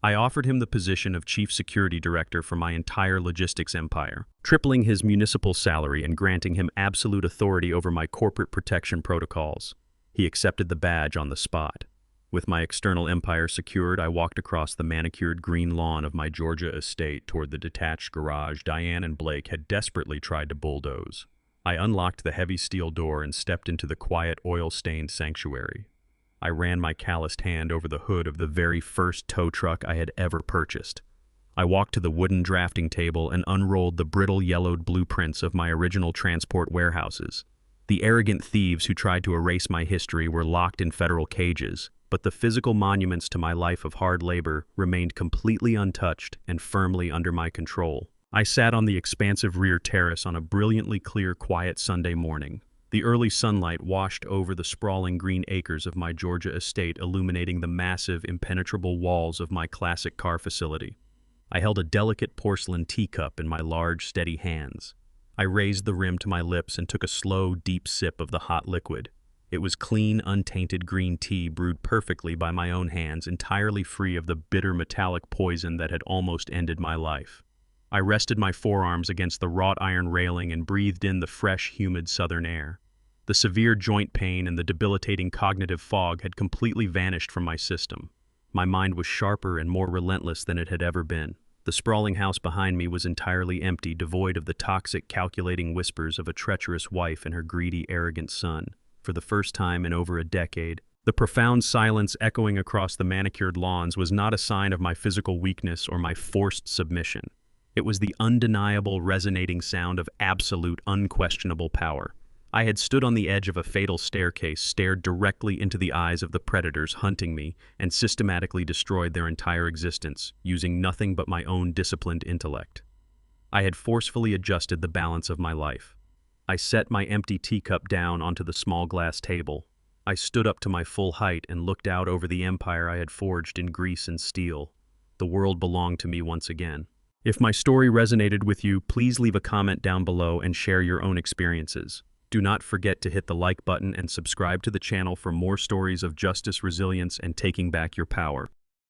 Speaker 1: I offered him the position of chief security director for my entire logistics empire, tripling his municipal salary and granting him absolute authority over my corporate protection protocols. He accepted the badge on the spot. With my external empire secured, I walked across the manicured green lawn of my Georgia estate toward the detached garage Diane and Blake had desperately tried to bulldoze. I unlocked the heavy steel door and stepped into the quiet, oil-stained sanctuary. I ran my calloused hand over the hood of the very first tow truck I had ever purchased. I walked to the wooden drafting table and unrolled the brittle yellowed blueprints of my original transport warehouses. The arrogant thieves who tried to erase my history were locked in federal cages, but the physical monuments to my life of hard labor remained completely untouched and firmly under my control. I sat on the expansive rear terrace on a brilliantly clear, quiet Sunday morning. The early sunlight washed over the sprawling green acres of my Georgia estate, illuminating the massive, impenetrable walls of my classic car facility. I held a delicate porcelain teacup in my large, steady hands. I raised the rim to my lips and took a slow, deep sip of the hot liquid. It was clean, untainted green tea brewed perfectly by my own hands, entirely free of the bitter metallic poison that had almost ended my life. I rested my forearms against the wrought iron railing and breathed in the fresh, humid southern air. The severe joint pain and the debilitating cognitive fog had completely vanished from my system. My mind was sharper and more relentless than it had ever been. The sprawling house behind me was entirely empty, devoid of the toxic, calculating whispers of a treacherous wife and her greedy, arrogant son. For the first time in over a decade, the profound silence echoing across the manicured lawns was not a sign of my physical weakness or my forced submission. It was the undeniable, resonating sound of absolute, unquestionable power. I had stood on the edge of a fatal staircase, stared directly into the eyes of the predators hunting me, and systematically destroyed their entire existence, using nothing but my own disciplined intellect. I had forcefully adjusted the balance of my life. I set my empty teacup down onto the small glass table. I stood up to my full height and looked out over the empire I had forged in grease and steel. The world belonged to me once again. If my story resonated with you, please leave a comment down below and share your own experiences. Do not forget to hit the like button and subscribe to the channel for more stories of justice, resilience, and taking back your power.